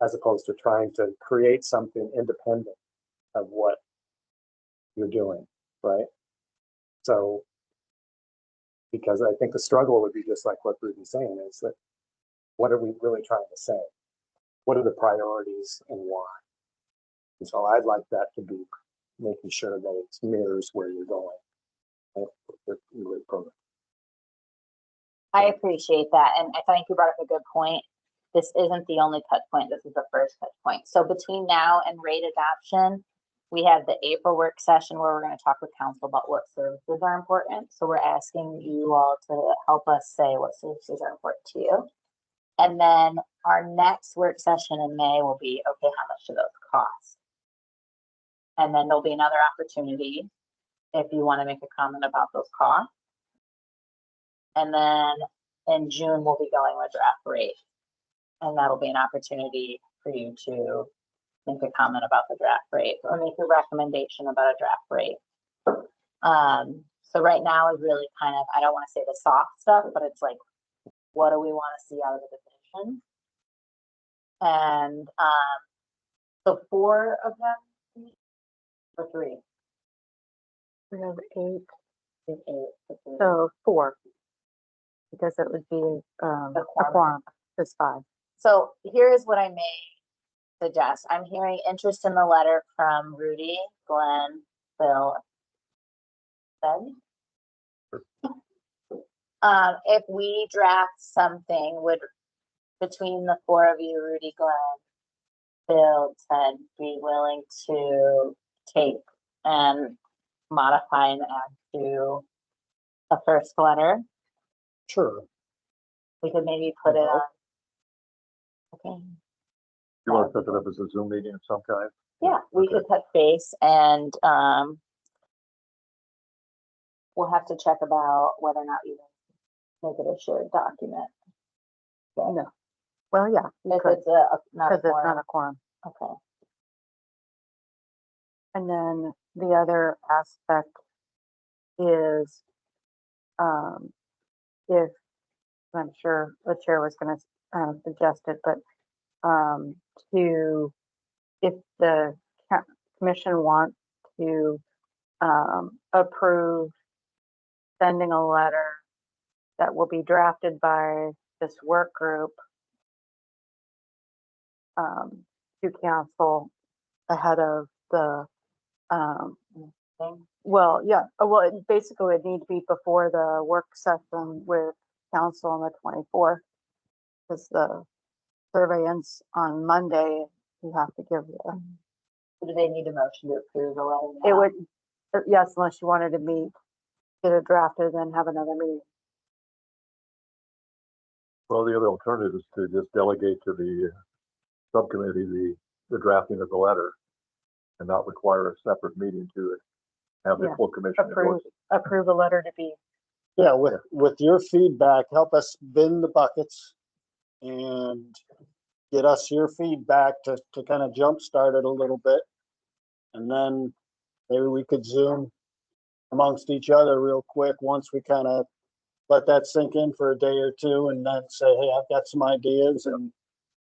as opposed to trying to create something independent of what you're doing, right? So Because I think the struggle would be just like what Rudy's saying, is that what are we really trying to say? What are the priorities and why? And so I'd like that to be making sure that it mirrors where you're going. With the program. I appreciate that, and I think you brought up a good point. This isn't the only touch point, this is the first touch point. So between now and rate adoption, we have the April work session where we're gonna talk with council about what services are important. So we're asking you all to help us say what services are important to you. And then our next work session in May will be, okay, how much do those cost? And then there'll be another opportunity if you wanna make a comment about those costs. And then in June, we'll be going with draft rate. And that'll be an opportunity for you to make a comment about the draft rate or make a recommendation about a draft rate. So right now is really kind of, I don't want to say the soft stuff, but it's like, what do we want to see out of the division? And so 4 of them, or 3? We have 8, I think 8. so 4. Because it would be a quorum, is 5. So here's what I may suggest. I'm hearing interest in the letter from Rudy, Glenn, Bill, Ben. If we draft something, would between the 4 of you, Rudy, Glenn, Bill, Ted, be willing to take and modify and add to a first letter? Sure. We could maybe put it on. Okay. You want to set it up as a Zoom meeting of some kind? Yeah, we could touch base and we'll have to check about whether or not we make it a shared document. No. Well, yeah, you If could, it's not a because it's not quorum. a quorum. Okay. And then the other aspect is, if, I'm sure the chair was going to suggest it, but if the commission wants to approve sending a letter that will be drafted by this work group to council ahead of the well, yeah, well, it basically would need to be before the work session with council on the 24th, because the survey ends on Monday. You have to give the, Do they need a motion to approve the letter? it now? would, yes, unless you wanted to meet, get it drafted, then have another meeting. Well, the other alternative is to just delegate to the subcommittee the drafting of the letter and not require a separate meeting to have the Yeah. full commission endorse it. Approve a letter to be, Yeah, with your feedback, help us bin the buckets and get us your feedback to kind of jumpstart it a little bit. And then maybe we could Zoom amongst each other real quick once we kind of let that sink in for a day or two and then say, hey, I've got some ideas and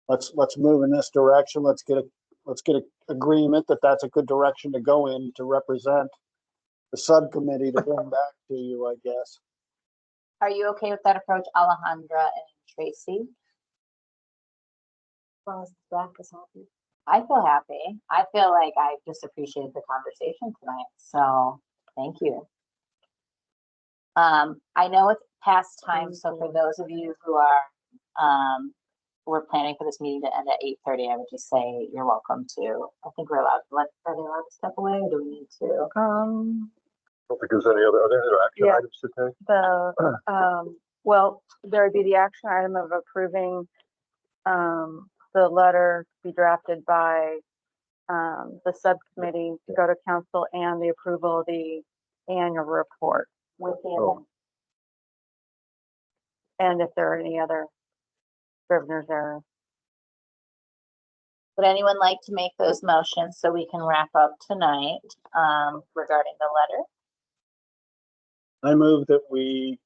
let's move in this direction. Let's get a agreement that that's a good direction to go in to represent the subcommittee to bring back to you, I guess. Are you okay with that approach, Alejandra and Tracy? As long as Zach is happy. I feel happy. I feel like I just appreciate the conversation tonight. So thank you. I know it's past time, so for those of you who are we're planning for this meeting to end at 8:30, I would just say you're welcome to. I think we're allowed. Are they allowed to step away, or do we need to? I don't think there's any other, are there any other action Yeah. items to take? the, well, there would be the action item of approving the letter to be drafted by the subcommittee to go to council and the approval of the annual report. With the Oh. And if there are any other scrivener's errors. Would anyone like to make those motions so we can wrap up tonight regarding the letter? I move that we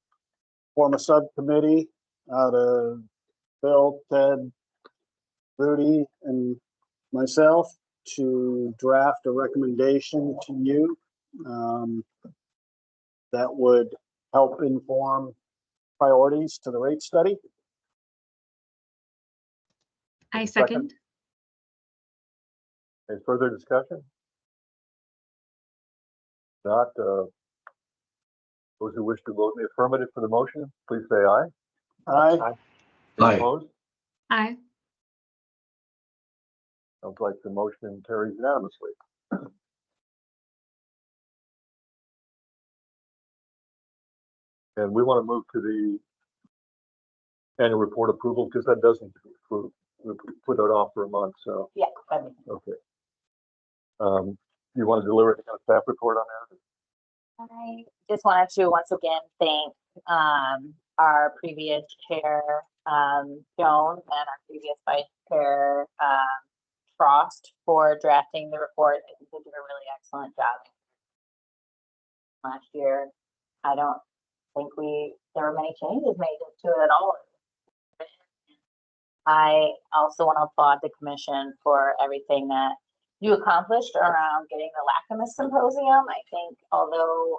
form a subcommittee out of Bill, Ted, Rudy, and myself to draft a recommendation to you that would help inform priorities to the rate study. I Second. second. Any further discussion? Not, those who wish to vote in the affirmative for the motion, please say aye. Aye. Any Aye. opposed? Aye. Sounds like the motion carries unanimously. And we want to move to the annual report approval because that doesn't approve. We put it off for a month, so, Yeah, that'd be okay. You want to deliver any kind of staff report on that? I just wanted to once again thank our previous chair, Joan, and our previous vice chair, Frost, for drafting the report. I think they did a really excellent job last year. I don't think there were many changes made to it at all. I also want to applaud the commission for everything that you accomplished around getting the LACMIS symposium. I think although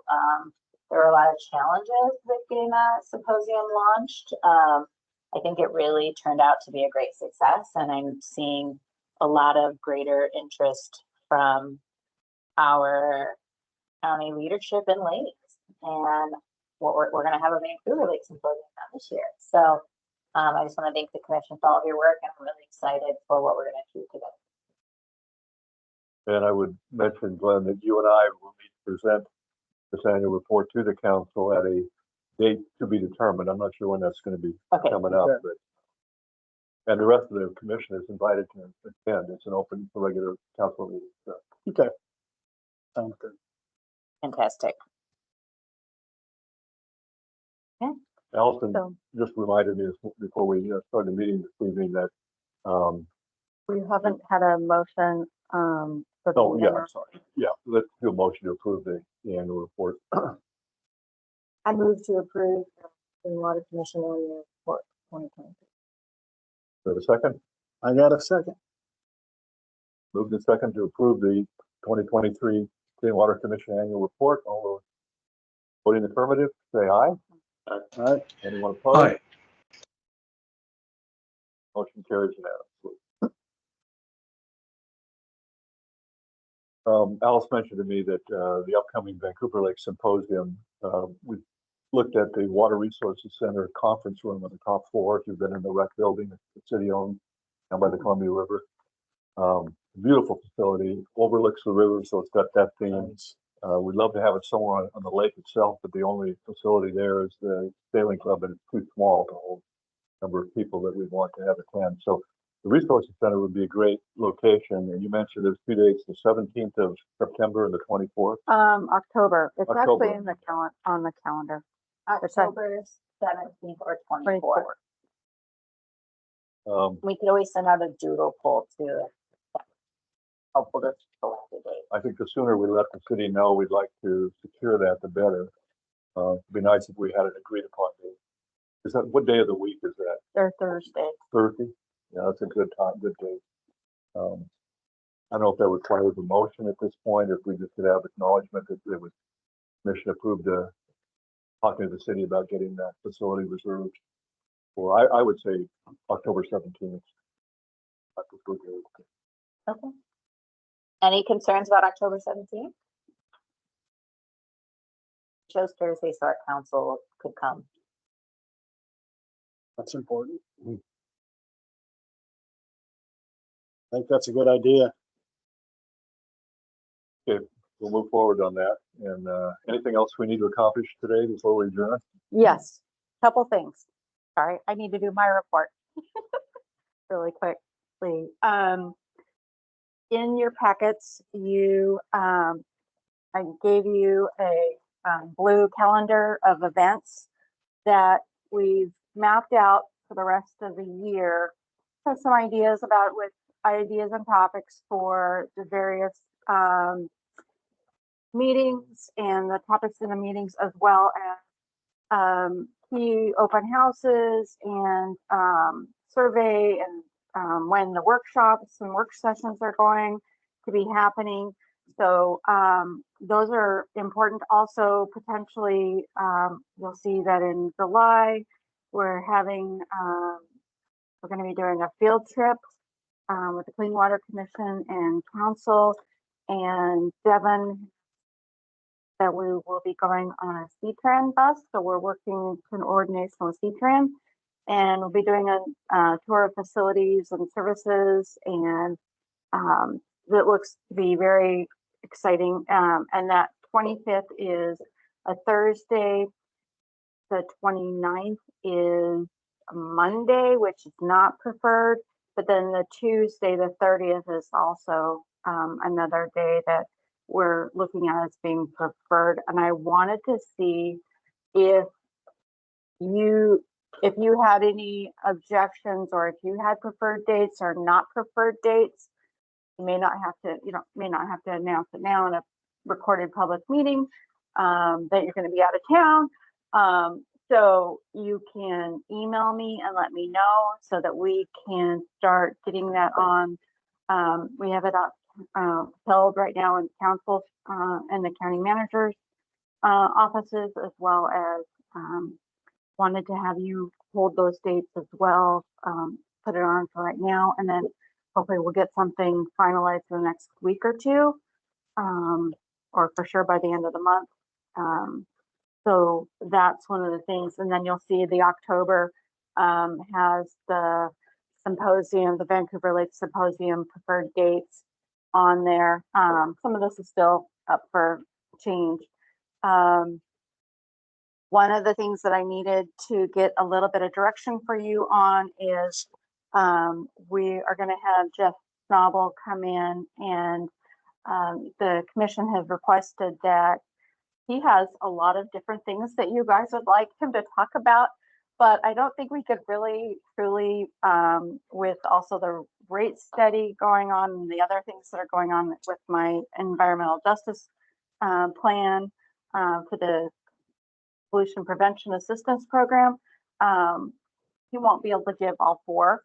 there were a lot of challenges with getting that symposium launched, I think it really turned out to be a great success, and I'm seeing a lot of greater interest from our county leadership in lakes, and what we're going to have a Vancouver Lake Symposium this year. So I just want to thank the commission for all of your work, and I'm really excited for what we're going to achieve together. And I would mention, Glenn, that you and I will need to present this annual report to the council at a date to be determined. I'm not sure when that's going to be coming up, but and the rest of the commission is invited to attend. It's an open, regular council meeting. So. Okay. Sounds good. Fantastic. Allison So- just reminded me before we started the meeting this evening that, We haven't had a motion, for the oh, yeah, annual- I'm sorry. Yeah, let's do a motion to approve the annual report. I move to approve the Water Commission annual report 2023. Do we have a second? I got a second. Moved in second to approve the 2023 Clean Water Commission annual report. All those voting affirmative, say aye. Aye. Anyone opposed? Aye. Motion carries unanimously. Alice mentioned to me that the upcoming Vancouver Lake Symposium, we looked at the Water Resources Center conference room on the top floor. If you've been in the rec building, the city owned down by the Columbia River. Beautiful facility, overlooks the river, so it's got that theme. We'd love to have it somewhere on the lake itself, but the only facility there is the sailing club, and it's too small to hold the number of people that we want to have attend. So the Resources Center would be a great location. And you mentioned there's 2 dates, the 17th of September and the 24th. October. It's October. actually in the on the calendar. October 17th or 24th. 24th. We could always send out a doodle poll too. Helpful to select a date. I think the sooner we let the city know we'd like to secure that, the better. It'd be nice if we had an agreed upon date. Is that, what day of the week is that? They're Thursday. Thursday? Yeah, that's a good time, good day. I don't know if that requires a motion at this point, if we just could have acknowledgement that it was commission approved talking to the city about getting that facility reserved. Or I would say October 17th. I prefer to- Okay. Any concerns about October 17th? Shows Thursday, so our council could come. That's important. I think that's a good idea. We'll move forward on that. And anything else we need to accomplish today before we adjourn? Yes, couple things. Sorry, I need to do my report really quickly. In your packets, I gave you a blue calendar of events that we've mapped out for the rest of the year. Have some ideas ideas and topics for the various meetings and the topics in the meetings, as well as key open houses and survey and when the workshops and work sessions are going to be happening. So those are important. Also, potentially, you'll see that in July, we're having, we're going to be doing a field trip with the Clean Water Commission and Council, and Devon, that we will be going on a C-Tran bus. So we're working to an ordination with C-Tran, and we'll be doing a tour of facilities and services, and it looks to be very exciting. And that 25th is a Thursday. The 29th is a Monday, which is not preferred. But then the Tuesday, the 30th, is also another day that we're looking at as being preferred. And I wanted to see if you had any objections, or if you had preferred dates or not preferred dates. You may not have to, announce it now in a recorded public meeting that you're going to be out of town. So you can email me and let me know so that we can start getting that on. We have it held right now in council and the county manager's offices, as well as wanted to have you hold those dates as well. Put it on for right now, and then hopefully we'll get something finalized in the next week or two, or for sure by the end of the month. So that's one of the things. And then you'll see the October has the symposium, the Vancouver Lake Symposium preferred dates on there. Some of this is still up for change. One of the things that I needed to get a little bit of direction for you on is we are going to have Jeff Schnabel come in, and the commission has requested that he has a lot of different things that you guys would like him to talk about, but I don't think we could really truly, with also the rate study going on and the other things that are going on with my environmental justice plan for the pollution prevention assistance program, he won't be able to give all four.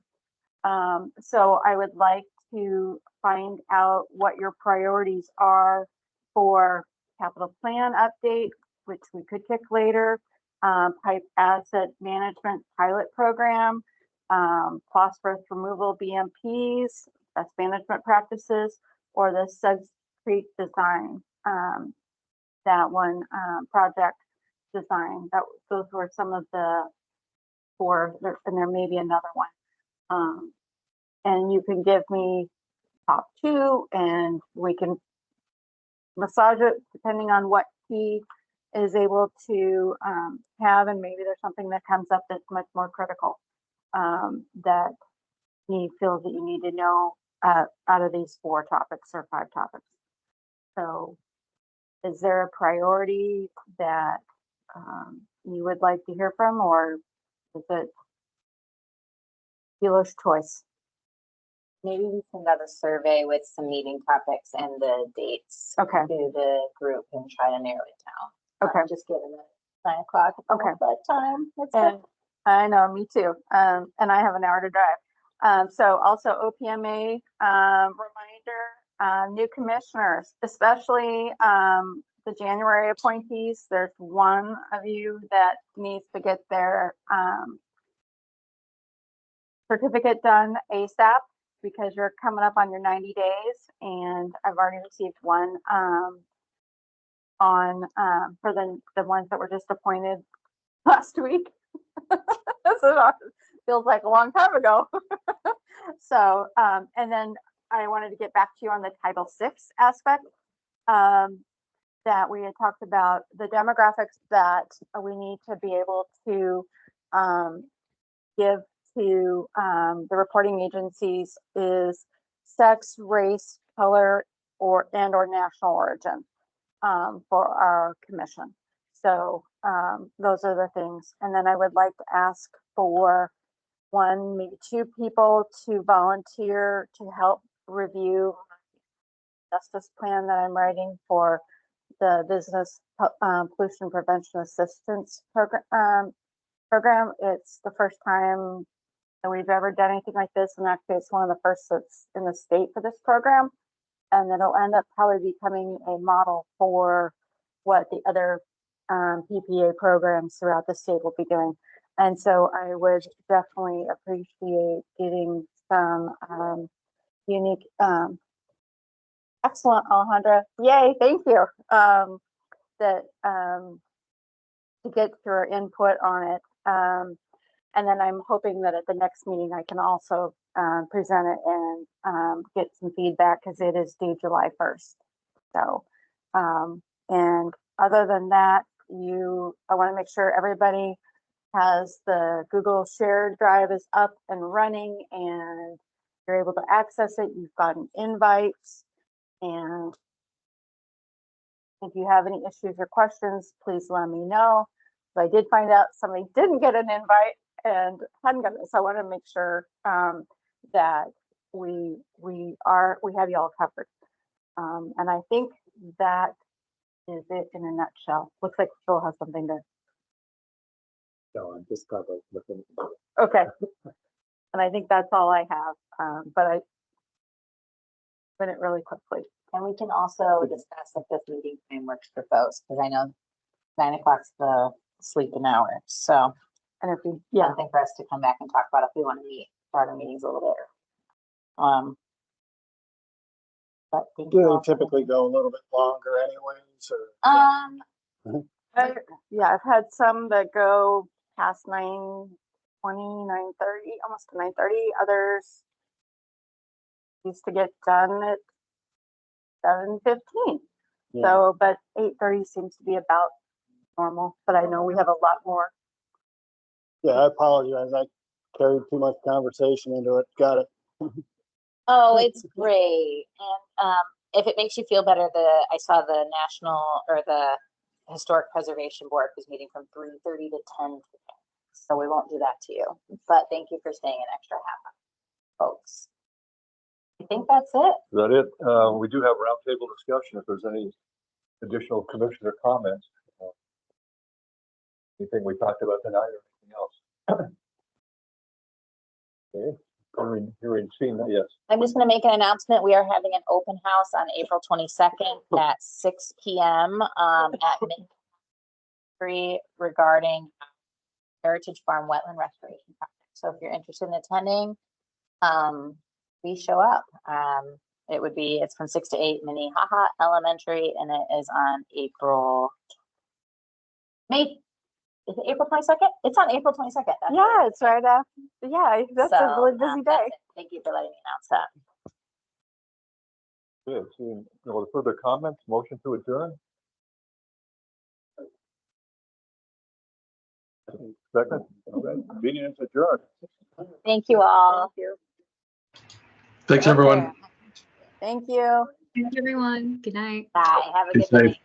So I would like to find out what your priorities are for capital plan update, which we could kick later, pipe asset management pilot program, phosphorus removal BMPs, best management practices, or the Suggs Creek design, that one project design. Those were some of the four, and there may be another one. And you can give me top two, and we can massage it depending on what he is able to have, and maybe there's something that comes up that's much more critical that he feels that you need to know out of these four topics or five topics. So is there a priority that you would like to hear from, or is it dealer's choice? Maybe we send out a survey with some meeting topics and the dates Okay. to the group and try to narrow it down. Okay. Just give them at 9 o'clock. Okay. Bedtime. That's And I know, me too. And I have an hour to drive. So also OPMA reminder, new commissioners, especially the January appointees. There's one of you that needs to get their certificate done ASAP, because you're coming up on your 90 days, and I've already received one on for the ones that were just appointed last week. So it feels like a long time ago. So and then I wanted to get back to you on the Title VI aspect that we had talked about, the demographics that we need to be able to give to the reporting agencies is sex, race, color, or national origin for our commission. So those are the things. And then I would like to ask for one, maybe two people to volunteer to help review justice plan that I'm writing for the business pollution prevention assistance program. It's the first time that we've ever done anything like this, and actually it's one of the first that's in the state for this program. and it'll end up probably becoming a model for what the other PPA programs throughout the state will be doing. And so I would definitely appreciate getting some unique, excellent, Alejandra. Yay, thank you. To get your input on it. And then I'm hoping that at the next meeting, I can also present it and get some feedback because it is due July 1st. So, and other than that, I want to make sure everybody has the Google Shared Drive is up and running and you're able to access it. You've gotten invites, and if you have any issues or questions, please let me know. So I did find out somebody didn't get an invite and hadn't gotten it, so I want to make sure that we have you all covered. And I think that is it in a nutshell. Looks like Phil has something to. So I'm just kind of looking. Okay. And I think that's all I have, but I went it really quickly. And we can also discuss if this meeting time works for folks, because I know 9 o'clock's the sleeping hour. So, And if we, something for us to come back and talk about if we want to start our meetings a little later. But thank you Do all they for- typically go a little bit longer anyways, or? I've had some that go past 9:20, 9:30, almost to 9:30. Others used to get done at 7:15. Yeah. So, but 8:30 seems to be about normal, but I know we have a lot more. Yeah, I apologize. I carried too much conversation into it. Got it. Oh, it's great. And if it makes you feel better, I saw the National or the Historic Preservation Board was meeting from 3:30 to 10 today. So we won't do that to you. But thank you for staying an extra half hour, folks. I think that's it. Is that it? We do have roundtable discussion if there's any additional commissioner comments. Anything we talked about tonight or anything else? Okay, hearing seen that, yes. I'm just going to make an announcement. We are having an open house on April 22nd at 6 p.m. At Midway regarding Heritage Farm Wetland Restoration Project. So if you're interested in attending, please show up. It's from 6 to 8 Minnehaha Elementary, and it is on Is it April 22nd? It's on April 22nd. That's Yeah, it's right after. Yeah, that's a So, really busy that's day. it. Thank you for letting me announce that. Good. Seeing no further comments, motion to adjourn. Second. Okay. Meeting is adjourned. Thank you all. Thank you. Thanks, everyone. Thank you. Thank you, everyone. Good night. Bye. Have a Be good safe. night.